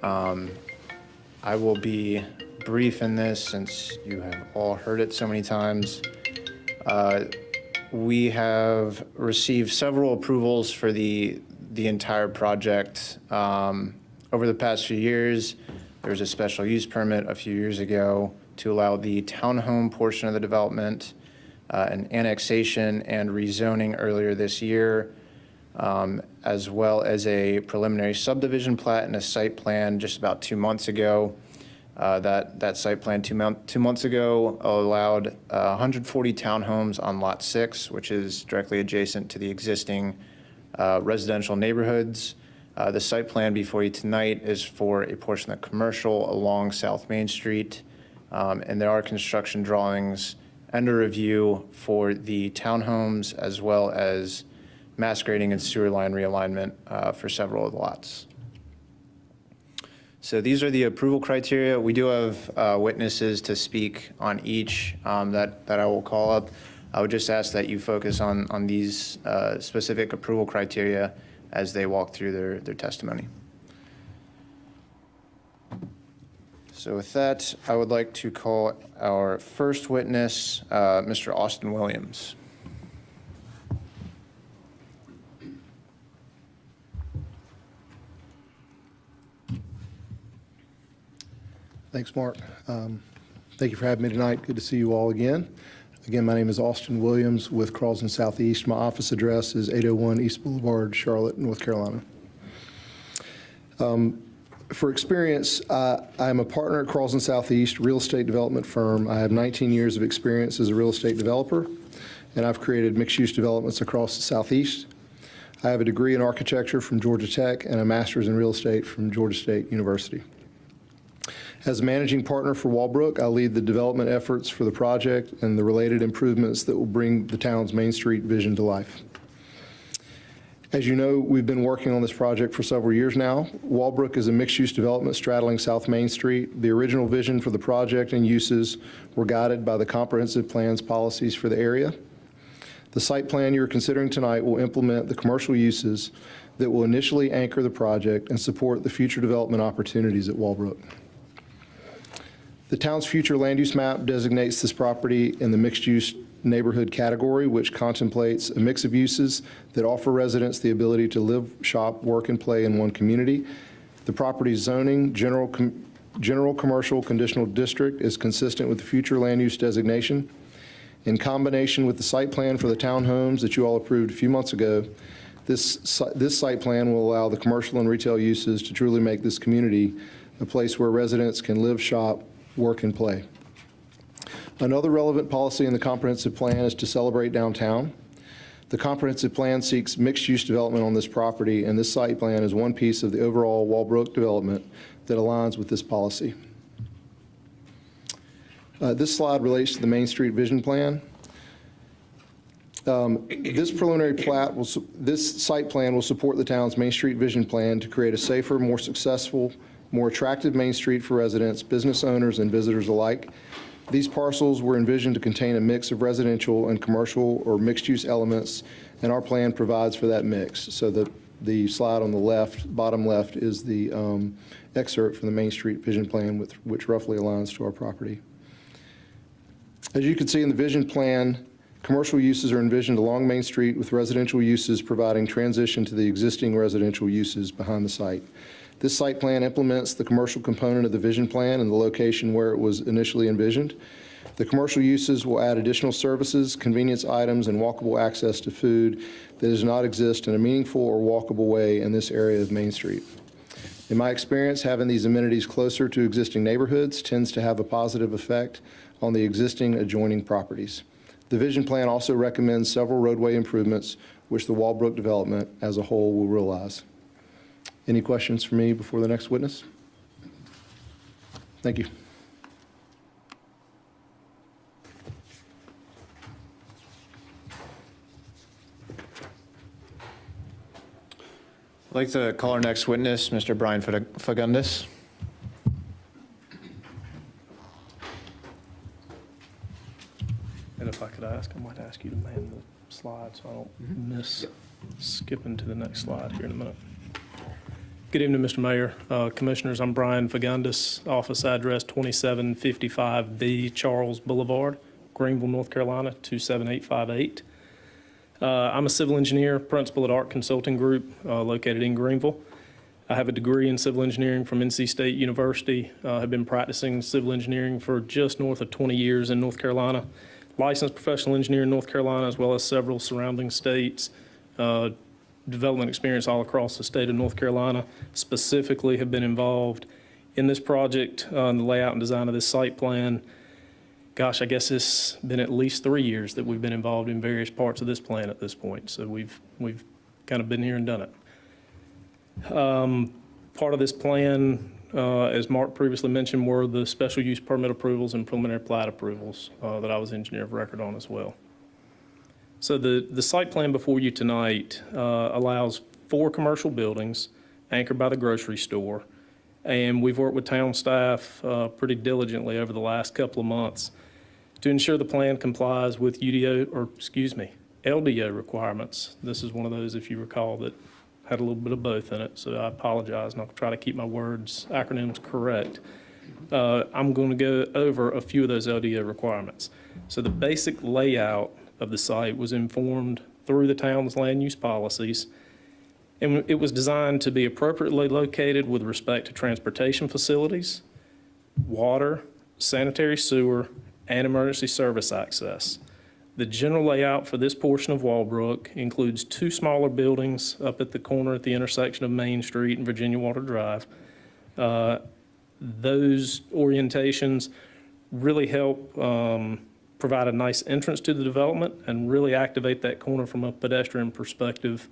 I will be brief in this since you have all heard it so many times. We have received several approvals for the entire project over the past few years. There was a special use permit a few years ago to allow the townhome portion of the development, an annexation and rezoning earlier this year, as well as a preliminary subdivision plat and a site plan just about 2 months ago. That site plan 2 months ago allowed 140 townhomes on Lot 6, which is directly adjacent to the existing residential neighborhoods. The site plan before you tonight is for a portion of commercial along South Main Street, and there are construction drawings under review for the townhomes as well as mass grading and sewer line realignment for several of the lots. So these are the approval criteria. We do have witnesses to speak on each that I will call up. I would just ask that you focus on these specific approval criteria as they walk through their testimony. So with that, I would like to call our first witness, Mr. Austin Williams. Thanks, Mark. Thank you for having me tonight. Good to see you all again. Again, my name is Austin Williams with Crosland Southeast. My office address is 801 East Boulevard, Charlotte, North Carolina. For experience, I am a partner at Crosland Southeast, real estate development firm. I have 19 years of experience as a real estate developer, and I've created mixed-use developments across the Southeast. I have a degree in architecture from Georgia Tech and a master's in real estate from Georgia State University. As a managing partner for Walbrook, I lead the development efforts for the project and the related improvements that will bring the town's Main Street vision to life. As you know, we've been working on this project for several years now. Walbrook is a mixed-use development straddling South Main Street. The original vision for the project and uses were guided by the comprehensive plans policies for the area. The site plan you're considering tonight will implement the commercial uses that will initially anchor the project and support the future development opportunities at Walbrook. The town's future land use map designates this property in the mixed-use neighborhood category, which contemplates a mix of uses that offer residents the ability to live, shop, work, and play in one community. The property's zoning, general commercial conditional district, is consistent with the future land use designation. In combination with the site plan for the townhomes that you all approved a few months ago, this site plan will allow the commercial and retail uses to truly make this community a place where residents can live, shop, work, and play. Another relevant policy in the comprehensive plan is to celebrate downtown. The comprehensive plan seeks mixed-use development on this property, and this site plan is one piece of the overall Walbrook development that aligns with this policy. This slide relates to the Main Street Vision Plan. This preliminary plat, this site plan will support the town's Main Street Vision Plan to create a safer, more successful, more attractive Main Street for residents, business owners, and visitors alike. These parcels were envisioned to contain a mix of residential and commercial or mixed-use elements, and our plan provides for that mix. So the slide on the left, bottom left, is the excerpt from the Main Street Vision Plan, which roughly aligns to our property. As you can see in the vision plan, commercial uses are envisioned along Main Street with residential uses providing transition to the existing residential uses behind the site. This site plan implements the commercial component of the vision plan in the location where it was initially envisioned. The commercial uses will add additional services, convenience items, and walkable access to food that does not exist in a meaningful or walkable way in this area of Main Street. In my experience, having these amenities closer to existing neighborhoods tends to have a positive effect on the existing adjoining properties. The vision plan also recommends several roadway improvements, which the Walbrook development as a whole will realize. Any questions for me before the next witness? Thank you. I'd like to call our next witness, Mr. Brian Fagundes. And if I could ask, I might ask you to man the slide so I don't miss skipping to the next slide here in a minute. Good evening, Mr. Mayor, Commissioners. I'm Brian Fagundes, office address 2755B Charles Boulevard, Greenville, North Carolina, 27858. I'm a civil engineer, principal at Art Consulting Group, located in Greenville. I have a degree in civil engineering from NC State University. Have been practicing civil engineering for just north of 20 years in North Carolina. Licensed professional engineer in North Carolina, as well as several surrounding states. Development experience all across the state of North Carolina. Specifically have been involved in this project, in the layout and design of this site plan. Gosh, I guess it's been at least 3 years that we've been involved in various parts of this plan at this point. So we've kind of been here and done it. Part of this plan, as Mark previously mentioned, were the special use permit approvals and preliminary plat approvals that I was engineer of record on as well. So the site plan before you tonight allows 4 commercial buildings anchored by the grocery store. And we've worked with town staff pretty diligently over the last couple of months to ensure the plan complies with LDO requirements. This is one of those, if you recall, that had a little bit of both in it. So I apologize, and I'll try to keep my acronyms correct. I'm going to go over a few of those LDO requirements. So the basic layout of the site was informed through the town's land use policies, and it was designed to be appropriately located with respect to transportation facilities, water, sanitary sewer, and emergency service access. The general layout for this portion of Walbrook includes 2 smaller buildings up at the corner at the intersection of Main Street and Virginia Water Drive. Those orientations really help provide a nice entrance to the development and really activate that corner from a pedestrian perspective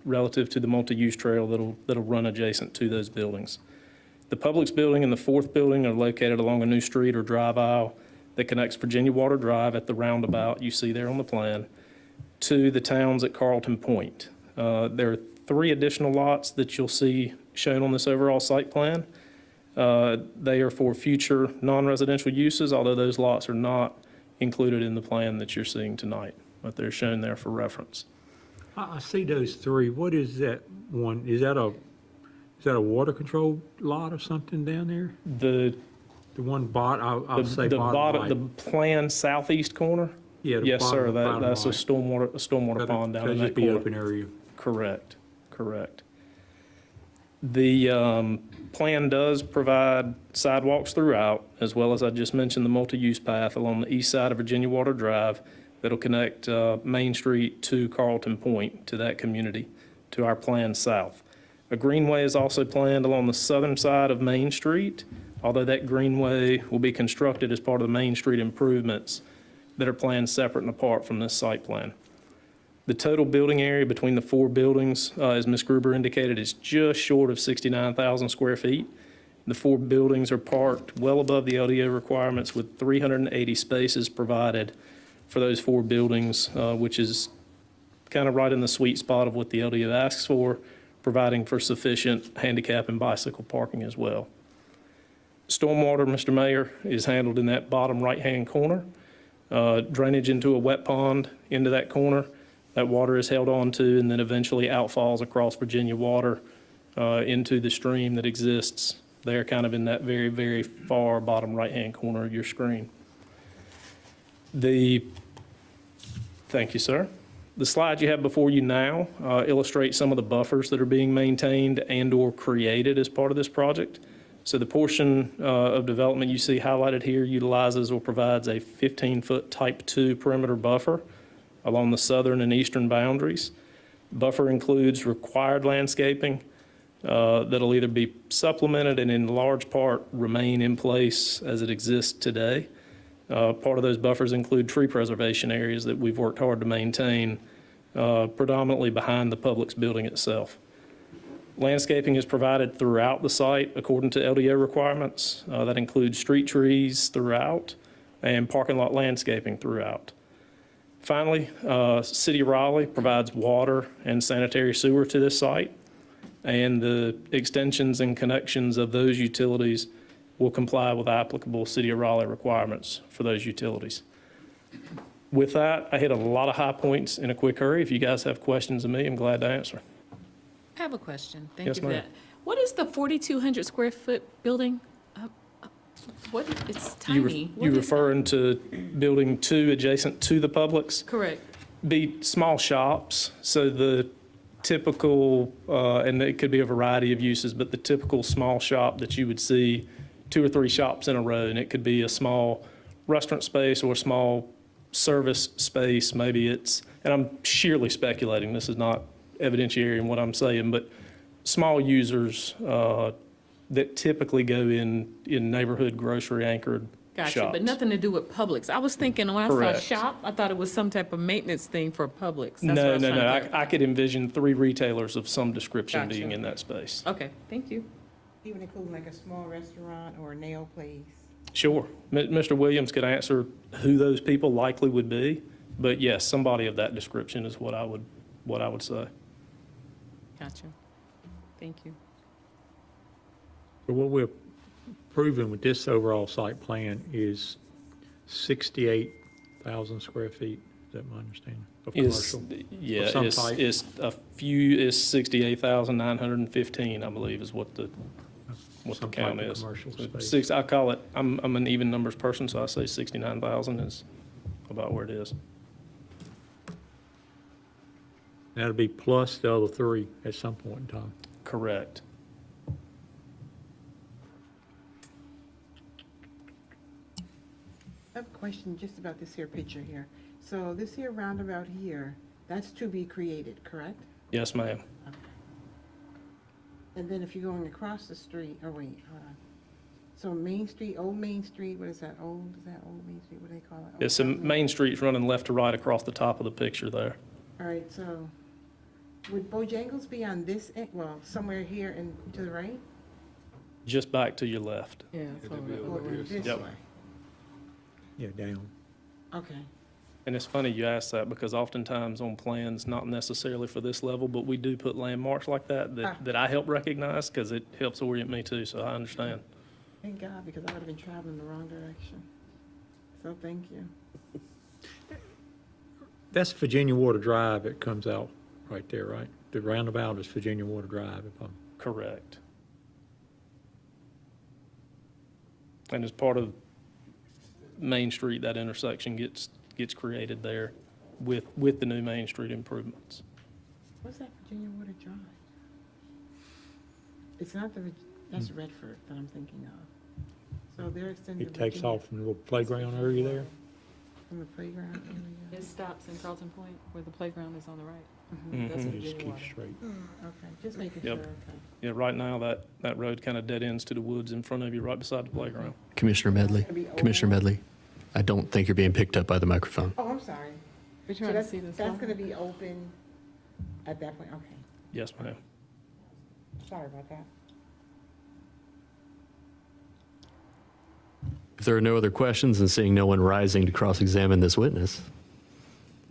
relative to the multi-use trail that'll run adjacent to those buildings. The Publix building and the 4th building are located along a new street or drive aisle that connects Virginia Water Drive at the roundabout you see there on the plan to the towns at Carlton Point. There are 3 additional lots that you'll see shown on this overall site plan. They are for future non-residential uses, although those lots are not included in the plan that you're seeing tonight, but they're shown there for reference. I see those 3. What is that one? Is that a water control lot or something down there? The one I'll say bottom right. The plan southeast corner? Yeah. Yes, sir. Bottom That's a right. stormware pond down in that That'd just be corner. open area. Correct. The plan does provide sidewalks throughout, as well as I just mentioned, the multi-use path along the east side of Virginia Water Drive that'll connect Main Street to Carlton Point, to that community, to our plan south. A greenway is also planned along the southern side of Main Street, although that greenway will be constructed as part of the Main Street improvements that are planned separate and apart from this site plan. The total building area between the four buildings, as Ms. Gruber indicated, is just short of 69,000 square feet. The four buildings are parked well above the LDO requirements with 380 spaces provided for those four buildings, which is kind of right in the sweet spot of what the LDO asks for, providing for sufficient handicap and bicycle parking as well. Stormwater, Mr. Mayor, is handled in that bottom right-hand corner. Drainage into a wet pond into that corner. That water is held on to and then eventually outfalls across Virginia Water into the stream that exists there, kind of in that very, very far bottom right-hand corner of your screen. Thank you, sir. The slide you have before you now illustrates some of the buffers that are being maintained and/or created as part of this project. So the portion of development you see highlighted here utilizes or provides a 15-foot Type 2 perimeter buffer along the southern and eastern boundaries. Buffer includes required landscaping that'll either be supplemented and in large part remain in place as it exists today. Part of those buffers include tree preservation areas that we've worked hard to maintain, predominantly behind the Publix building itself. Landscaping is provided throughout the site according to LDO requirements. That includes street trees throughout and parking lot landscaping throughout. Finally, City of Raleigh provides water and sanitary sewer to this site, and the extensions and connections of those utilities will comply with applicable City of Raleigh requirements for those utilities. With that, I hit a lot of high points in a quick hurry. If you guys have questions of me, I'm glad to answer. I have a question. Thank Yes, you for ma'am. that. What is the 4,200 square foot building? It's tiny. What You is referring to building 2 adjacent to the Publix? Correct. Be small shops, so the typical, and it could be a variety of uses, but the typical small shop that you would see 2 or 3 shops in a row, and it could be a small restaurant space or a small service space. Maybe it's, and I'm sheerly speculating, this is not evidentiary in what I'm saying, but small users that typically go in neighborhood grocery anchored Gotcha, shops. but nothing to do with Publix. I was thinking when I Correct. saw shop, I thought it was some type of maintenance thing for Publix. That's what I No, was no, trying no. to clarify. I could envision 3 retailers of some description Gotcha. being in that space. Okay, thank you. Even including like a small restaurant or a nail place? Sure. Mr. Williams could answer who those people likely would be, but yes, somebody of that description is what I would say. Gotcha. Thank you. So what we're approving with this overall site plan is 68,000 square feet. Is that my understanding? Of commercial? Yeah, Of some type? it's 68,915, I believe, is what the Some count type of is. commercial So space. I call it, I'm an even numbers person, so I say 69,000 is about where it is. That'll be plus the other 3 at some point in time. Correct. I have a question just about this here picture here. So this here roundabout here, that's to be created, correct? Yes, ma'am. And then if you're going across the street, oh wait, hold on. So Main Street, Old Main Street, what is that, Old Main Street, what do they call it? Yes, so Main Street's running left to right across the top of the picture there. All right, so would Bojangles be on this end, well, somewhere here and to the right? Just back to your left. Yeah. Or this Yep. way? Yeah, down. Okay. And it's funny you ask that because oftentimes on plans, not necessarily for this level, but we do put landmarks like that I help recognize because it helps orient me too, so I understand. Thank God, because I would have been traveling the wrong direction. So thank you. That's Virginia Water Drive that comes out right there, right? The roundabout is Virginia Water Drive, if I'm... Correct. And as part of Main Street, that intersection gets created there with the new Main Street improvements. What's that Virginia Water Drive? It's not that's Redford that I'm thinking of. So they're extending. It takes off from the little playground area there. From the playground area. It stops in Carlton Point where the playground is on the right. Mhm. That's Just Virginia keep Water. straight. Okay, just making sure, Yep. okay. Yeah, right now, that road kind of dead ends to the woods in front of you, right beside the playground. Commissioner Medley, Commissioner Medley, I don't think you're being picked up by the microphone. Oh, I'm sorry. We're So trying to that's, see this. that's gonna be open at that point, okay. Yes, ma'am. Sorry about that. If there are no other questions and seeing no one rising to cross-examine this witness,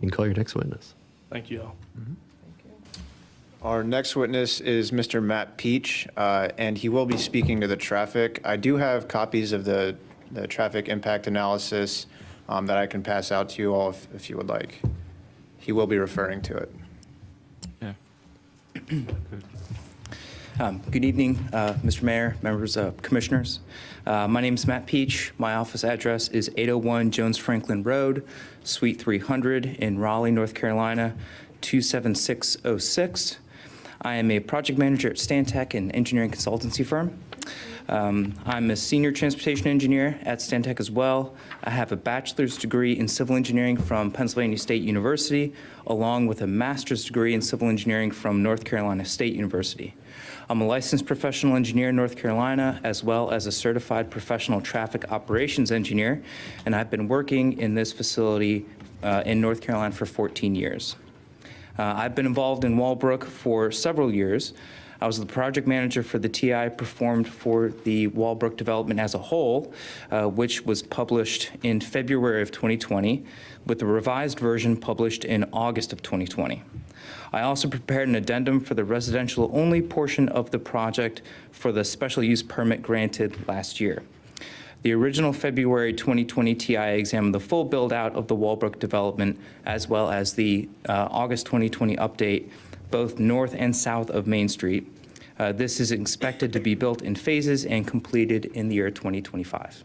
you can call your next witness. Thank you all. Our next witness is Mr. Matt Peach, and he will be speaking to the traffic. I do have copies of the traffic impact analysis that I can pass out to you all if you would like. He will be referring to it. Good evening, Mr. Mayor, members of commissioners. My name is Matt Peach. My office address is 801 Jones Franklin Road, Suite 300 in Raleigh, North Carolina, 27606. I am a project manager at Stantec, an engineering consultancy firm. I'm a senior transportation engineer at Stantec as well. I have a bachelor's degree in civil engineering from Pennsylvania State University, along with a master's degree in civil engineering from North Carolina State University. I'm a licensed professional engineer in North Carolina, as well as a certified professional traffic operations engineer, and I've been working in this facility in North Carolina for 14 years. I've been involved in Walbrook for several years. I was the project manager for the TI performed for the Walbrook development as a whole, which was published in February of 2020, with the revised version published in August of 2020. I also prepared an addendum for the residential-only portion of the project for the special use permit granted last year. The original February 2020 TI examined the full build-out of the Walbrook development, as well as the August 2020 update, both north and south of Main Street. This is expected to be built in phases and completed in the year 2025.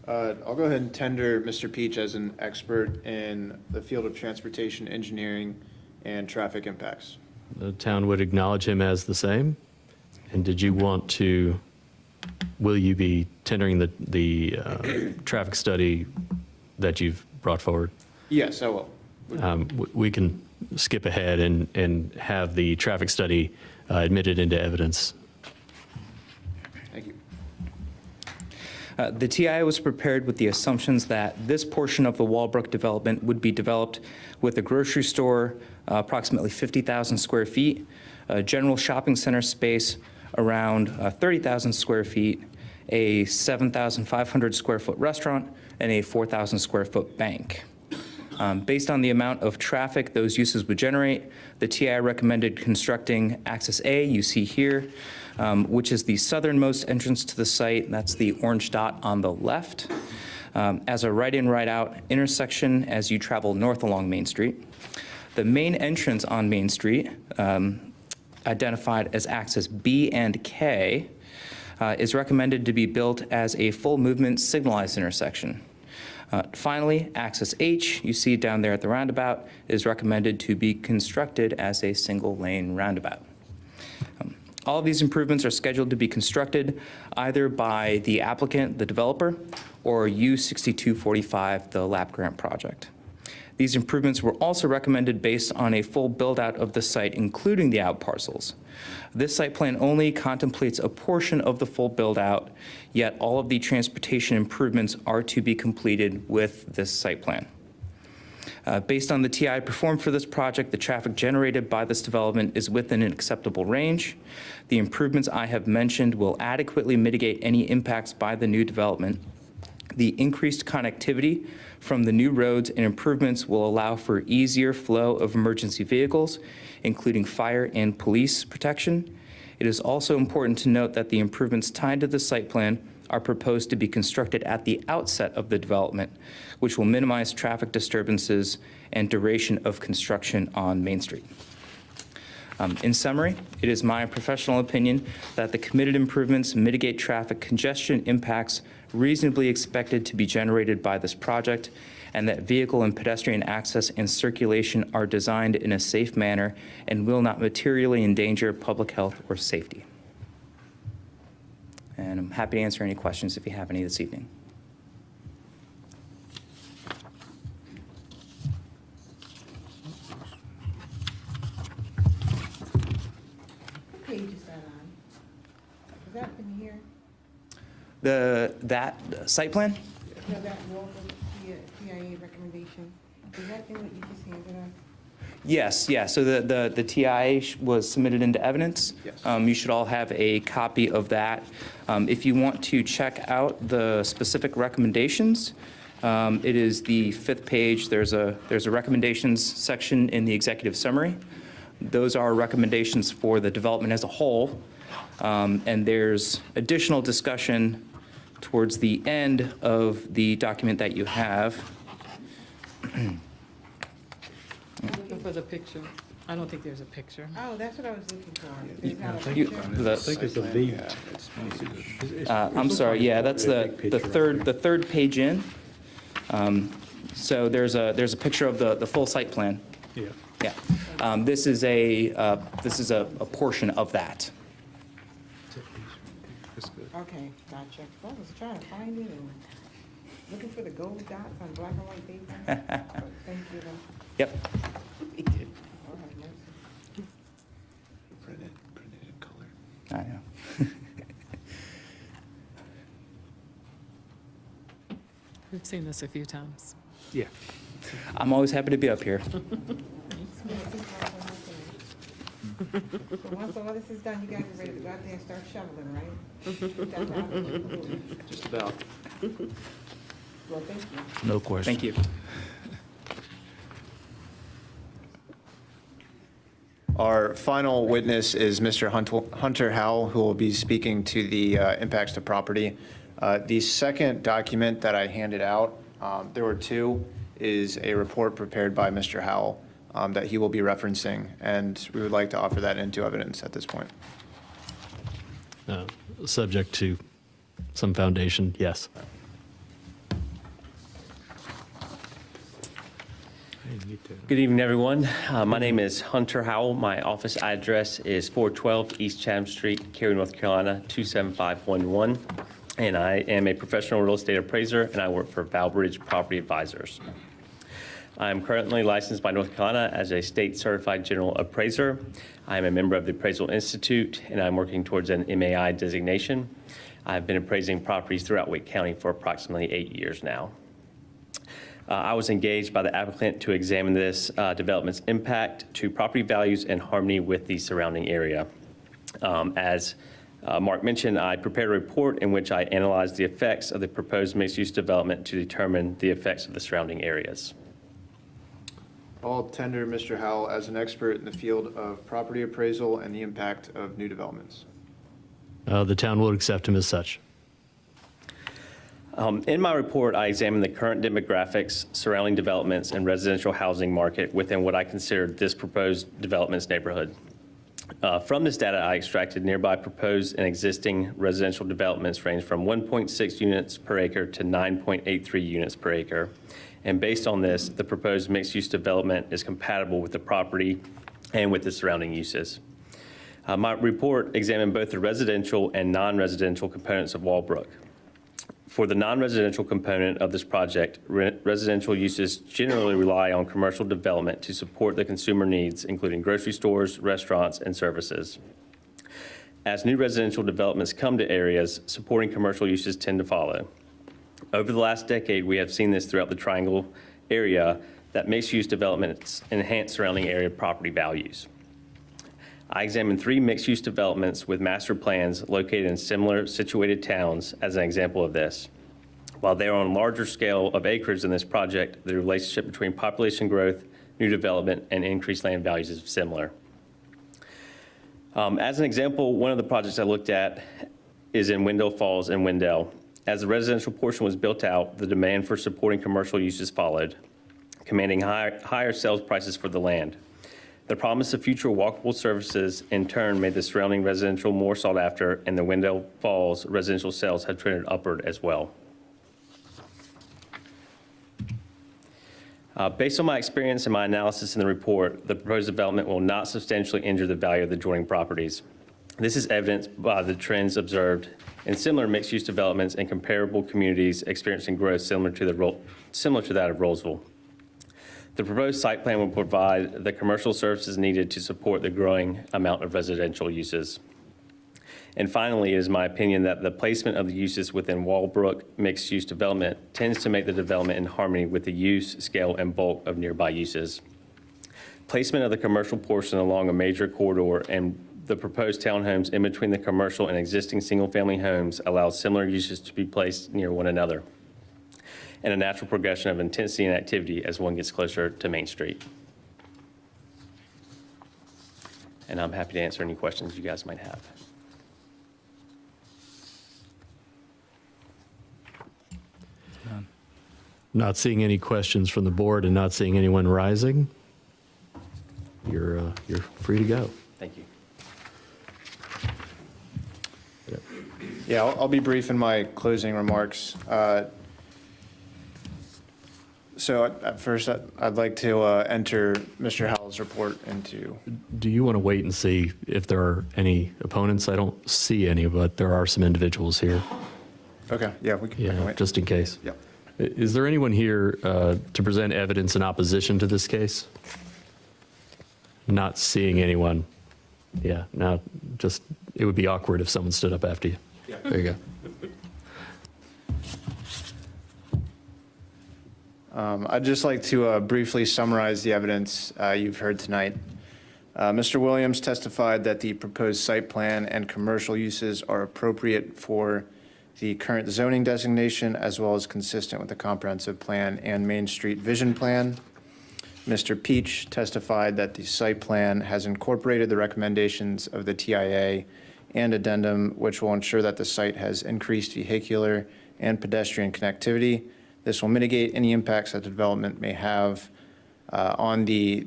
I'll go ahead and tender Mr. Peach as an expert in the field of transportation engineering and traffic impacts. The town would acknowledge him as the same. And did you want to, will you be tendering the traffic study that you've brought forward? Yes, I will. We can skip ahead and have the traffic study admitted into evidence. Thank you. The TI was prepared with the assumptions that this portion of the Walbrook development would be developed with a grocery store, approximately 50,000 square feet, a general shopping center space around 30,000 square feet, a 7,500 square foot restaurant, and a 4,000 square foot bank. Based on the amount of traffic those uses would generate, the TI recommended constructing Access A, you see here, which is the southernmost entrance to the site. That's the orange dot on the left, as a right-in, right-out intersection as you travel north along Main Street. The main entrance on Main Street, identified as Access B and K, is recommended to be built as a full movement signalized intersection. Finally, Access H, you see down there at the roundabout, is recommended to be constructed as a single-lane roundabout. All of these improvements are scheduled to be constructed either by the applicant, the developer, or U6245, the LAP grant project. These improvements were also recommended based on a full build-out of the site, including the out parcels. This site plan only contemplates a portion of the full build-out, yet all of the transportation improvements are to be completed with this site plan. Based on the TI performed for this project, the traffic generated by this development is within an acceptable range. The improvements I have mentioned will adequately mitigate any impacts by the new development. The increased connectivity from the new roads and improvements will allow for easier flow of emergency vehicles, including fire and police protection. It is also important to note that the improvements tied to the site plan are proposed to be constructed at the outset of the development, which will minimize traffic disturbances and duration of construction on Main Street. In summary, it is my professional opinion that the committed improvements mitigate traffic congestion impacts reasonably expected to be generated by this project, and that vehicle and pedestrian access and circulation are designed in a safe manner and will not materially endanger public health or safety. And I'm happy to answer any questions if you have any this evening. What page is that on? Is that in here? That site plan? No, that Walbrook TIA recommendation. Is that in what you just handed us? Yes, yeah, so the TIA was submitted into evidence. Yes. You should all have a copy of that. If you want to check out the specific recommendations, it is the 5th page. There's a recommendations section in the executive summary. Those are recommendations for the development as a whole. And there's additional discussion towards the end of the document that you have. I'm looking for the picture. I don't think there's a picture. Oh, that's what I was looking for. There's not a You- picture? the- I think it's a V. I'm sorry, yeah, that's the third page in. So there's a picture of the full site plan. Yeah. Yeah. This is a portion of that. Okay, gotcha. I was trying to find it and looking for the gold dots on black and white paper. Thank you, though. Yep. All right, nice. Print it in color. I know. We've seen this a few times. Yeah. I'm always happy to be up here. So once all this is done, you guys are ready to go out there and start shoveling, right? That's how I do it. Just about. Well, thank you. No question. Thank you. Our final witness is Mr. Hunter Howell, who will be speaking to the impacts to property. The second document that I handed out, there were two, is a report prepared by Mr. Howell that he will be referencing, and we would like to offer that into evidence at this point. Subject to some foundation, yes. Good evening, everyone. My name is Hunter Howell. My office address is 412 East Chatham Street, Cary, North Carolina, 27511. And I am a professional real estate appraiser, and I work for Valbridge Property Advisors. I'm currently licensed by North Carolina as a state certified general appraiser. I'm a member of the Appraisal Institute, and I'm working towards an MAI designation. I've been appraising properties throughout Wake County for approximately 8 years now. I was engaged by the applicant to examine this development's impact to property values and harmony with the surrounding area. As Mark mentioned, I prepared a report in which I analyzed the effects of the proposed mixed-use development to determine the effects of the surrounding areas. I'll tender Mr. Howell as an expert in the field of property appraisal and the impact of new developments. The town will accept him as such. In my report, I examined the current demographics, surrounding developments, and residential housing market within what I considered this proposed development's neighborhood. From this data, I extracted nearby proposed and existing residential developments range from 1.6 units per acre to 9.83 units per acre. And based on this, the proposed mixed-use development is compatible with the property and with the surrounding uses. My report examined both the residential and non-residential components of Walbrook. For the non-residential component of this project, residential uses generally rely on commercial development to support the consumer needs, including grocery stores, restaurants, and services. As new residential developments come to areas, supporting commercial uses tend to follow. Over the last decade, we have seen this throughout the Triangle area, that mixed-use developments enhance surrounding area property values. I examined 3 mixed-use developments with master plans located in similar situated towns as an example of this. While they are on a larger scale of acreage in this project, the relationship between population growth, new development, and increased land values is similar. As an example, one of the projects I looked at is in Wendell Falls and Wendell. As the residential portion was built out, the demand for supporting commercial uses followed, commanding higher sales prices for the land. The promise of future walkable services in turn made the surrounding residential more sought after, and the Wendell Falls residential sales have trended upward as well. Based on my experience and my analysis in the report, the proposed development will not substantially injure the value of the adjoining properties. This is evidenced by the trends observed in similar mixed-use developments in comparable communities experiencing growth similar to that of Roseville. The proposed site plan will provide the commercial services needed to support the growing amount of residential uses. And finally, it is my opinion that the placement of the uses within Walbrook mixed-use development tends to make the development in harmony with the use, scale, and bulk of nearby uses. Placement of the commercial portion along a major corridor and the proposed townhomes in between the commercial and existing single-family homes allows similar uses to be placed near one another, and a natural progression of intensity and activity as one gets closer to Main Street. And I'm happy to answer any questions you guys might have. Not seeing any questions from the board and not seeing anyone rising, you're free to go. Thank you. Yeah, I'll be brief in my closing remarks. So at first, I'd like to enter Mr. Howell's report into. Do you want to wait and see if there are any opponents? I don't see any, but there are some individuals here. Okay, yeah, we can wait. Just in case. Yep. Is there anyone here to present evidence in opposition to this case? Not seeing anyone. Yeah, now just, it would be awkward if someone stood up after you. Yeah. There you go. I'd just like to briefly summarize the evidence you've heard tonight. Mr. Williams testified that the proposed site plan and commercial uses are appropriate for the current zoning designation as well as consistent with the comprehensive plan and Main Street vision plan. Mr. Peach testified that the site plan has incorporated the recommendations of the TIA and addendum, which will ensure that the site has increased vehicular and pedestrian connectivity. This will mitigate any impacts that the development may have on the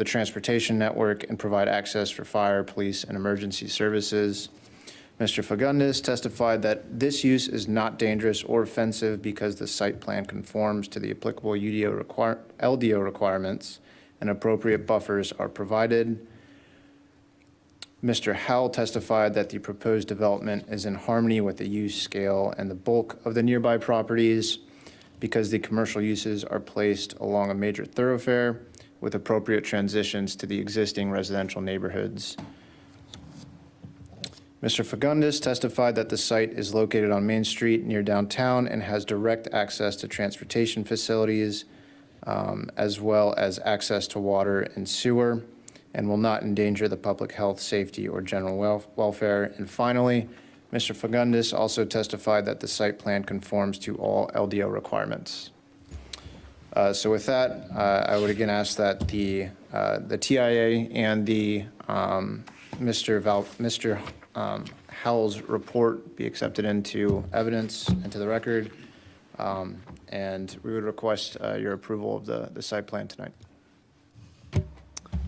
transportation network and provide access for fire, police, and emergency services. Mr. Fagundes testified that this use is not dangerous or offensive because the site plan conforms to the applicable LDO requirements and appropriate buffers are provided. Mr. Howell testified that the proposed development is in harmony with the use scale and the bulk of the nearby properties because the commercial uses are placed along a major thoroughfare with appropriate transitions to the existing residential neighborhoods. Mr. Fagundes testified that the site is located on Main Street near downtown and has direct access to transportation facilities, as well as access to water and sewer, and will not endanger the public health, safety, or general welfare. And finally, Mr. Fagundes also testified that the site plan conforms to all LDO requirements. So with that, I would again ask that the TIA and the Mr. Howell's report be accepted into evidence, into the record, and we would request your approval of the site plan tonight.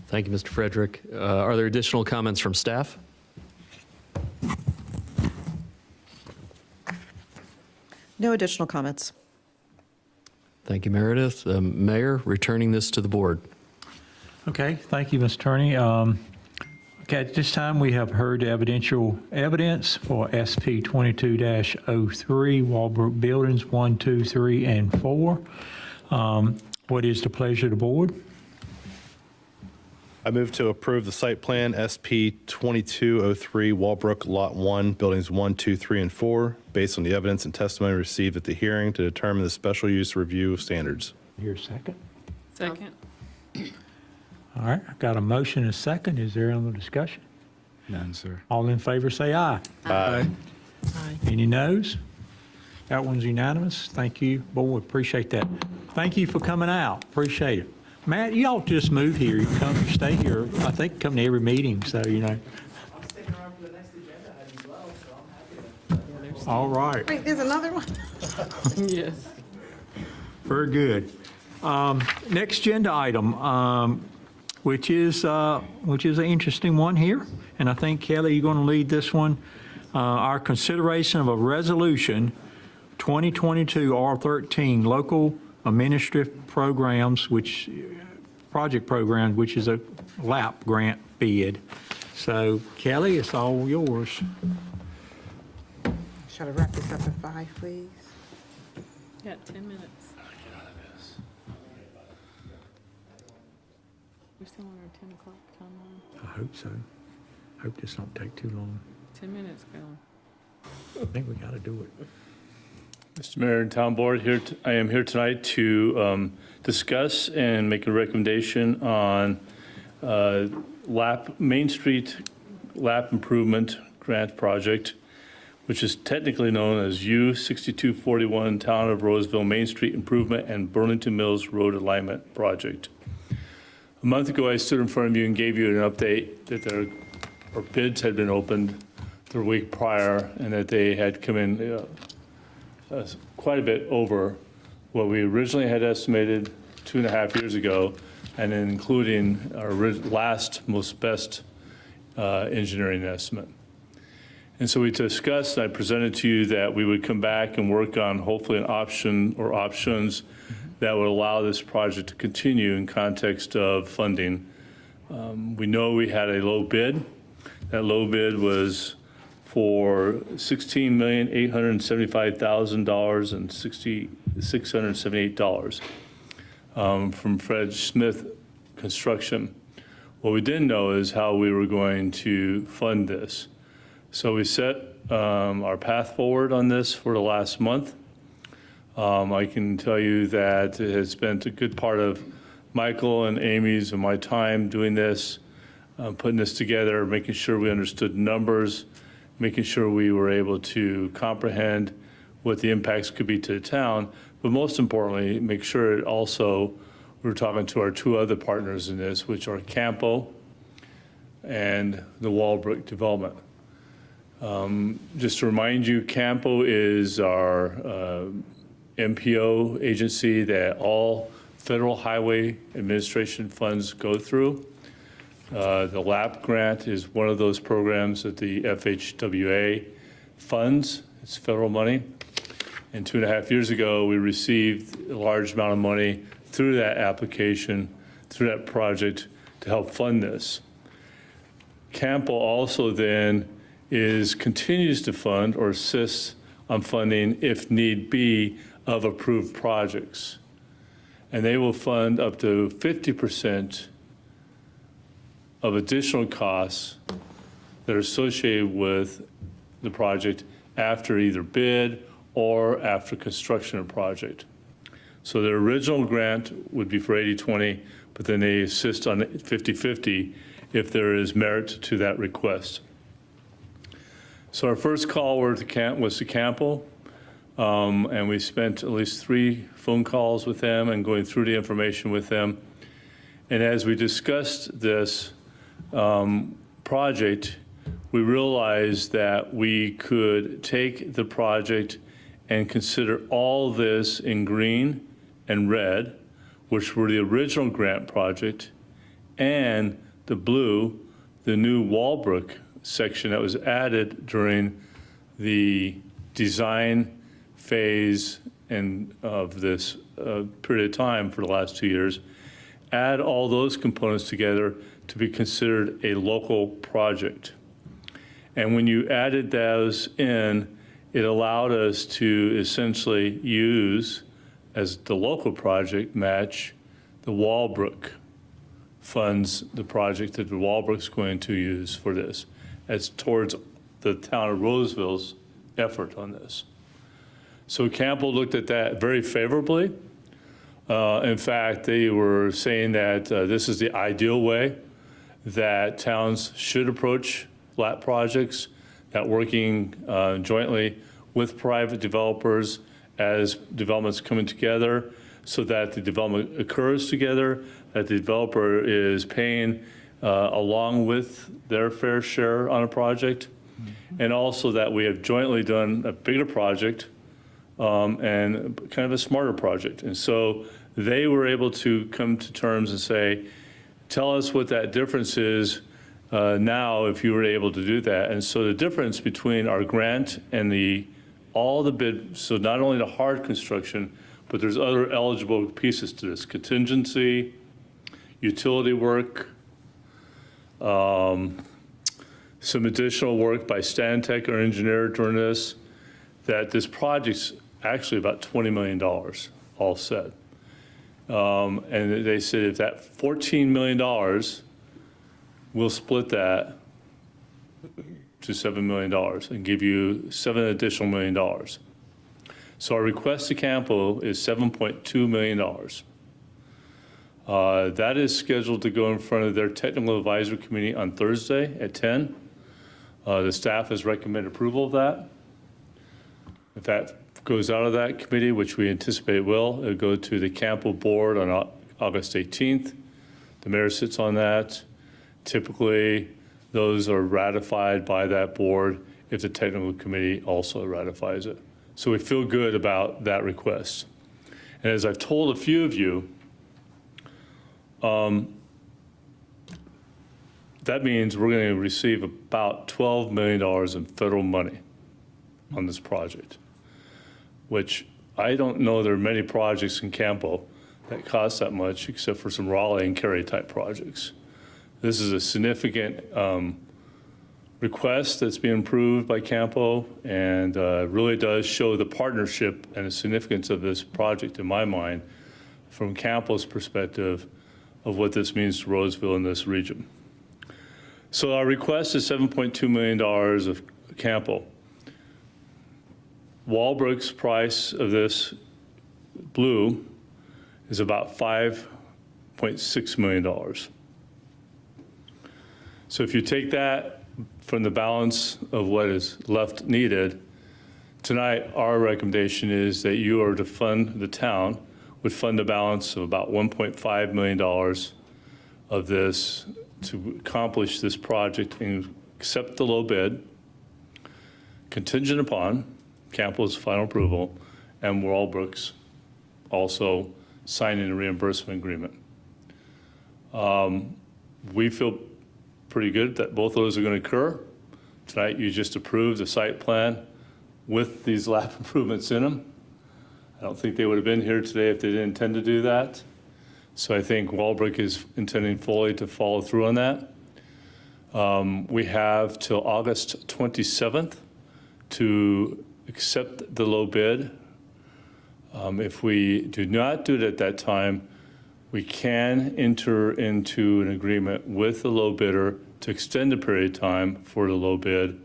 Thank you, Mr. Frederick. Are there additional comments from staff? No additional comments. Thank you, Meredith. Mayor, returning this to the board. Okay, thank you, Mr. Attorney. Okay, at this time, we have heard evidential evidence for SP 22-03, Walbrook Buildings 1, 2, 3, and 4. What is the pleasure of the board? I move to approve the site plan SP 2203 Walbrook Lot 1, Buildings 1, 2, 3, and 4, based on the evidence and testimony received at the hearing to determine the special use review of standards. Here, second. Second. All right, I've got a motion and a second. Is there any other discussion? None, sir. All in favor, say aye. Aye. Any noes? That one's unanimous. Thank you, board. Appreciate that. Thank you for coming out. Appreciate it. Matt, you ought to just move here. You come, stay here. I think come to every meeting, so, you know. I'm sticking around for the next agenda item as well, so I'm happy to. All right. Wait, there's another one? Yes. Very good. Next agenda item, which is an interesting one here, and I think, Kelly, you're going to lead this one. Our consideration of a resolution 2022 R13 local administrative programs, project programs, which is a LAP grant bid. So Kelly, it's all yours. Shall I wrap this up at 5, please? Got 10 minutes. We're still on our 10 o'clock timeline. I hope so. Hope this don't take too long. 10 minutes, Colin. I think we got to do it. Mr. Mayor and Town Board, I am here tonight to discuss and make a recommendation on Main Street LAP Improvement Grant Project, which is technically known as U6241 Town of Roseville Main Street Improvement and Burlington Mills Road Alignment Project. A month ago, I stood in front of you and gave you an update that our bids had been opened the week prior and that they had come in quite a bit over what we originally had estimated 2.5 years ago, and then including our last best engineering estimate. And so we discussed, and I presented to you that we would come back and work on hopefully an option or options that would allow this project to continue in context of funding. We know we had a low bid. That low bid was for $16,875,000 and $678 from Fred Smith Construction. What we didn't know is how we were going to fund this. So we set our path forward on this for the last month. I can tell you that it has spent a good part of Michael and Amy's and my time doing this, putting this together, making sure we understood numbers, making sure we were able to comprehend what the impacts could be to the town, but most importantly, make sure it also, we were talking to our 2 other partners in this, which are Campo and the Walbrook Development. Just to remind you, Campo is our MPO agency that all Federal Highway Administration funds go through. The LAP grant is one of those programs that the FHWA funds. It's federal money. And 2.5 years ago, we received a large amount of money through that application, through that project to help fund this. Campo also then continues to fund or assists on funding, if need be, of approved projects. And they will fund up to 50% of additional costs that are associated with the project after either bid or after construction of project. So the original grant would be for 80/20, but then they assist on 50/50 if there is merit to that request. So our first call was to Campo, and we spent at least 3 phone calls with them and going through the information with them. And as we discussed this project, we realized that we could take the project and consider all this in green and red, which were the original grant project, and the blue, the new Walbrook section that was added during the design phase and of this period of time for the last 2 years, add all those components together to be considered a local project. And when you added those in, it allowed us to essentially use as the local project match the Walbrook funds, the project that the Walbrook's going to use for this, as towards the town of Roseville's effort on this. So Campbell looked at that very favorably. In fact, they were saying that this is the ideal way that towns should approach LAP projects, that working jointly with private developers as developments coming together so that the development occurs together, that the developer is paying along with their fair share on a project, and also that we have jointly done a bigger project and kind of a smarter project. And so they were able to come to terms and say, tell us what that difference is now if you were able to do that. And so the difference between our grant and all the bid, so not only the hard construction, but there's other eligible pieces to this: contingency, utility work, some additional work by Stantec, our engineer, during this, that this project's actually about $20 million, all said. And they said if that $14 million, we'll split that to $7 million and give you $7 additional million. So our request to Campo is $7.2 million. That is scheduled to go in front of their technical advisory committee on Thursday at 10. The staff has recommended approval of that. If that goes out of that committee, which we anticipate it will, it'll go to the Campo board on August 18th. The mayor sits on that. Typically, those are ratified by that board if the technical committee also ratifies it. So we feel good about that request. And as I've told a few of you, that means we're going to receive about $12 million in federal money on this project, which I don't know there are many projects in Campo that cost that much, except for some Raleigh and Cary type projects. This is a significant request that's being approved by Campo, and really does show the partnership and the significance of this project, in my mind, from Campo's perspective of what this means to Roseville in this region. So our request is $7.2 million of Campo. Walbrook's price of this blue is about $5.6 million. So if you take that from the balance of what is left needed, tonight our recommendation is that you are to fund, the town would fund a balance of about $1.5 million of this to accomplish this project and accept the low bid, contingent upon Campo's final approval, and Walbrook's also signing a reimbursement agreement. We feel pretty good that both of those are going to occur. Tonight, you just approved the site plan with these lab improvements in them. I don't think they would have been here today if they didn't intend to do that. So I think Walbrook is intending fully to follow through on that. We have till August 27th to accept the low bid. If we do not do it at that time, we can enter into an agreement with the low bidder to extend the period of time for the low bid.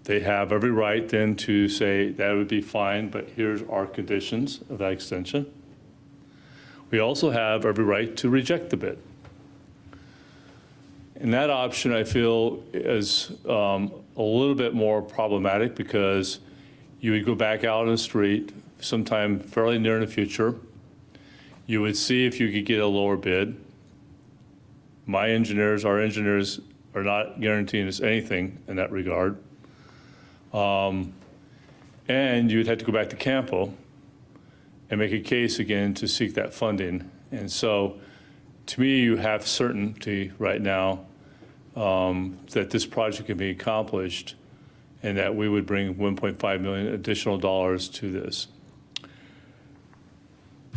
They have every right then to say that would be fine, but here's our conditions of that extension. We also have every right to reject the bid. And that option, I feel, is a little bit more problematic because you would go back out on the street sometime fairly near in the future. You would see if you could get a lower bid. My engineers, our engineers, are not guaranteeing us anything in that regard. And you'd have to go back to Campo and make a case again to seek that funding. And so, to me, you have certainty right now that this project can be accomplished and that we would bring $1.5 million additional dollars to this.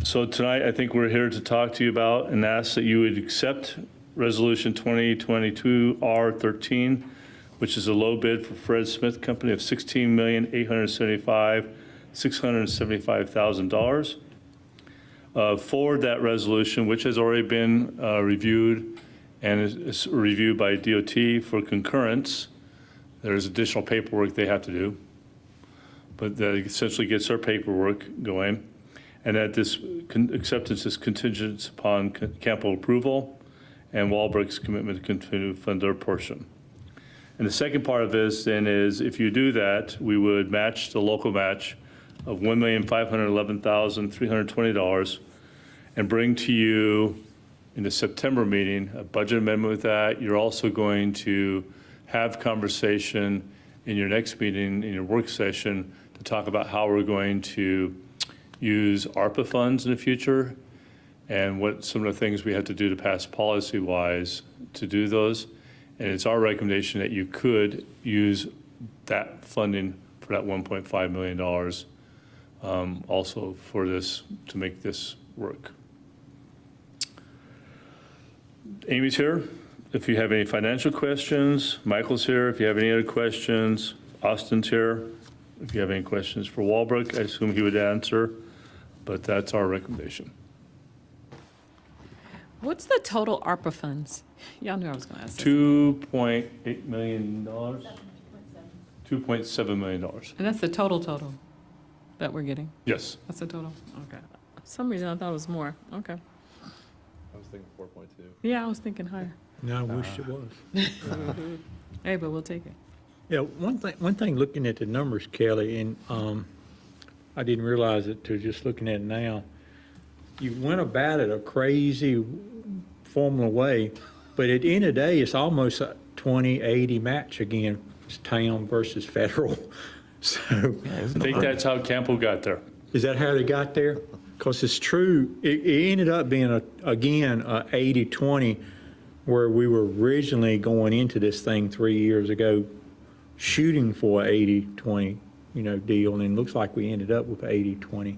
So tonight, I think we're here to talk to you about and ask that you would accept Resolution 2022-R13, which is a low bid for Fred Smith Company of $16,875,675,000. Forward that resolution, which has already been reviewed and is reviewed by DOT for concurrence. There's additional paperwork they have to do, but that essentially gets our paperwork going. And that this acceptance is contingent upon Campo approval and Walbrook's commitment to continue to fund their portion. And the second part of this then is if you do that, we would match the local match of $1,511,320 and bring to you in the September meeting a budget amendment with that. You're also going to have conversation in your next meeting, in your work session, to talk about how we're going to use ARPA funds in the future and what some of the things we have to do to pass policy-wise to do those. And it's our recommendation that you could use that funding for that $1.5 million also for this, to make this work. Amy's here if you have any financial questions. Michael's here if you have any other questions. Austin's here if you have any questions for Walbrook. I assume he would answer, but that's our recommendation. What's the total ARPA funds? Y'all knew I was going to ask this. $2.8 million? $2.7 million. And that's the total that we're getting? Yes. That's the total? Okay. For some reason, I thought it was more. Okay. I was thinking 4.2. Yeah, I was thinking higher. No, I wish it was. Hey, but we'll take it. Yeah, one thing, looking at the numbers, Kelly, and I didn't realize it till just looking at it now. You went about it a crazy formula way, but at the end of the day, it's almost a 20-80 match again. It's town versus federal. So I think that's how Campbell got there. is that how they got there? Because it's true. It ended up being again a 80-20, where we were originally going into this thing 3 years ago, shooting for a 80-20, deal, and it looks like we ended up with 80-20.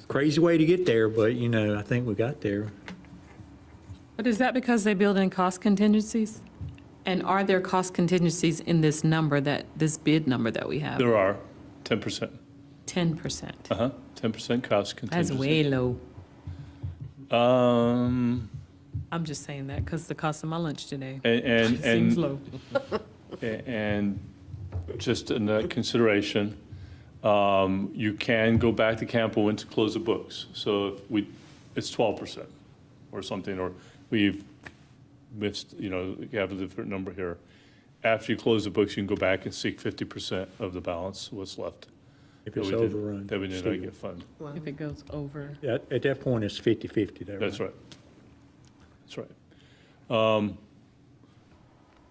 Crazy way to get there, but I think we got there. But is that because they build in cost contingencies? And are there cost contingencies in this bid number that we have? There are 10%. 10%. 10% cost contingency. That's way low. Um, I'm just saying that because the cost of my lunch today and seems low. And just in that consideration, you can go back to Campbell and to close the books. So if it's 12% or something, or we've missed, you have a different number here. After you close the books, you can go back and seek 50% of the balance, what's left. If it's overrun. That we did not get funded. If it goes over. Yeah, at that point, it's 50-50 there. That's right. That's right.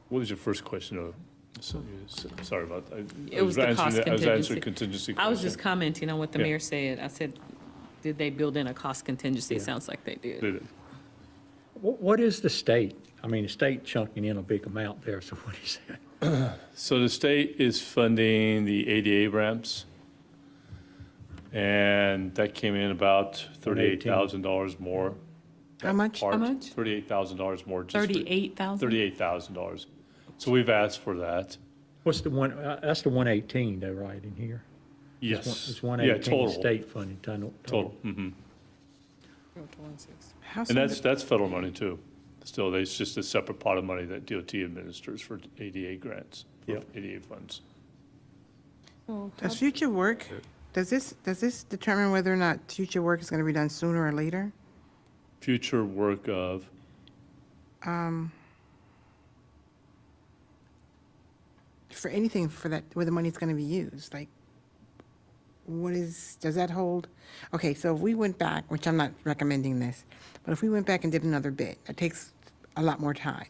What was your first question? Sorry about that. It was the cost I was answering contingency. contingency. I was question. just commenting on what the Yeah. mayor said. I said, did they build in a cost contingency? It sounds like they did. Did it. What is the state? I mean, the state chunking in a big amount there, so what is that? So the state is funding the ADA ramps, and that came in about $38,000 more. How much? How much? $38,000 more. just 38,000? $38,000. So we've asked for that. What's the one, that's the 118 though, right, in here? Yes. It's Yeah, 118 total. state funding, total. Mhm. How And soon- that's federal money too. Still, it's just a separate pot of money that DOT administers for ADA grants, for Yep. ADA funds. Does future work, does this determine whether or not future work is going to be done sooner or later? Future work of, For anything for that, where the money's going to be used, like, does that hold? Okay, so if we went back, which I'm not recommending this, but if we went back and did another bid, it takes a lot more time.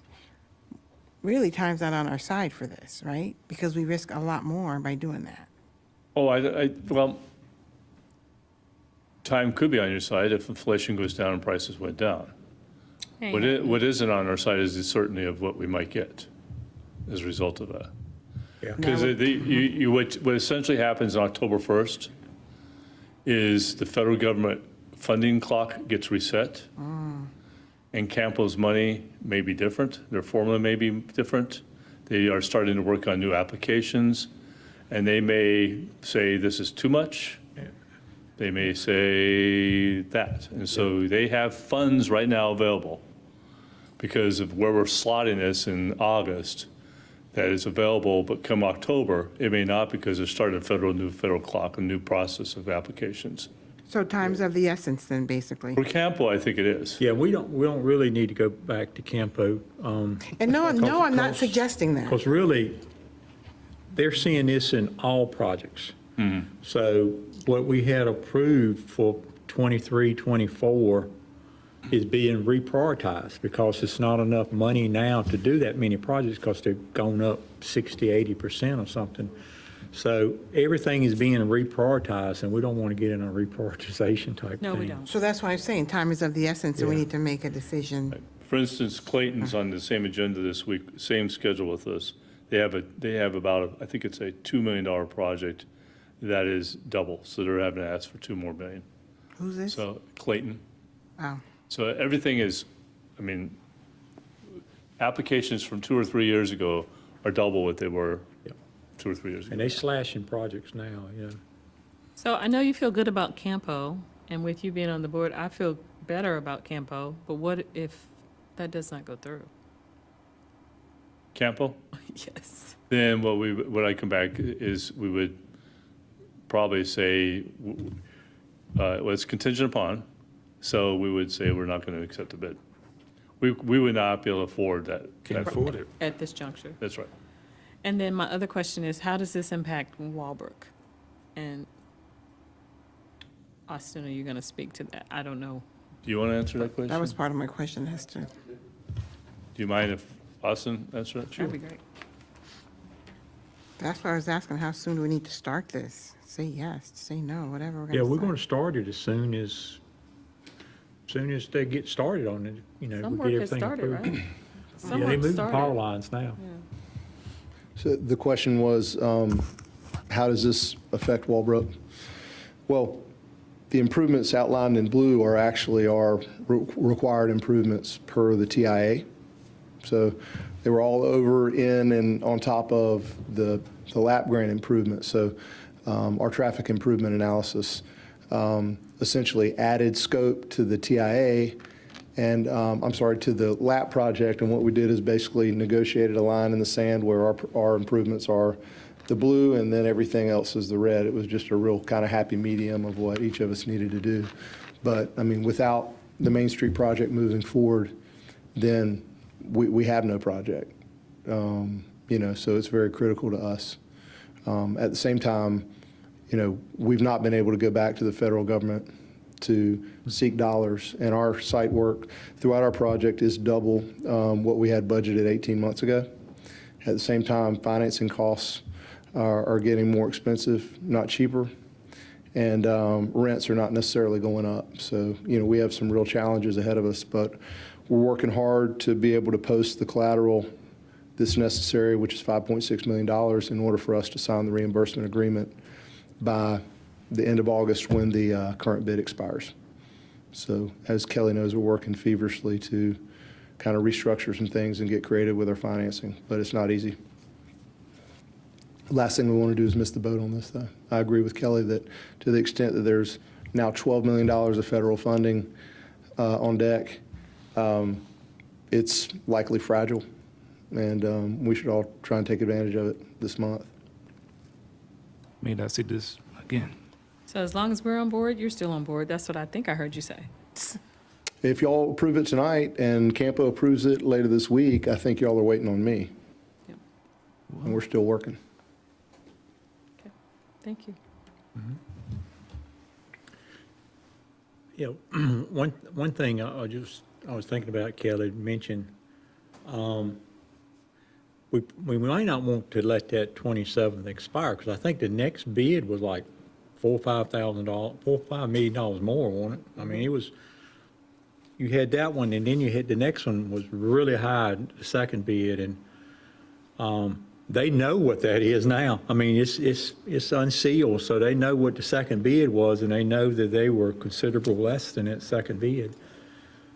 Really, time's not on our side for this, right? Because we risk a lot more by doing that. well, time could be on your side if inflation goes down and prices went down. What isn't on our side is the certainty of what we might get as a result of that. Yeah. Because what essentially happens on October 1st is the federal government funding clock gets reset. And Campbell's money may be different. Their formula may be different. They are starting to work on new applications, and they may say this is too much. They may say that. And so they have funds right now available because of where we're slotting this in August that is available, but come October, it may not because they're starting a new federal clock, a new process of applications. So time's of the essence then, basically. For Campbell, I think it is. Yeah, we don't really need to go back to Campo. And no, I'm not suggesting that. Because really, they're seeing this in all projects. So what we had approved for 23, 24 is being reprioritized because it's not enough money now to do that many projects because they've gone up 60, 80% or something. So everything is being reprioritized, and we don't want to get in a reprioritization type thing. No, we don't. So that's why I'm saying time is of the essence, and we need to make a decision. For instance, Clayton's on the same agenda this week, same schedule with us. They have about, I think it's a $2 million project that is double, so they're having to ask for 2 more million. Who's this? So Clayton. Oh. So everything is, I mean, applications from 2 or 3 years ago are double what they were 2 or 3 years ago. And they slashing projects now, you know. So I know you feel good about Campo, and with you being on the board, I feel better about Campo, but what if that does not go through? Campo? Yes. Then what I come back is we would probably say, well, it's contingent upon, so we would say we're not going to accept the bid. We would not be able to afford that. Can't afford it. At this juncture. That's right. And then my other question is, how does this impact Walbrook? And Austin, are you going to speak to that? I don't know. Do you want to answer that question? That was part of my question, Hester. Do you mind if Austin answer that? That'd be great. That's why I was asking, how soon do we need to start this? Say yes, say no, whatever we're Yeah, we're say. going to start it as soon as they get started on it, you know. Some we work get has everything started, approved. right? Some Yeah, they work moved the started. power lines now. Yeah. So the question was, how does this affect Walbrook? Well, the improvements outlined in blue are actually our required improvements per the TIA. So they were all over, in, and on top of the lap grant improvements. So our traffic improvement analysis essentially added scope to the TIA and, to the lap project. And what we did is basically negotiated a line in the sand where our improvements are the blue and then everything else is the red. It was just a real kind of happy medium of what each of us needed to do. But, I mean, without the Main Street project moving forward, then we have no project. So it's very critical to us. At the same time, we've not been able to go back to the federal government to seek dollars, and our site work throughout our project is double what we had budgeted 18 months ago. At the same time, financing costs are getting more expensive, not cheaper, and rents are not necessarily going up. So, we have some real challenges ahead of us, but we're working hard to be able to post the collateral that's necessary, which is $5.6 million, in order for us to sign the reimbursement agreement by the end of August when the current bid expires. So as Kelly knows, we're working feverishly to kind of restructure some things and get creative with our financing, but it's not easy. Last thing we want to do is miss the boat on this, though. I agree with Kelly that to the extent that there's now $12 million of federal funding on deck, it's likely fragile, and we should all try and take advantage of it this month. May not see this again. So as long as we're on board, you're still on board. That's what I think I heard you say. If y'all approve it tonight and Campo approves it later this week, I think y'all are waiting on me. Yep. And we're still working. Okay. Thank you. Yeah, one thing I was thinking about, Kelly mentioned, we might not want to let that 27th expire, because I think the next bid was like $4 million more, wasn't it? I mean, it was, you had that one, and then you had, the next one was really high, the second bid, and they know what that is now. I mean, it's unsealed, so they know what the second bid was, and they know that they were considerably less than that second bid.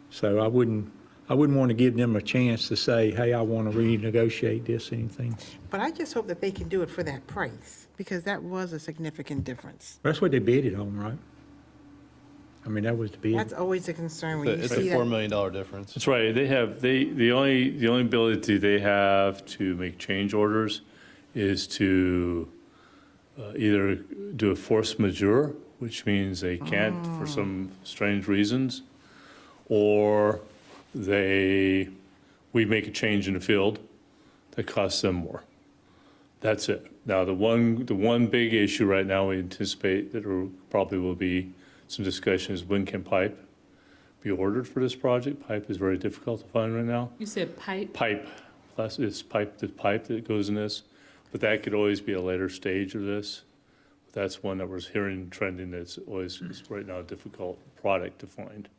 So I wouldn't want to give them a chance to say, hey, I want to renegotiate this, anything. But I just hope that they can do it for that price, because that was a significant difference. That's what they bid it on, right? I mean, that was the bid. That's always a concern when you It's see a $4 that. million difference. That's right. The only ability they have to make change orders is to either do a force majeure, which means they can't for some strange reasons, or we make a change in the field that costs them more. That's it. Now, the one big issue right now we anticipate that probably will be some discussion is when can pipe be ordered for this project. Pipe is very difficult to find right now. You said pipe? Pipe, plus it's pipe that goes in this, but that could always be a later stage of this. That's one that we're hearing trending that's always is right now a difficult product to find.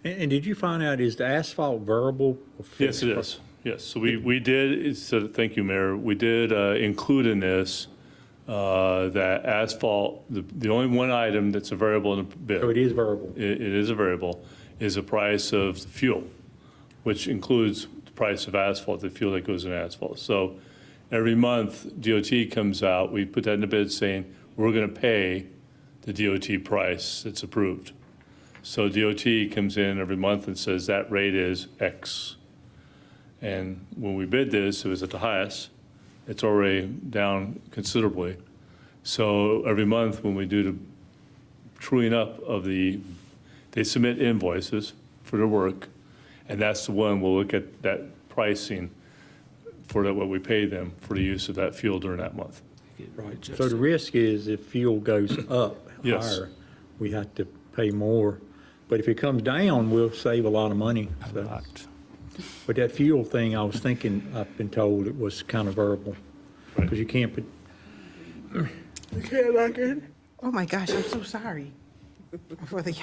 And did you find out, is the asphalt variable? Or Yes, fixed? it is. Yes, so we did, so thank you, Mayor. We did include in this that asphalt, the only one item that's a variable in the bid. So it is variable. It is a variable, is the price of the fuel, which includes the price of asphalt, the fuel that goes in asphalt. So every month, DOT comes out, we put that in the bid saying, we're going to pay the DOT price that's approved. So DOT comes in every month and says that rate is X. And when we bid this, it was at the highest. It's already down considerably. So every month when we do the truing up of they submit invoices for their work, and that's the one we'll look at that pricing for what we pay them for the use of that fuel during that month. Right. So the risk is if fuel goes up Yes. higher, we have to pay more. But if it comes down, we'll save a lot of money. So. But that fuel thing, I was thinking, I've been told it was kind of variable. Because you can't put. Oh, my gosh, I'm so sorry. For the,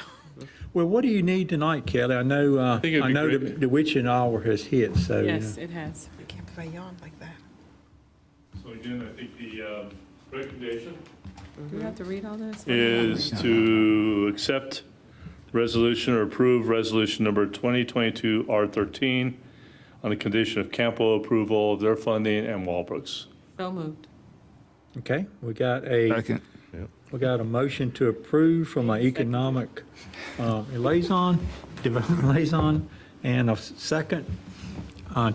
Well, what do you need tonight, Kelly? I know, think it'd I be know great. the witching hour has hit, so. you Yes, know. it has. I can't believe I yawned like that. So again, I think the recommendation Do we have to read all this? is to accept resolution or approve resolution number 2022 R13 on the condition of Campo approval of their funding and Walbrook's. So moved. Okay, we got a motion to approve from our economic liaison, development liaison, and a second.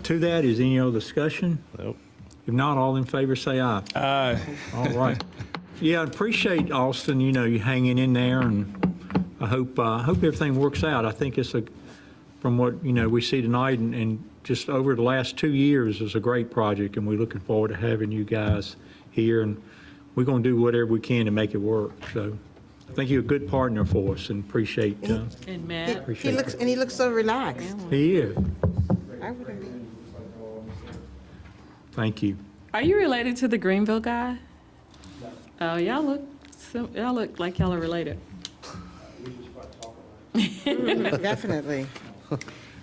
To that, is any other discussion? Nope. If not, all in favor, say aye. Aye. All right. Yeah, I appreciate, Austin, you hanging in there, and I hope everything works out. I think it's from what, we see tonight and just over the last 2 years, it's a great project, and we're looking forward to having you guys here, and we're going to do whatever we can to make it work. So I think you're a good partner for us, and appreciate And Matt? He looks so relaxed. he is. I wouldn't be. Thank you. Are you related to the Greenville guy? Oh, y'all look like y'all are related. Definitely.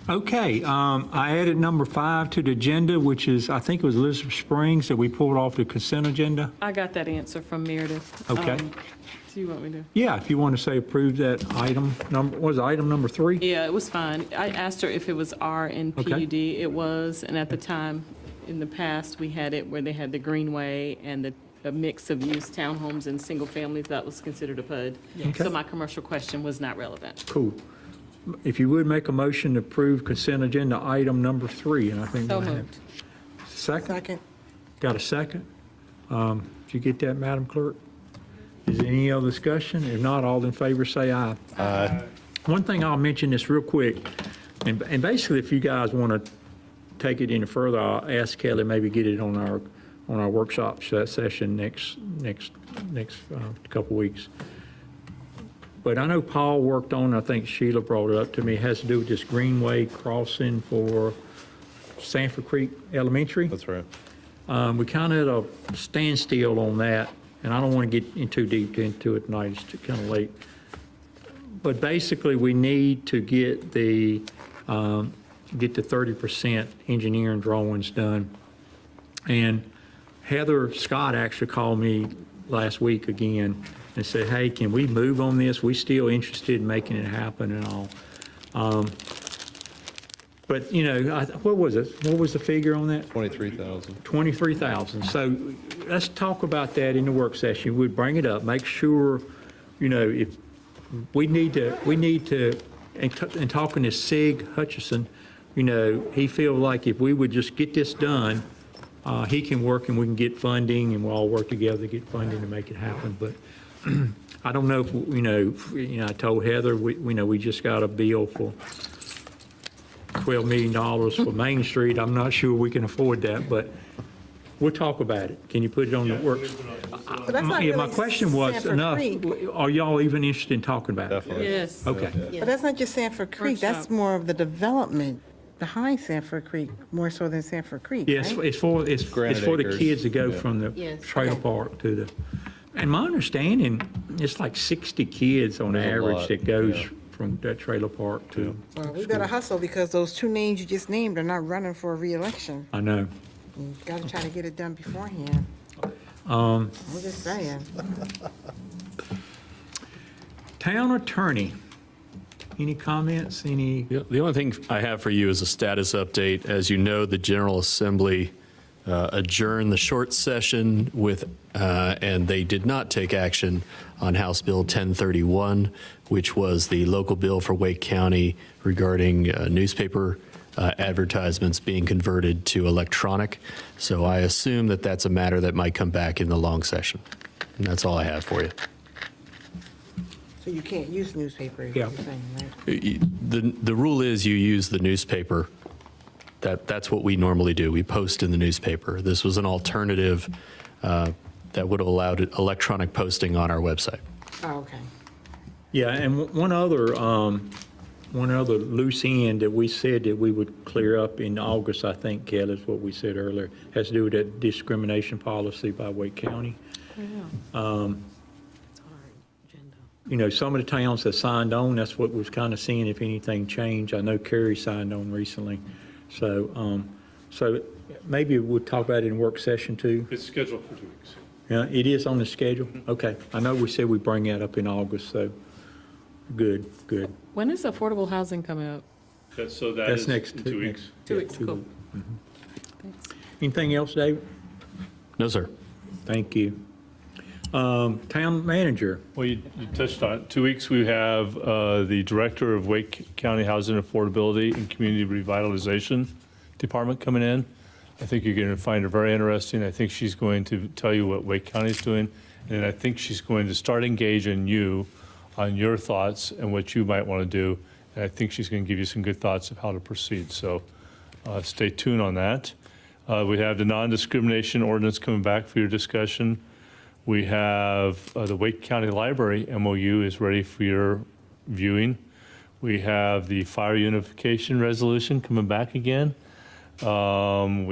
Okay, I added number 5 to the agenda, which is, I think it was Elizabeth Springs that we pulled off the consent agenda. I got that answer from Meredith. Okay. Do you want me to? Yeah, if you want to say approve that item, was it item number 3? Yeah, it was fine. I asked her if it was R and Okay. PUD. It was, and at the time, in the past, we had it where they had the Greenway and a mix of use townhomes and single families. That was considered a PUD. Okay. So my commercial question was not relevant. Cool. If you would make a motion to approve consent agenda item number 3, and I think. So we'll have- moved. Second? Got a second? Did you get that, Madam Clerk? Is there any other discussion? If not, all in favor say aye. Aye. One thing I'll mention this real quick, and basically if you guys want to take it any further, I'll ask Kelly, maybe get it on our workshop session next couple weeks. But I know Paul worked on, I think Sheila brought it up to me, it has to do with this Greenway crossing for Sanford Creek Elementary. That's right. We kind of at a standstill on that, and I don't want to get in too deep into it tonight, it's kind of late. But basically, we need to get the 30% engineering drawings done. And Heather Scott actually called me last week again and said, hey, can we move on this? We still interested in making it happen and all. But, what was it? What was the figure on that? 23,000. 23,000. So let's talk about that in the work session. We'd bring it up, make sure, if we need to, and talking to Sig Hutchison, he feels like if we would just get this done, he can work and we can get funding and we'll all work together to get funding to make it happen. But I don't know if, I told Heather, we just got a bill for $12 million for Main Street. I'm not sure we can afford that, but we'll talk about it. Can you put it on the works? But that's not My really question was, Sanford enough, Creek. are y'all even interested in talking about it? Definitely. Yes. Okay. But that's not just Sanford Creek, that's Workshop. more of the development behind Sanford Creek, more so than Sanford Creek, Yes, right? it's for the Acres. kids to go Yeah. from the Yes. trailer Okay. park to the, and my understanding, it's like 60 kids on There's a average lot, that goes yeah. from that trailer park to, Well, we better hustle because those 2 names you just named are not running for a reelection. I know. You gotta try to get it done beforehand. I'm just saying. Town attorney, any comments, any? The only thing I have for you is a status update. As you know, the General Assembly adjourned the short session and they did not take action on House Bill 1031, which was the local bill for Wake County regarding newspaper advertisements being converted to electronic. So I assume that that's a matter that might come back in the long session. And that's all I have for you. So you can't use newspaper, is Yeah. what you're saying, right? The rule is you use the newspaper. That's what we normally do. We post in the newspaper. This was an alternative that would have allowed electronic posting on our website. Oh, okay. Yeah, and one other loose end that we said that we would clear up in August, I think, Kelly, is what we said earlier, has to do with that discrimination policy by Wake County. You know, some of the towns that signed on, that's what was kind of seeing if anything changed. I know Cary signed on recently. So, so maybe we'll talk about it in work session too. It's scheduled for 2 weeks. Yeah, it is on the schedule? Okay. I know we said we'd bring that up in August, so good, good. When is affordable housing coming up? That's next in 2 weeks. 2 weeks, cool. Anything else, David? No, sir. Thank you. Town manager. Well, you touched on it. 2 weeks, we have the Director of Wake County Housing Affordability and Community Revitalization Department coming in. I think you're going to find her very interesting. I think she's going to tell you what Wake County is doing, and I think she's going to start engaging you on your thoughts and what you might want to do. And I think she's going to give you some good thoughts of how to proceed. So stay tuned on that. We have the non-discrimination ordinance coming back for your discussion. We have the Wake County Library MOU is ready for your viewing. We have the fire unification resolution coming back again. We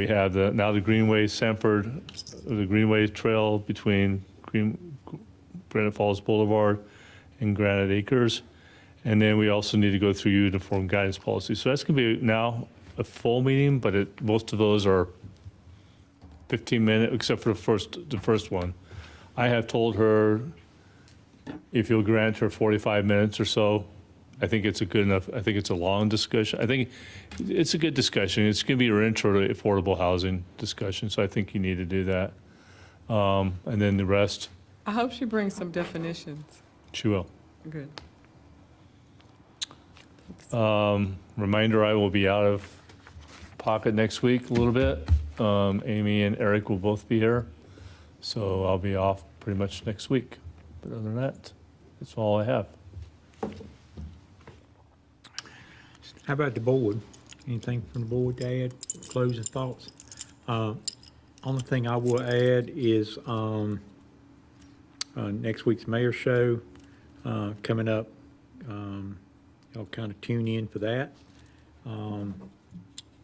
have now the Greenway Sanford, the Greenway Trail between Granite Falls Boulevard and Granite Acres. And then we also need to go through uniform guidance policy. So that's going to be now a full meeting, but most of those are 15 minutes, except for the first one. I have told her if you'll grant her 45 minutes or so, I think it's a good enough, I think it's a long discussion. I think it's a good discussion. It's going to be your intro to affordable housing discussion, so I think you need to do that. And then the rest, I hope she brings some definitions. she will. Good. Reminder, I will be out of pocket next week a little bit. Amy and Eric will both be here, so I'll be off pretty much next week. But other than that, that's all I have. How about the board? Anything from the board to add? Closing thoughts? Only thing I will add is next week's mayor show coming up. Y'all kind of tune in for that.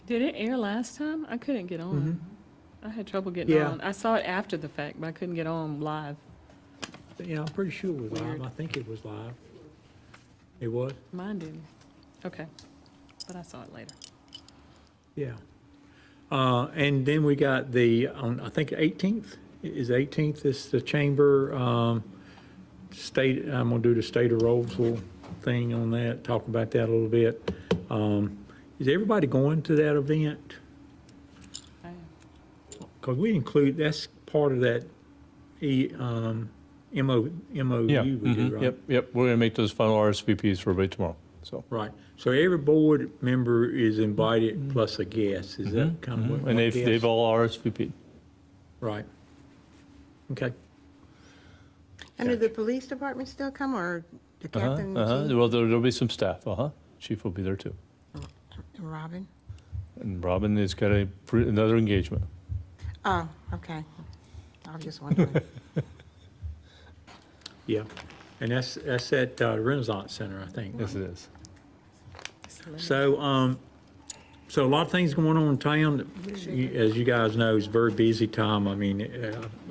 Did it air last time? I couldn't get on. I had trouble getting Yeah. on. I saw it after the fact, but I couldn't get on live. Yeah, I'm pretty sure it was live. I think it was live. It was? Mine didn't. Okay. But I saw it later. Yeah. And then we got on I think 18th, is 18th is the chamber state, I'm gonna do the state of Roseville thing on that, talk about that a little bit. Is everybody going to that event? I am. Because we include, that's part of that MOU Yeah. we do, right? Yep. We're going to make those final RSVPs for everybody tomorrow. So. Right. So every board member is invited plus a guest. Is that kind of what? And what they've all RSVP'd. Right. Okay. And did the police department still come, or the captain? and chief? Well, there'll be some staff. Chief will be there too. And Robin? And Robin has got another engagement. Oh, okay. I was just wondering. Yeah. And that's at Renaissance Center, I think. Yes, it is. So, so a lot of things going on in town. As you guys know, it's a very busy time. I mean,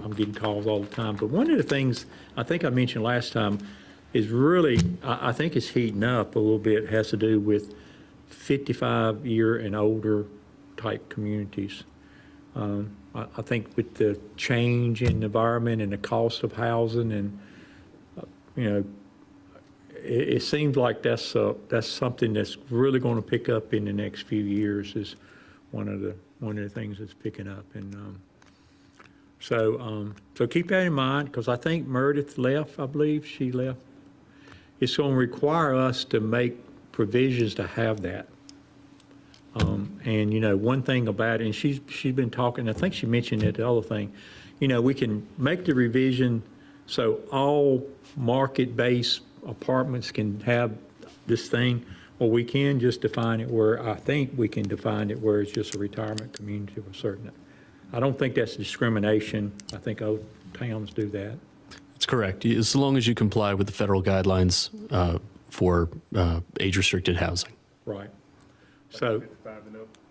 I'm getting calls all the time. But one of the things I think I mentioned last time is really, I think it's heating up a little bit, has to do with 55-year and older type communities. I think with the change in the environment and the cost of housing and, it seems like that's something that's really going to pick up in the next few years is one of the things that's picking up. And so keep that in mind, because I think Meredith left, I believe she left. It's going to require us to make provisions to have that. And, one thing about it, and she's been talking, I think she mentioned it, the other thing, we can make the revision so all market-based apartments can have this thing, or we can just define it where, I think we can define it where it's just a retirement community of a certain. I don't think that's discrimination. I think other towns do that. That's correct, as long as you comply with the federal guidelines for age-restricted housing. Right. So,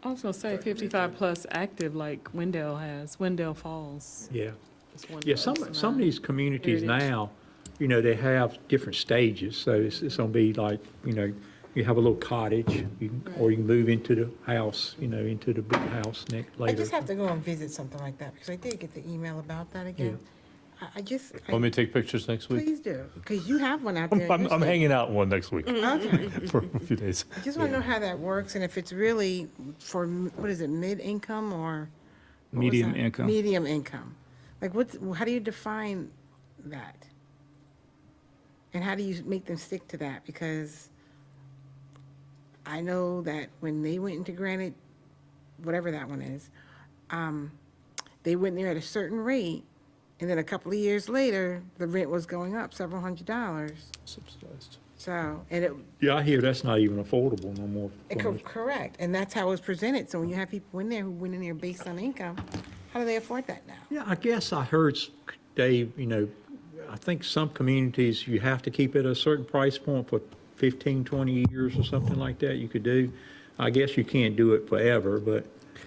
I was going to say 55 plus active like Wendell has, Wendell Falls. yeah. It's one Yeah, some of these communities now, they have different stages. So it's going to be like, you have a little cottage, or you can move into the house, into the big house later. I just have to go and visit something like that, because I did get the email about that again. Want me to take pictures next week? Please do, because you have one out there. I'm hanging out in one next week Okay. for a few days. I just want to know how that works, and if it's really for, what is it, mid-income or? what was Medium that? income. Medium income. Like, how do you define that? And how do you make them stick to that? Because I know that when they went into Granite, whatever that one is, they went there at a certain rate, and then a couple of years later, the rent was going up several $100s. Subsidized. So, and it, Yeah, I hear that's not even affordable no more. correct, and that's how it was presented. So when you have people in there who went in there based on income, how do they afford that now? Yeah, I guess I heard, Dave, I think some communities, you have to keep it at a certain price point for 15, 20 years or something like that you could do. I guess you can't do it forever, but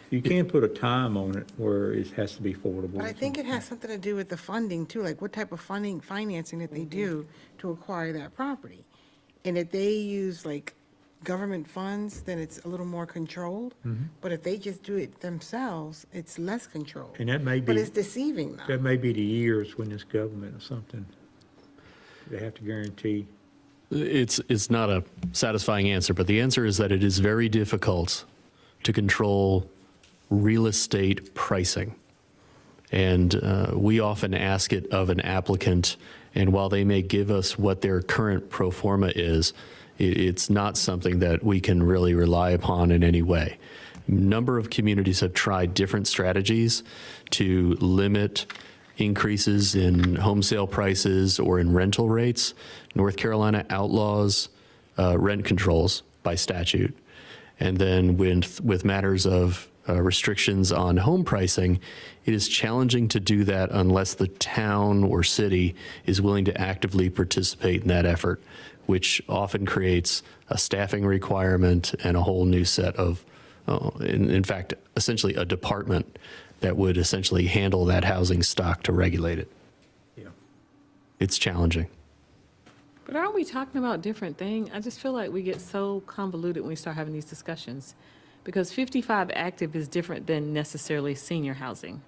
you can put a time on it where it has to be affordable. But I think it has something to do with the funding too, like what type of financing that they do to acquire that property. And if they use like government funds, then it's a little more controlled. But if they just do it themselves, it's less controlled. And that may be. But it's deceiving though. That may be the years when it's government or something. They have to guarantee. It's not a satisfying answer, but the answer is that it is very difficult to control real estate pricing. And we often ask it of an applicant, and while they may give us what their current pro forma is, it's not something that we can really rely upon in any way. A number of communities have tried different strategies to limit increases in home sale prices or in rental rates. North Carolina outlaws rent controls by statute. And then with matters of restrictions on home pricing, it is challenging to do that unless the town or city is willing to actively participate in that effort, which often creates a staffing requirement and a whole new set of, in fact, essentially a department that would essentially handle that housing stock to regulate it. Yeah. It's challenging. But aren't we talking about different things? I just feel like we get so convoluted when we start having these discussions, because 55 active is different than necessarily senior housing.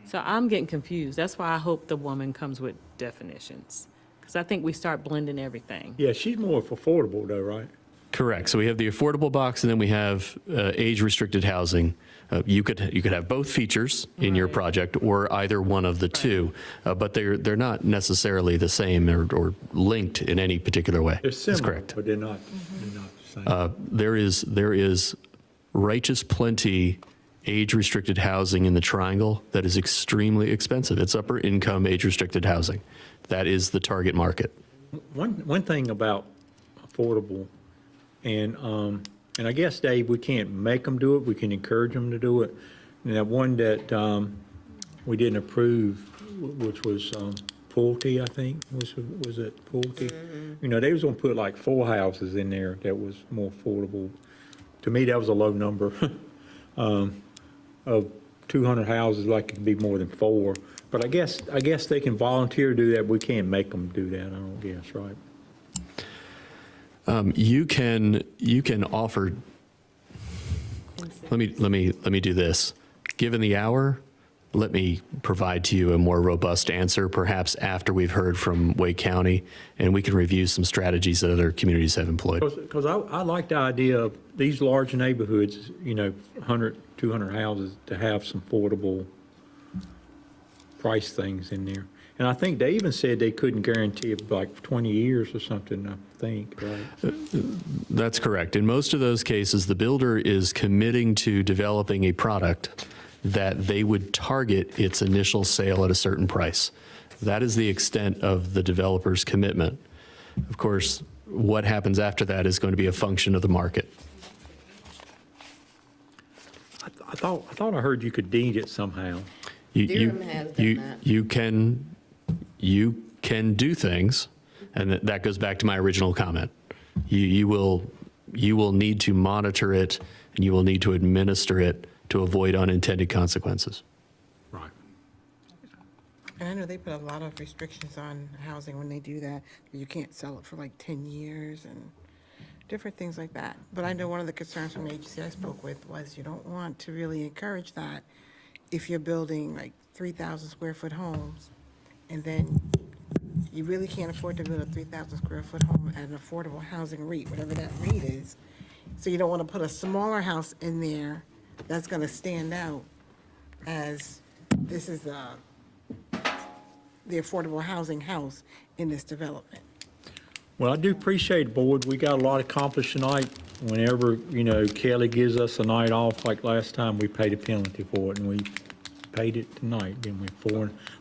So I'm getting confused. That's why I hope the woman comes with definitions, because I think we start blending everything. Yeah, she's more affordable though, right? Correct. So we have the affordable box, and then we have age-restricted housing. You could have both features in your project, or either one of the two, but they're not necessarily the same or linked in any particular way. They're similar, That's correct. but they're not the same. There is righteous plenty age-restricted housing in the triangle that is extremely expensive. It's upper income age-restricted housing. That is the target market. One thing about affordable, and I guess, Dave, we can't make them do it, we can encourage them to do it. And that one that we didn't approve, which was Pulte, I think, was it Pulte? They was gonna put like 4 houses in there that was more affordable. To me, that was a low number. Of 200 houses, like it could be more than 4. But I guess they can volunteer to do that. We can't make them do that, I don't guess, right? You can offer. Let me do this. Given the hour, let me provide to you a more robust answer, perhaps after we've heard from Wake County, and we can review some strategies that other communities have employed. Because I like the idea of these large neighborhoods, 100, 200 houses, to have some affordable price things in there. And I think they even said they couldn't guarantee it like 20 years or something, I think, right? That's correct. In most of those cases, the builder is committing to developing a product that they would target its initial sale at a certain price. That is the extent of the developer's commitment. Of course, what happens after that is going to be a function of the market. I thought I heard you could deed it somehow. Durham has done that. You can do things, and that goes back to my original comment. You will need to monitor it, and you will need to administer it to avoid unintended consequences. Right. And I know they put a lot of restrictions on housing when they do that. You can't sell it for like 10 years and different things like that. But I know one of the concerns from the agency I spoke with was you don't want to really encourage that if you're building like 3,000 square foot homes, and then you really can't afford to build a 3,000 square foot home at an affordable housing rate, whatever that rate is. So you don't want to put a smaller house in there that's going to stand out as this is the affordable housing house in this development. Well, I do appreciate, board, we got a lot accomplished tonight. Whenever, Kelly gives us a night off, like last time, we paid a penalty for it, and we paid it tonight, didn't we?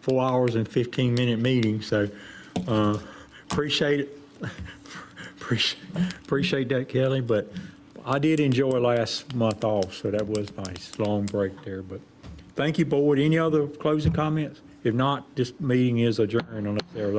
4 hours and 15-minute meeting, so appreciate it. Appreciate that, Kelly, but I did enjoy last month off, so that was nice. Long break there, but thank you, board. Any other closing comments? If not, this meeting is adjourned unless there are